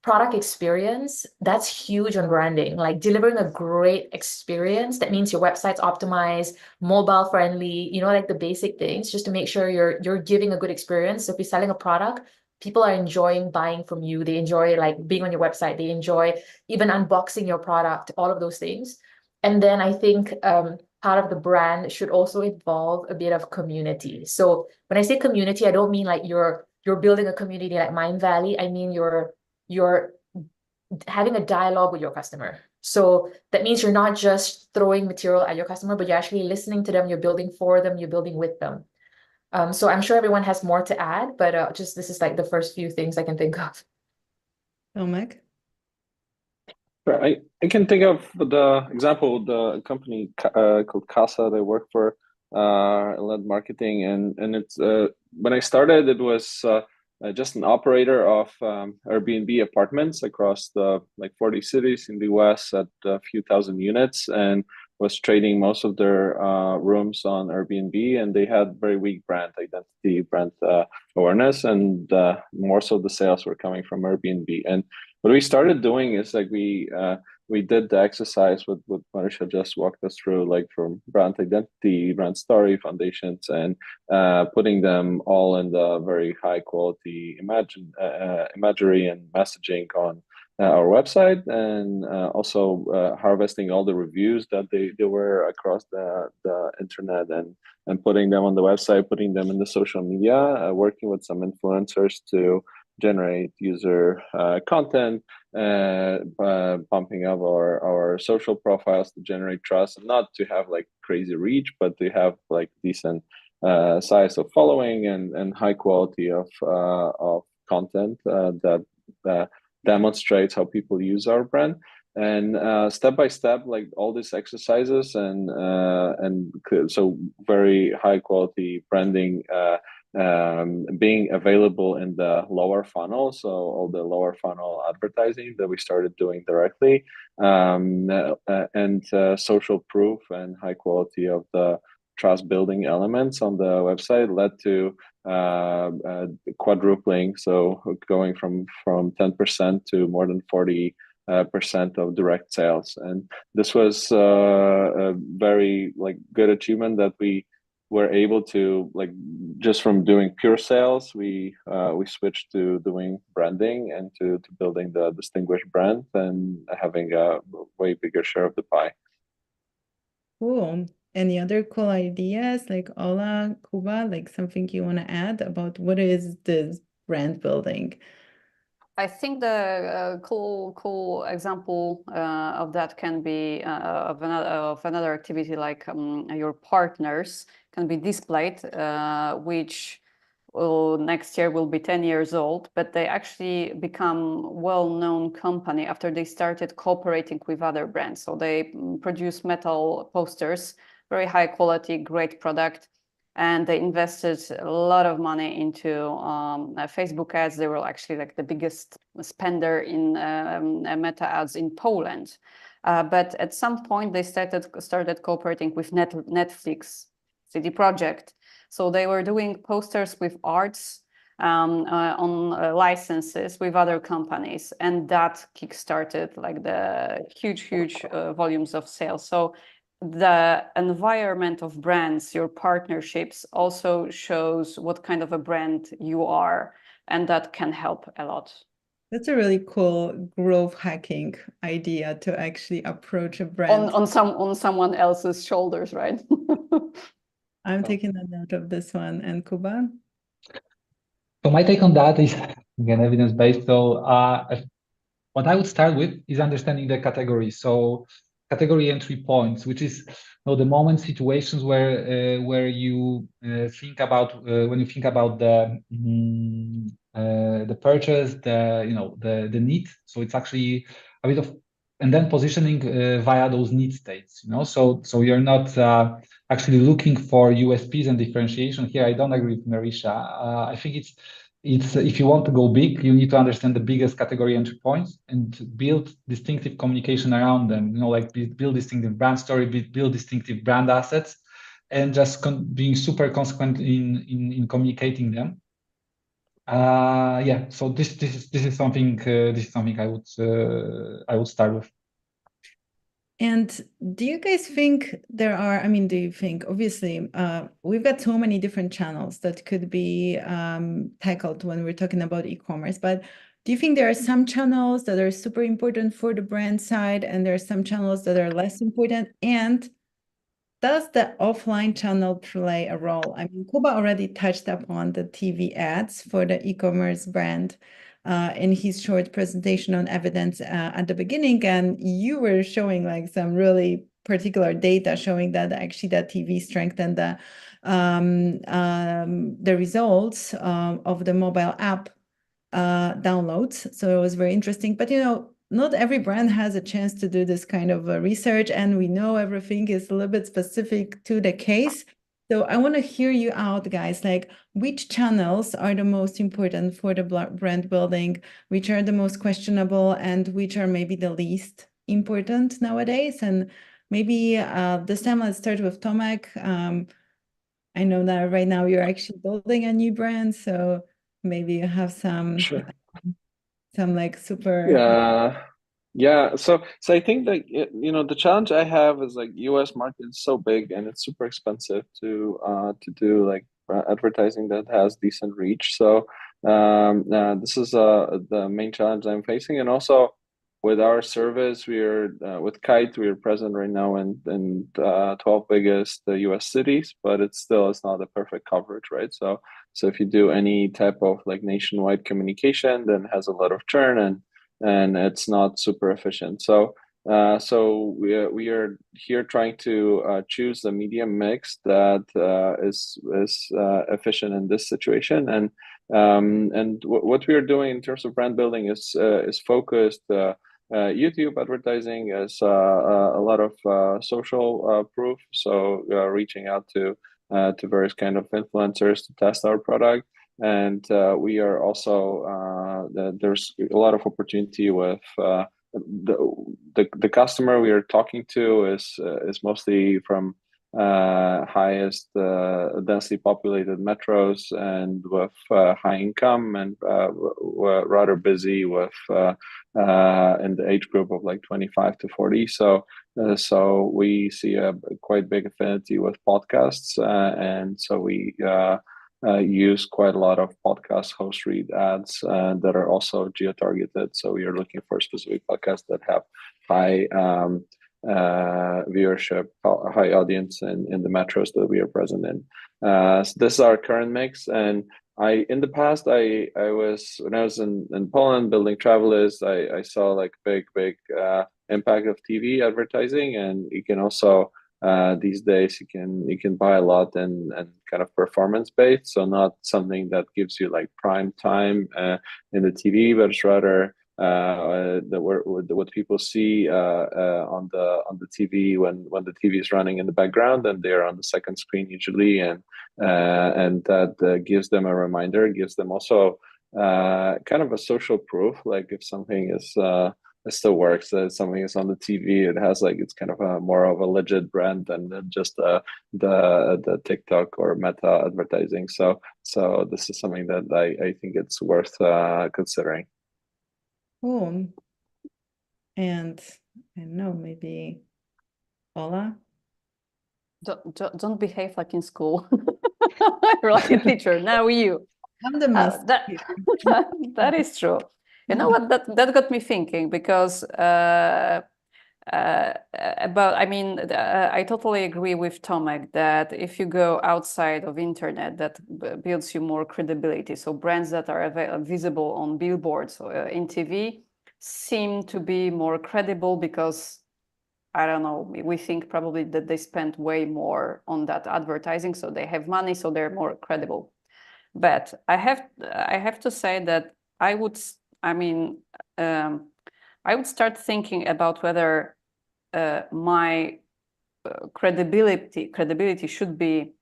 Product experience, that's huge on branding, like delivering a great experience. That means your website's optimized, mobile friendly, like the basic things, just to make sure you're giving a good experience. So if you're selling a product, people are enjoying buying from you. They enjoy like being on your website. They enjoy even unboxing your product, all of those things. And then I think part of the brand should also involve a bit of community. So when I say community, I don't mean like you're building a community like Mind Valley. I mean you're having a dialogue with your customer. So that means you're not just throwing material at your customer, but you're actually listening to them, you're building for them, you're building with them. So I'm sure everyone has more to add, but just this is like the first few things I can think of. Tomek? Sure. I can think of the example, the company called Casa they work for, led marketing, and it's when I started, it was just an operator of Airbnb apartments across the like 40 cities in the US at a few thousand units, and was trading most of their rooms on Airbnb, and they had very weak brand identity, brand awareness, and most of the sales were coming from Airbnb. And what we started doing is like we did the exercise with what Marisha just walked us through, like from brand identity, brand story, foundations, and putting them all in the very high quality imagery and messaging on our website, and also harvesting all the reviews that they were across the internet, and putting them on the website, putting them in the social media, working with some influencers to generate user content, pumping up our social profiles to generate trust, and not to have like crazy reach, but to have like decent size of following and high quality of content that demonstrates how people use our brand. And step by step, like all these exercises, and so very high quality branding being available in the lower funnel. So all the lower funnel advertising that we started doing directly, and social proof and high quality of the trust building elements on the website led to quadrupling, so going from 10% to more than 40% of direct sales. And this was a very good achievement that we were able to, just from doing pure sales, we switched to doing branding and to building the distinguished brand and having a way bigger share of the pie. Cool. Any other cool ideas, like Ola, Kuba, something you want to add about what is this brand building? I think the cool example of that can be of another activity, like your partners can be displayed, which next year will be 10 years old, but they actually become well-known company after they started cooperating with other brands. So they produce metal posters, very high quality, great product. And they invested a lot of money into Facebook ads. They were actually the biggest spender in Meta ads in Poland. But at some point, they started cooperating with Netflix, CD Projekt. So they were doing posters with arts on licenses with other companies, and that kickstarted the huge volumes of sales. So the environment of brands, your partnerships, also shows what kind of a brand you are, and that can help a lot. That's a really cool growth hacking idea, to actually approach a brand on someone else's shoulders, right? I'm taking a note of this one. And Kuba? So my take on that is, again, evidence-based. So what I would start with is understanding the category. So category entry points, which is the moment, situations where you think about when you think about the purchase, the need. So it's actually a bit of, and then positioning via those need states. So you're not actually looking for USPs and differentiation here. I don't agree with Marisha. I think it's if you want to go big, you need to understand the biggest category entry points and build distinctive communication around them. Build distinctive brand story, build distinctive brand assets, and just being super consequent in communicating them. Yeah. So this is something I would start with. And do you guys think there are, do you think, obviously, we've got so many different channels that could be tackled when we're talking about e-commerce, but do you think there are some channels that are super important for the brand side and there are some channels that are less important? And does the offline channel play a role? Kuba already touched upon the TV ads for the e-commerce brand in his short presentation on evidence at the beginning, and you were showing some really particular data showing that actually that TV strengthened the results of the mobile app downloads. So it was very interesting. But not every brand has a chance to do this kind of research, and we know everything is a little bit specific to the case. So I want to hear you out, guys, which channels are the most important for the brand building, which are the most questionable, and which are maybe the least important nowadays. And maybe this time let's start with Tomek. I know that right now you're actually building a new brand, so maybe you have some super... Yeah. So I think that the challenge I have is US market is so big and it's super expensive to do advertising that has decent reach. So this is the main challenge I'm facing. And also with our service, with Kite, we are present right now in 12 biggest US cities, but it's not a perfect coverage, right? So if you do any type of nationwide communication, then it has a lot of churn and it's not super efficient. So we are here trying to choose a media mix that is efficient in this situation. And what we are doing in terms of brand building is focused. YouTube advertising is a lot of social proof. So reaching out to various kind of influencers to test our product. And we are also there's a lot of opportunity with the customer we are talking to is mostly from highest densely populated metros and with high income and rather busy with in the age group of like 25 to 40. So we see a quite big affinity with podcasts, and so we use quite a lot of podcast host read ads that are also geo-targeted. So we are looking for specific podcasts that have high viewership, high audience in the metros that we are present in. So this is our current mix. And in the past, I was, when I was in Poland building Travelist, I saw like big impact of TV advertising, and you can also these days you can buy a lot and kind of performance based, so not something that gives you like prime time in the TV, but it's rather what people see on the TV when the TV is running in the background, and they're on the second screen usually, and that gives them a reminder, gives them also kind of a social proof, like if something is it still works, something is on the TV, it has like, it's kind of a more of a legit brand than just the TikTok or Meta advertising. So this is something that I think it's worth considering. Cool. And I don't know, maybe Ola? Don't behave like in school. You're like a teacher. Now you. I'm the master. That is true. You know what? That got me thinking, because I totally agree with Tomek that if you go outside of internet, that builds you more credibility. So brands that are visible on billboards or in TV seem to be more credible because, I don't know, we think probably that they spend way more on that advertising, so they have money, so they're more credible. But I have to say that I would start thinking about whether my credibility should be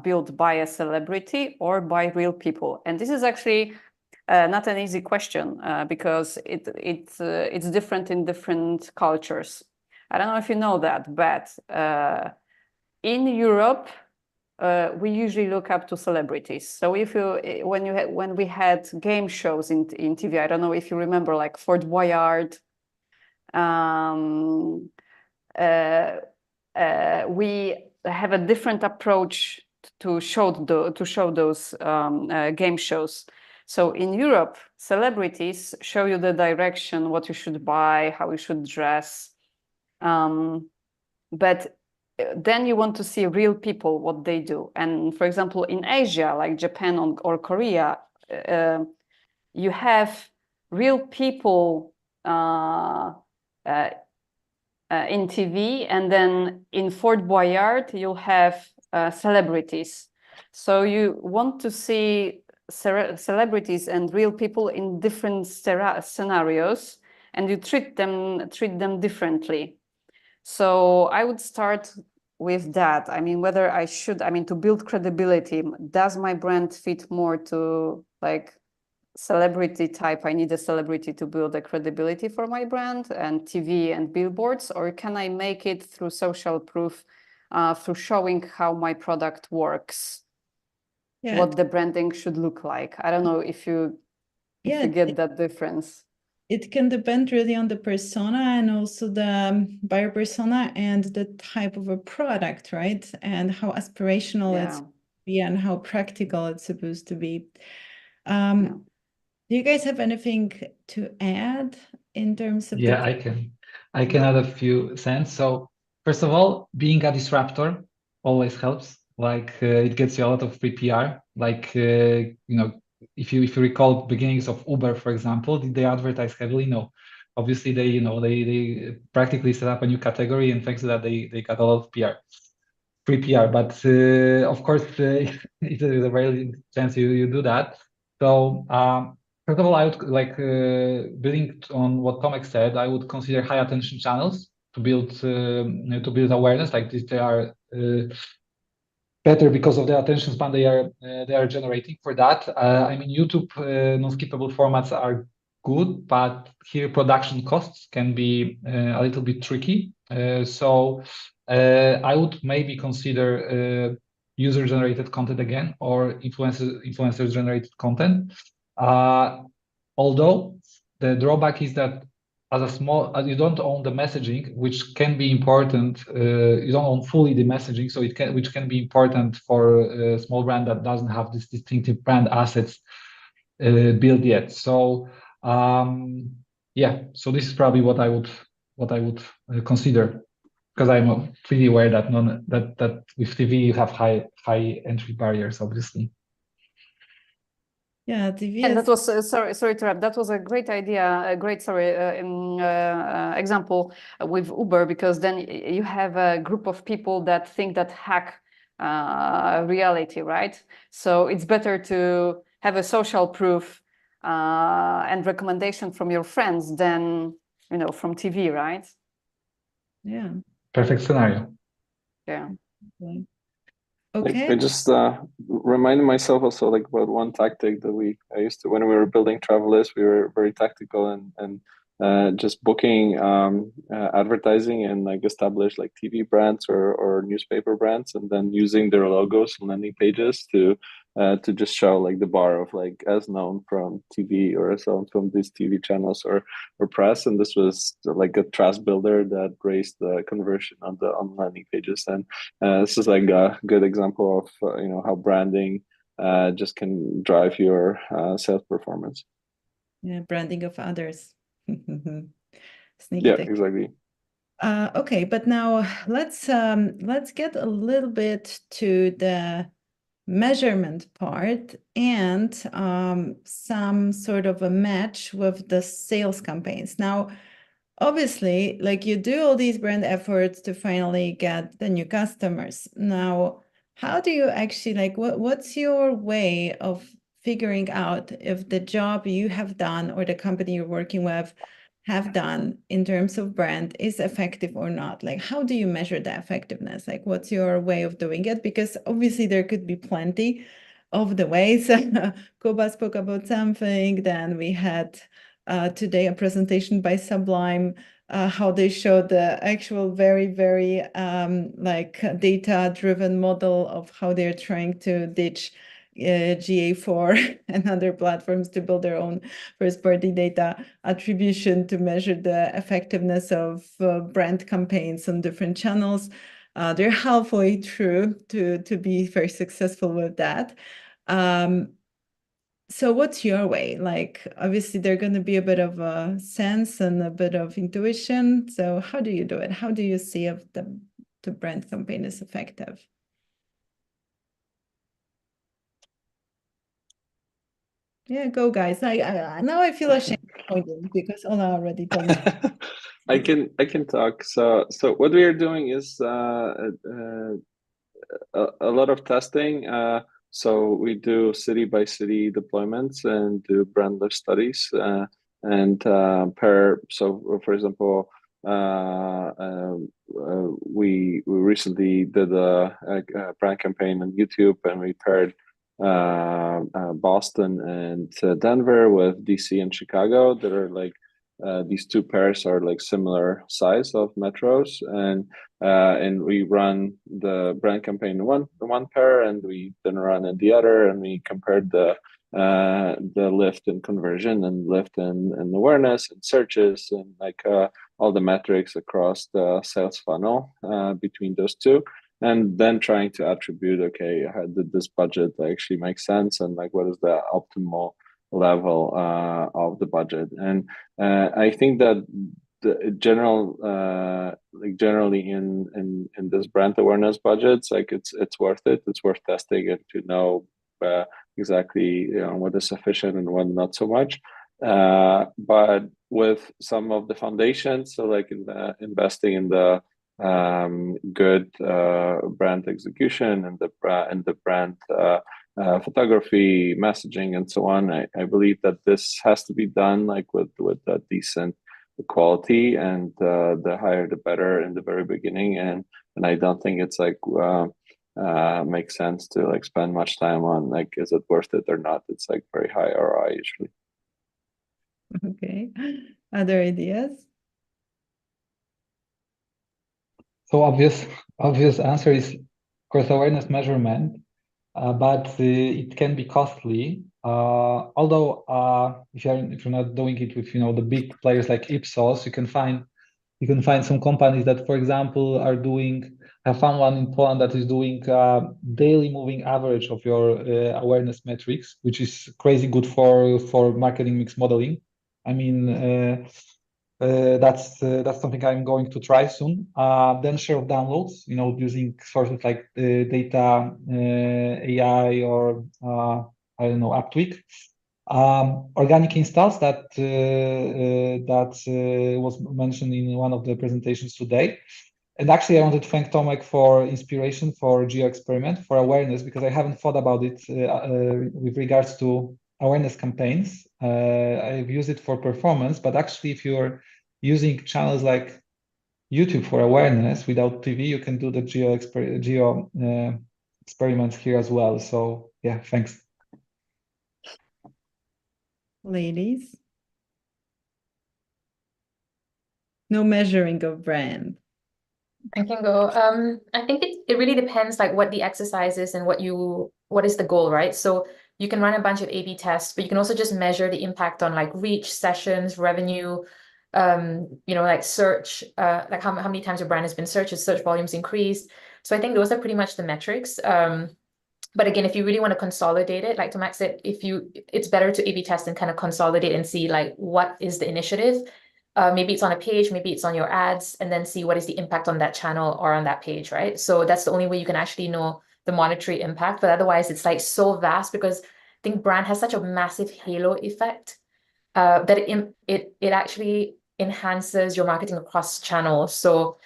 built by a celebrity or by real people. And this is actually not an easy question because it's different in different cultures. I don't know if you know that, but in Europe, we usually look up to celebrities. So when we had game shows in TV, I don't know if you remember, like Fort Boyard. We have a different approach to show those game shows. So in Europe, celebrities show you the direction, what you should buy, how you should dress. But then you want to see real people, what they do. And for example, in Asia, like Japan or Korea, you have real people in TV, and then in Fort Boyard, you'll have celebrities. So you want to see celebrities and real people in different scenarios, and you treat them differently. So I would start with that. I mean, whether I should, to build credibility, does my brand fit more to like celebrity type? I need a celebrity to build a credibility for my brand, and TV and billboards, or can I make it through social proof, through showing how my product works, what the branding should look like? I don't know if you get that difference. It can depend really on the persona and also the buyer persona and the type of a product, right? And how aspirational it's be and how practical it's supposed to be. Do you guys have anything to add in terms of? Yeah, I can add a few cents. So first of all, being a disruptor always helps. Like it gets you a lot of free PR. Like if you recall beginnings of Uber, for example, did they advertise heavily? No. Obviously, they practically set up a new category, and thanks to that, they got a lot of PR, free PR. But of course, it's a very chance you do that. So first of all, I would like building on what Tomek said. I would consider high attention channels to build awareness. Like they are better because of the attention span they are generating for that. YouTube non-skippable formats are good, but here production costs can be a little bit tricky. So I would maybe consider user-generated content again, or influencer-generated content. Although the drawback is that as you don't own the messaging, which can be important. You don't own fully the messaging, so which can be important for a small brand that doesn't have this distinctive brand assets built yet. So yeah, so this is probably what I would consider, because I'm pretty aware that that with TV you have high entry barriers, obviously. Yeah, TV And is that was sorry to interrupt. That was a great idea, a great example with Uber, because then you have a group of people that think that hack reality, right? So it's better to have a social proof and recommendation from your friends than from TV, right? yeah. Perfect scenario. Yeah. Okay. I just reminded myself also like about one tactic that I used to, when we were building travel lists, we were very tactical and just booking advertising and like establish like TV brands or newspaper brands, and then using their logos on landing pages to just show like the bar of like as known from TV or as known from these TV channels or press. And this was like a trust builder that raised the conversion on landing pages. And this is like a good example of how branding just can drive your sales performance. Yeah, branding of others. Sneaky Yeah, tech. exactly. Okay, but now let's get a little bit to the measurement part and some sort of a match with the sales campaigns. Now, obviously, like you do all these brand efforts to finally get the new customers. Now, how do you actually what's your way of figuring out if the job you have done or the company you're working with have done in terms of brand is effective or not? Like, how do you measure the effectiveness? Like, what's your way of doing it? Because obviously there could be plenty of the ways. Kuba spoke about something, then we had today a presentation by Sublime, how they showed the actual very, very data-driven model of how they're trying to ditch GA4 and other platforms to build their own first-party data attribution to measure the effectiveness of brand campaigns on different channels. They're halfway through to be very successful with that. So what's your way? Like, obviously, there's going to be a bit of a sense and a bit of intuition. So how do you do it? How do you see if the brand campaign is effective? Yeah, go guys. I now I feel ashamed pointing because Ola already told me. I can talk. So what we are doing is a lot of testing. So we do city by city deployments and do brand lift studies and pair. So for example, we recently did a brand campaign on YouTube, and we paired Boston and Denver with DC and Chicago. That are like these two pairs are like similar size of metros, and we run the brand campaign in one pair, and we then run in the other, and we compared the lift in conversion and lift in awareness and searches and like all the metrics across the sales funnel between those two, and then trying to attribute, okay, how did this budget actually make sense, and like what is the optimal level of the budget. And I think that the generally in this brand awareness budgets, like it's worth it. It's worth testing it to know exactly what is sufficient and what not so much. But with some of the foundations, so like investing in the good brand execution and the brand photography, messaging, and so on, I believe that this has to be done like with a decent quality, and the higher the better in the very beginning. And I don't think it's like makes sense to like spend much time on like, is it worth it or not? It's like very high ROI usually. Okay. Other ideas? So obvious answer is, of course, awareness measurement, but it can be costly. Although if you're not doing it with the big players like Ipsos, you can find some companies that, for example, are doing. I found one in Poland that is doing daily moving average of your awareness metrics, which is crazy good for marketing mix modeling. I mean. That's something I'm going to try soon. Then share of downloads, using sources like data, AI, or I don't know, Uptweak. Organic installs that was mentioned in one of the presentations today. And actually, I wanted to thank Tomek for inspiration for geo experiment for awareness, because I haven't thought about it with regards to awareness campaigns. I've used it for performance, but actually, if you're using channels like YouTube for awareness without TV, you can do the geo experiments here as well. So yeah, thanks. Ladies, no measuring of brand. I can go. I think it really depends like what the exercise is and what is the goal, right? So you can run a bunch of A/B tests, but you can also just measure the impact on like reach, sessions, revenue, like search, like how many times your brand has been searched, search volumes increased. So I think those are pretty much the metrics. But again, if you really want to consolidate it, like Tomac said, it's better to A/B test and kind of consolidate and see like what is the initiative. Maybe it's on a page, maybe it's on your ads, and then see what is the impact on that channel or on that page, right? So that's the only way you can actually know the monetary impact. But otherwise, it's like so vast, because I think brand has such a massive halo effect that it actually enhances your marketing across channels. So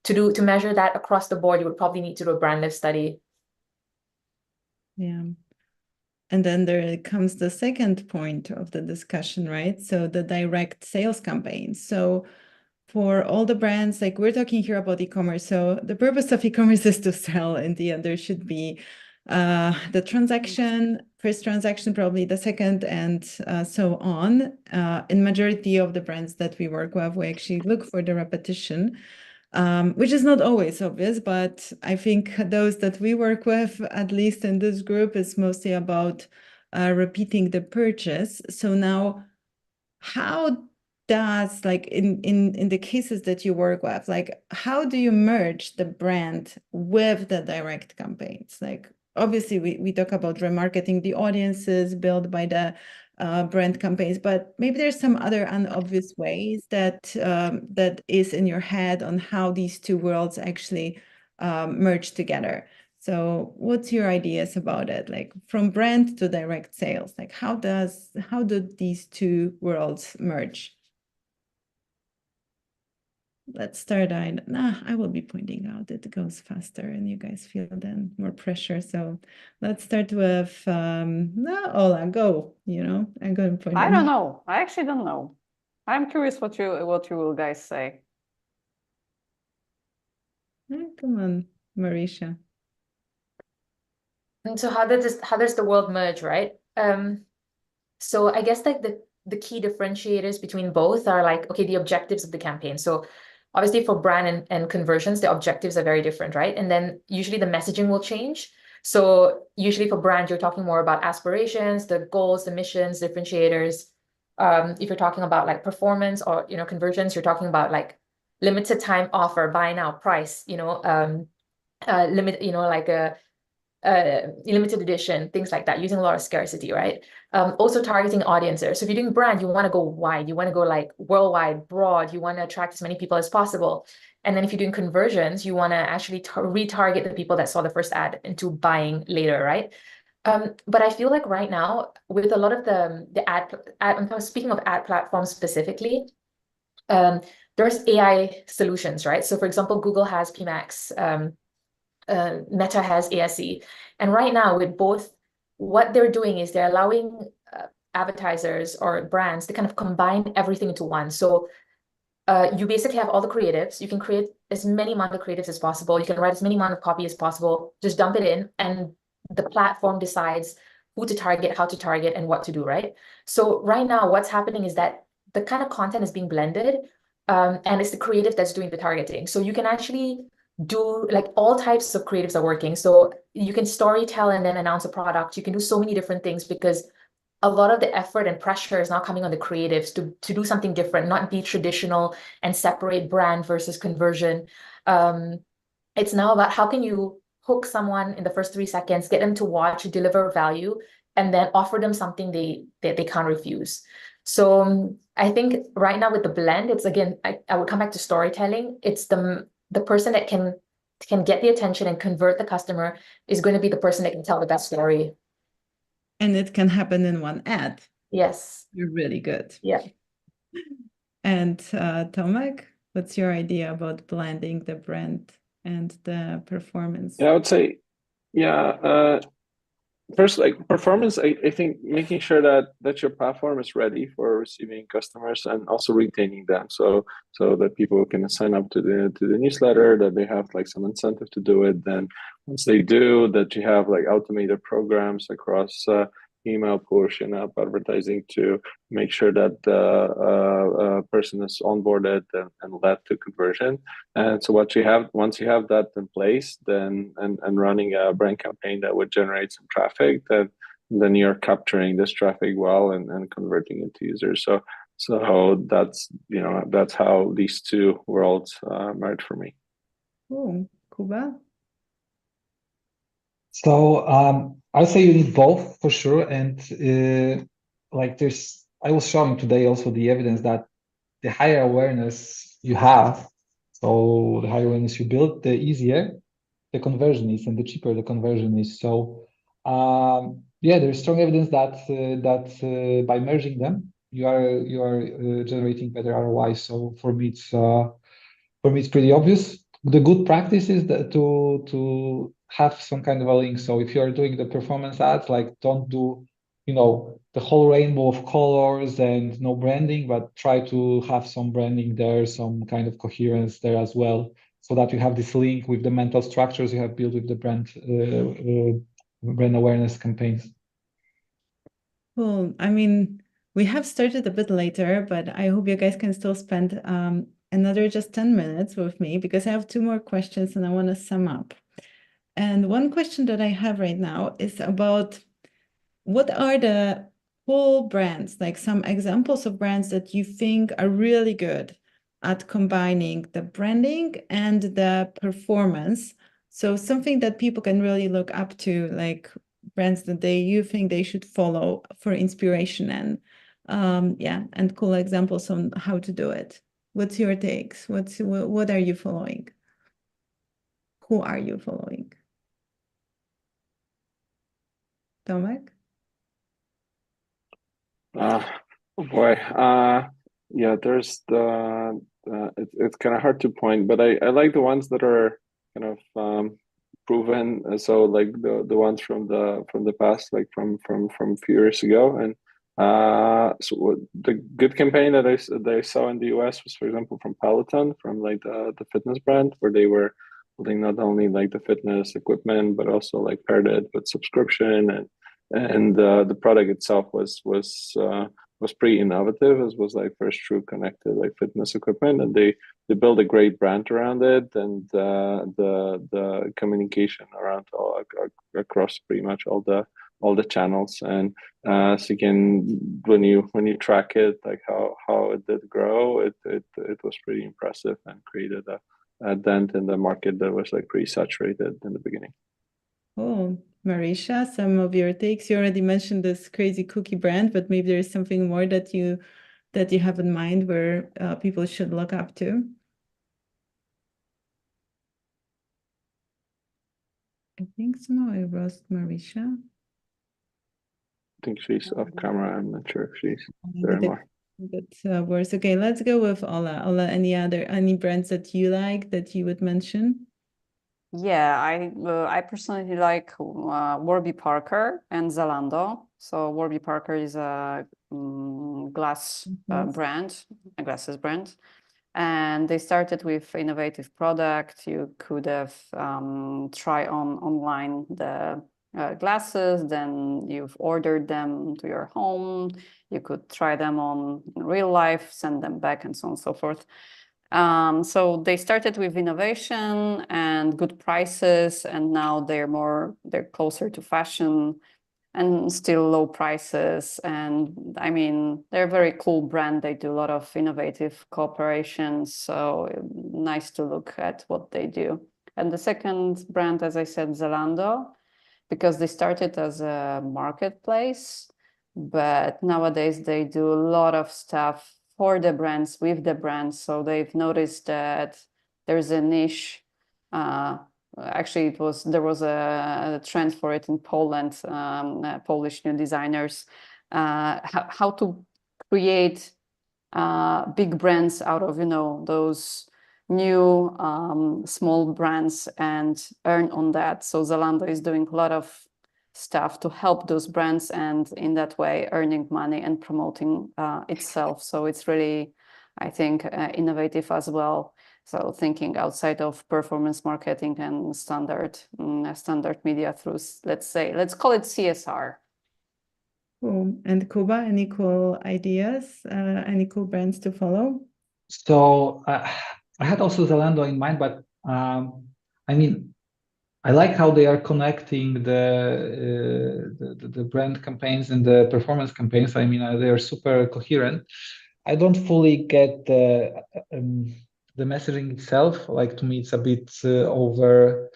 to measure that across the board, you would probably need to do a brand lift study. Yeah. And then there comes the second point of the discussion, right? So the direct sales campaign. So for all the brands, like we're talking here about e-commerce. So the purpose of e-commerce is to sell. In the end, there should be the transaction, first transaction, probably the second, and so on. In majority of the brands that we work with, we actually look for the repetition. Which is not always obvious, but I think those that we work with, at least in this group, is mostly about repeating the purchase. So now, how does, like in the cases that you work with, like how do you merge the brand with the direct campaigns? Like obviously we talk about remarketing the audiences built by the brand campaigns, but maybe there's some other unobvious ways that that is in your head on how these two worlds actually merge together. So what's your ideas about it? Like from brand to direct sales, like how do these two worlds merge? Let's start. I will be pointing out. It goes faster and you guys feel then more pressure. So let's start with Ola, go. I'm going to point. I don't know. I actually don't know. I'm curious what you will guys say. Come on, Marisha. And so how does the world merge, right? So I guess like the key differentiators between both are like, okay, the objectives of the campaign. So obviously for brand and conversions, the objectives are very different, right? And then usually the messaging will change. So usually for brand, you're talking more about aspirations, the goals, the missions, differentiators. If you're talking about like performance or conversions, you're talking about like limited time offer, buy now, price, limit, like a limited edition, things like that, using a lot of scarcity, right? Also targeting audiences. So if you're doing brand, you want to go wide, you want to go like worldwide, broad, you want to attract as many people as possible. And then if you're doing conversions, you want to actually retarget the people that saw the first ad into buying later, right? But I feel like right now, with a lot of the ad I'm speaking of ad platforms specifically, there's AI solutions, right? So for example, Google has PMax, Meta has ASE. And right now with both, what they're doing is they're allowing advertisers or brands to kind of combine everything into one. So you basically have all the creatives. You can create as many amount of creatives as possible. You can write as many amount of copy as possible. Just dump it in and the platform decides who to target, how to target, and what to do, right? So right now what's happening is that the kind of content is being blended and it's the creative that's doing the targeting. So you can actually do like all types of creatives are working. So you can storytell and then announce a product. You can do so many different things because a lot of the effort and pressure is now coming on the creatives to do something different, not be traditional and separate brand versus conversion. It's now about how can you hook someone in the first 3 seconds, get them to watch, deliver value, and then offer them something they can't refuse. So I think right now with the blend, it's again, I would come back to storytelling. It's the person that can get the attention and convert the customer is going to be the person that can tell the best story. And it can happen in one ad. Yes. You're really good. Yeah. And Tomek, what's your idea about blending the brand and the performance? Yeah, I would say, yeah, first, like performance, I think making sure that your platform is ready for receiving customers and also retaining them, so that people can sign up to the newsletter, that they have like some incentive to do it. Then once they do, that you have like automated programs across email, push, and app advertising to make sure that the person is onboarded and led to conversion. And so once you have that in place, then and running a brand campaign that would generate some traffic, then you're capturing this traffic well and converting into users. So that's how these two worlds merge for me. Cool. Kuba? So I'd say you need both for sure. And like I was showing today also the evidence that the higher awareness you have, so the higher awareness you build, the easier the conversion is and the cheaper the conversion is. So yeah, there's strong evidence that by merging them, you are generating better ROI. So for me, it's pretty obvious. The good practice is that to have some kind of a link. So if you're doing the performance ads, like don't do, the whole rainbow of colors and no branding, but try to have some branding there, some kind of coherence there as well, so that you have this link with the mental structures you have built with the brand awareness campaigns. Cool. I mean, we have started a bit later, but I hope you guys can still spend another just 10 minutes with me because I have 2 more questions and I want to sum up. And one question that I have right now is about what are the cool brands, like some examples of brands that you think are really good at combining the branding and the performance. So something that people can really look up to, like brands that you think they should follow for inspiration and cool examples on how to do it. What's your takes? What are you following? Who are you following? Tomek? Oh boy. Yeah, there's it's kind of hard to point, but I like the ones that are kind of proven. So like the ones from the past, like from a few years ago. And so the good campaign that I saw in the US was, for example, from Peloton, from like the fitness brand, where they were building not only like the fitness equipment, but also like paired it with subscription, and the product itself was pretty innovative. It was like first true connected like fitness equipment, and they built a great brand around it, and the communication around across pretty much all the channels. And so again, when you track it, like how it did grow, it was pretty impressive and created a dent in the market that was like pretty saturated in the beginning. Oh, Marisha, some of your takes. You already mentioned this crazy cookie brand, but maybe there's something more that you have in mind where people should look up to. I think somehow I lost Marisha. I think she's off camera. I'm not sure if she's there anymore. But worse. Okay, let's go with Ola. Ola, any brands that you like that you would mention? Yeah, I personally like Warby Parker and Zalando. So Warby Parker is a glass brand, a glasses brand, and they started with innovative product. You could have try on online the glasses, then you've ordered them to your home. You could try them on in real life, send them back, and so on and so forth. So they started with innovation and good prices, and now they're closer to fashion and still low prices. And I mean, they're a very cool brand. They do a lot of innovative cooperations. So nice to look at what they do. And the second brand, as I said, Zalando, because they started as a marketplace, but nowadays they do a lot of stuff for the brands, with the brands. So they've noticed that there's a niche. Actually, there was a trend for it in Poland, Polish new designers, how to create big brands out of, those new small brands and earn on that. So Zalando is doing a lot of stuff to help those brands, and in that way earning money and promoting itself. So it's really, I think, innovative as well. So thinking outside of performance marketing and standard media through, let's call it CSR. Cool. And Kuba, any cool ideas, any cool brands to follow? So I had also Zalando in mind, but I mean, I like how they are connecting the brand campaigns and the performance campaigns. I mean, they are super coherent. I don't fully get the messaging itself. Like, to me, it's a bit over,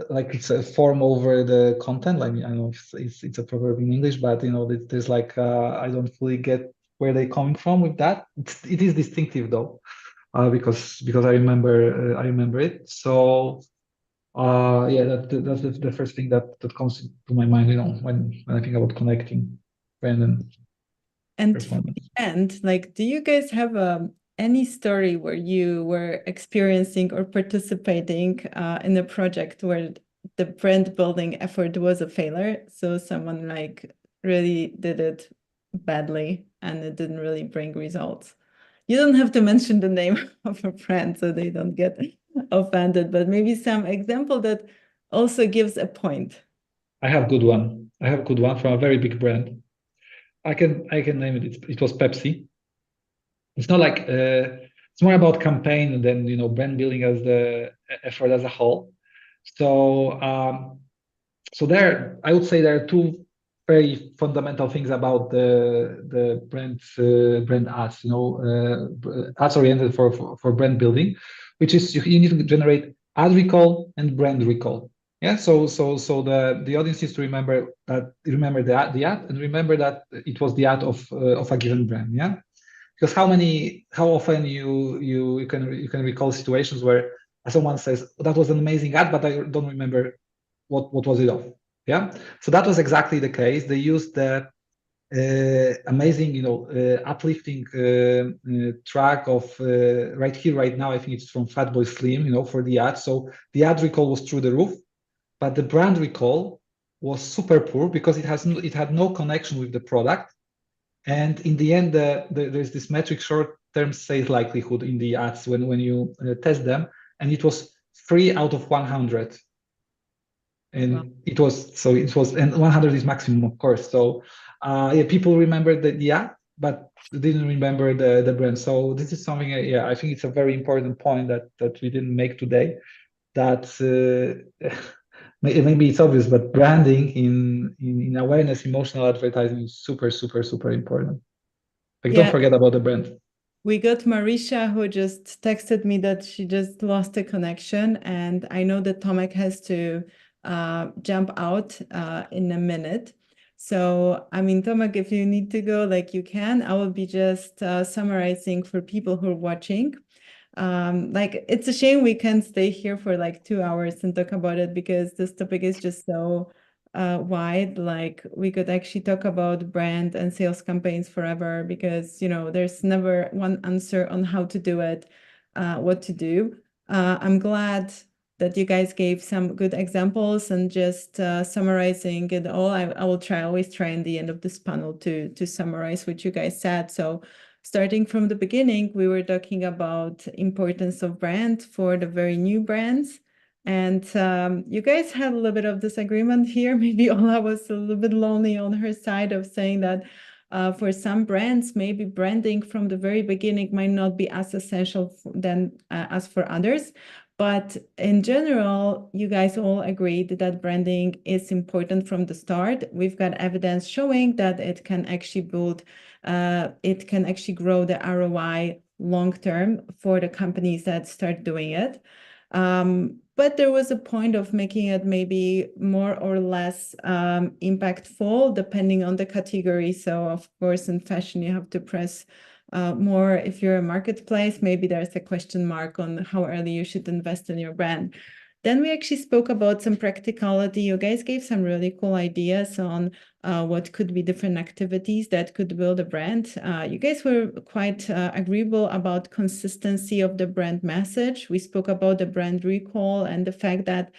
like it's a form over the content. I mean, I know it's a proverb in English, but there's like I don't fully get where they're coming from with that. It is distinctive though, because I remember it. So yeah, that's the first thing that comes to my mind, when I think about connecting brand and performance. And like, do you guys have any story where you were experiencing or participating in a project where the brand building effort was a failure? So someone like really did it badly and it didn't really bring results. You don't have to mention the name of a brand so they don't get offended, but maybe some example that also gives a point. I have a good one. From a very big brand. I can name it. It was Pepsi. It's not like it's more about campaign than brand building as the effort as a whole. So so there, I would say there are two very fundamental things about the brand ads. Ads oriented for brand building, which is you need to generate ad recall and brand recall. Yeah, so the audience needs to remember the ad and remember that it was the ad of a given brand. Yeah, because how often you can recall situations where someone says, "That was an amazing ad," but I don't remember what was it of. Yeah, so that was exactly the case. They used the amazing, uplifting track of Right Here, Right Now. I think it's from Fatboy Slim, for the ad. So the ad recall was through the roof, but the brand recall was super poor because it had no connection with the product. And in the end, there's this metric short-term sales likelihood in the ads when you test them, and it was 3 out of 100. And wow. It was, and 100 is maximum, of course. So yeah, people remember the ad, but didn't remember the brand. So this is something, I think it's a very important point that we didn't make today. That maybe it's obvious, but branding in awareness, emotional advertising is super, super, super important. Like, don't forget about the brand. We got Marisha, who just texted me that she just lost a connection, and I know that Tomek has to jump out in a minute. So, I mean, Tomek, if you need to go, like, you can. I will be just summarizing for people who are watching. Like, it's a shame we can't stay here for like 2 hours and talk about it, because this topic is just so wide. Like, we could actually talk about brand and sales campaigns forever, because there's never one answer on how to do it, what to do. I'm glad that you guys gave some good examples, and just summarizing it all. I will always try in the end of this panel to summarize what you guys said. So starting from the beginning, we were talking about importance of brand for the very new brands. And you guys had a little bit of disagreement here. Maybe Ola was a little bit lonely on her side of saying that For some brands, maybe branding from the very beginning might not be as essential as for others. But in general, you guys all agreed that branding is important from the start. We've got evidence showing that it can actually grow the ROI long term for the companies that start doing it. But there was a point of making it maybe more or less impactful depending on the category. So of course, in fashion, you have to press more. If you're a marketplace, maybe there's a question mark on how early you should invest in your brand. Then we actually spoke about some practicality. You guys gave some really cool ideas on what could be different activities that could build a brand. You guys were quite agreeable about consistency of the brand message. We spoke about the brand recall and the fact that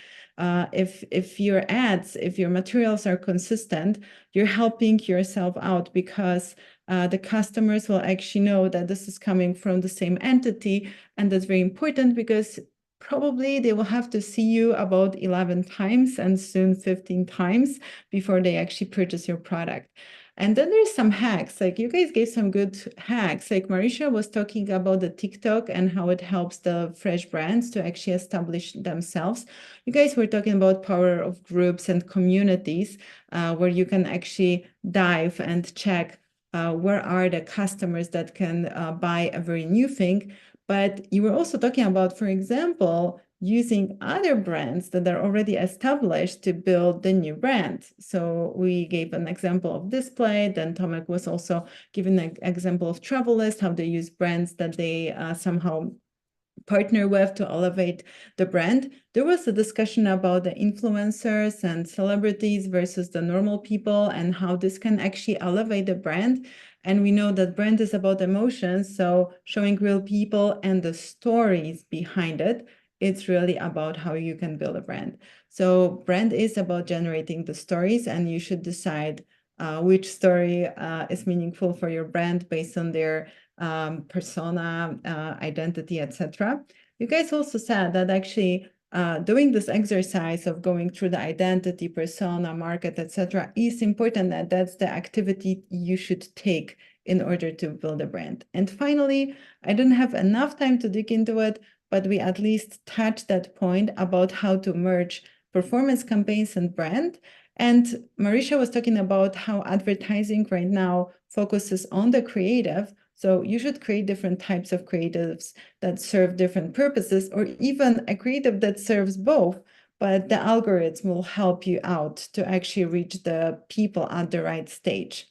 if your ads, if your materials are consistent, you're helping yourself out because the customers will actually know that this is coming from the same entity. And that's very important because probably they will have to see you about 11 times and soon 15 times before they actually purchase your product. And then there's some hacks, like you guys gave some good hacks. Like Marisha was talking about the TikTok and how it helps the fresh brands to actually establish themselves. You guys were talking about power of groups and communities where you can actually dive and check where are the customers that can buy a very new thing. But you were also talking about, for example, using other brands that are already established to build the new brand. So we gave an example of Display. Then Tomek was also giving an example of Travelist, how they use brands that they somehow partner with to elevate the brand. There was a discussion about the influencers and celebrities versus the normal people and how this can actually elevate the brand. And we know that brand is about emotions, so showing real people and the stories behind it, it's really about how you can build a brand. So brand is about generating the stories, and you should decide which story is meaningful for your brand based on their persona, identity, etc. You guys also said that actually doing this exercise of going through the identity, persona, market, etc. is important, that that's the activity you should take in order to build a brand. And finally, I didn't have enough time to dig into it, but we at least touched that point about how to merge performance campaigns and brand. And Marisha was talking about how advertising right now focuses on the creative. So you should create different types of creatives that serve different purposes, or even a creative that serves both, but the algorithm will help you out to actually reach the people at the right stage.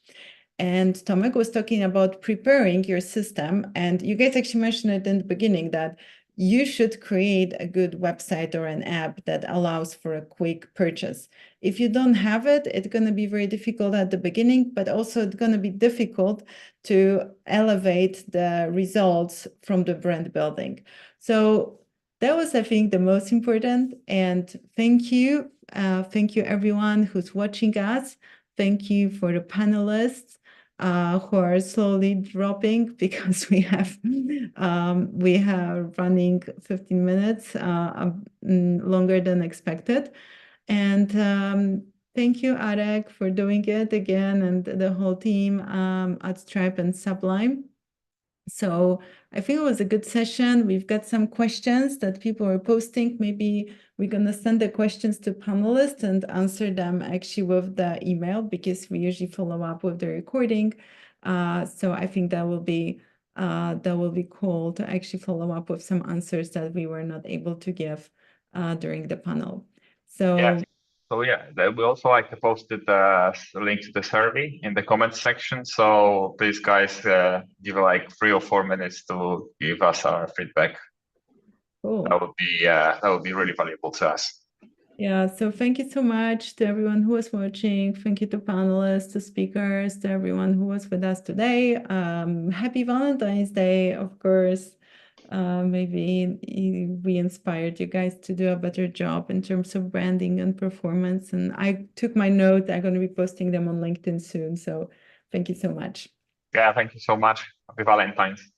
And Tomek was talking about preparing your system, and you guys actually mentioned it in the beginning that you should create a good website or an app that allows for a quick purchase. If you don't have it, it's going to be very difficult at the beginning, but also it's going to be difficult to elevate the results from the brand building. So that was, I think, the most important. And thank you. Thank you, everyone who's watching us. Thank you for the panelists who are slowly dropping because we have running 15 minutes longer than expected. And thank you, Arek, for doing it again, and the whole team at Stripe and Sublime. So I think it was a good session. We've got some questions that people are posting. Maybe we're going to send the questions to panelists and answer them actually with the email, because we usually follow up with the recording. So I think that will be cool to actually follow up with some answers that we were not able to give during the panel. So yeah. So yeah, we also like to posted a link to the survey in the comments section. So please, guys, give like 3 or 4 minutes to give us our feedback. cool. That would be really valuable to us. Yeah, so thank you so much to everyone who was watching. Thank you to panelists, to speakers, to everyone who was with us today. Happy Valentine's Day, of course. Maybe we inspired you guys to do a better job in terms of branding and performance. And I took my note. I'm going to be posting them on LinkedIn soon. So thank you so much. Yeah, thank you so much. Happy Valentine's.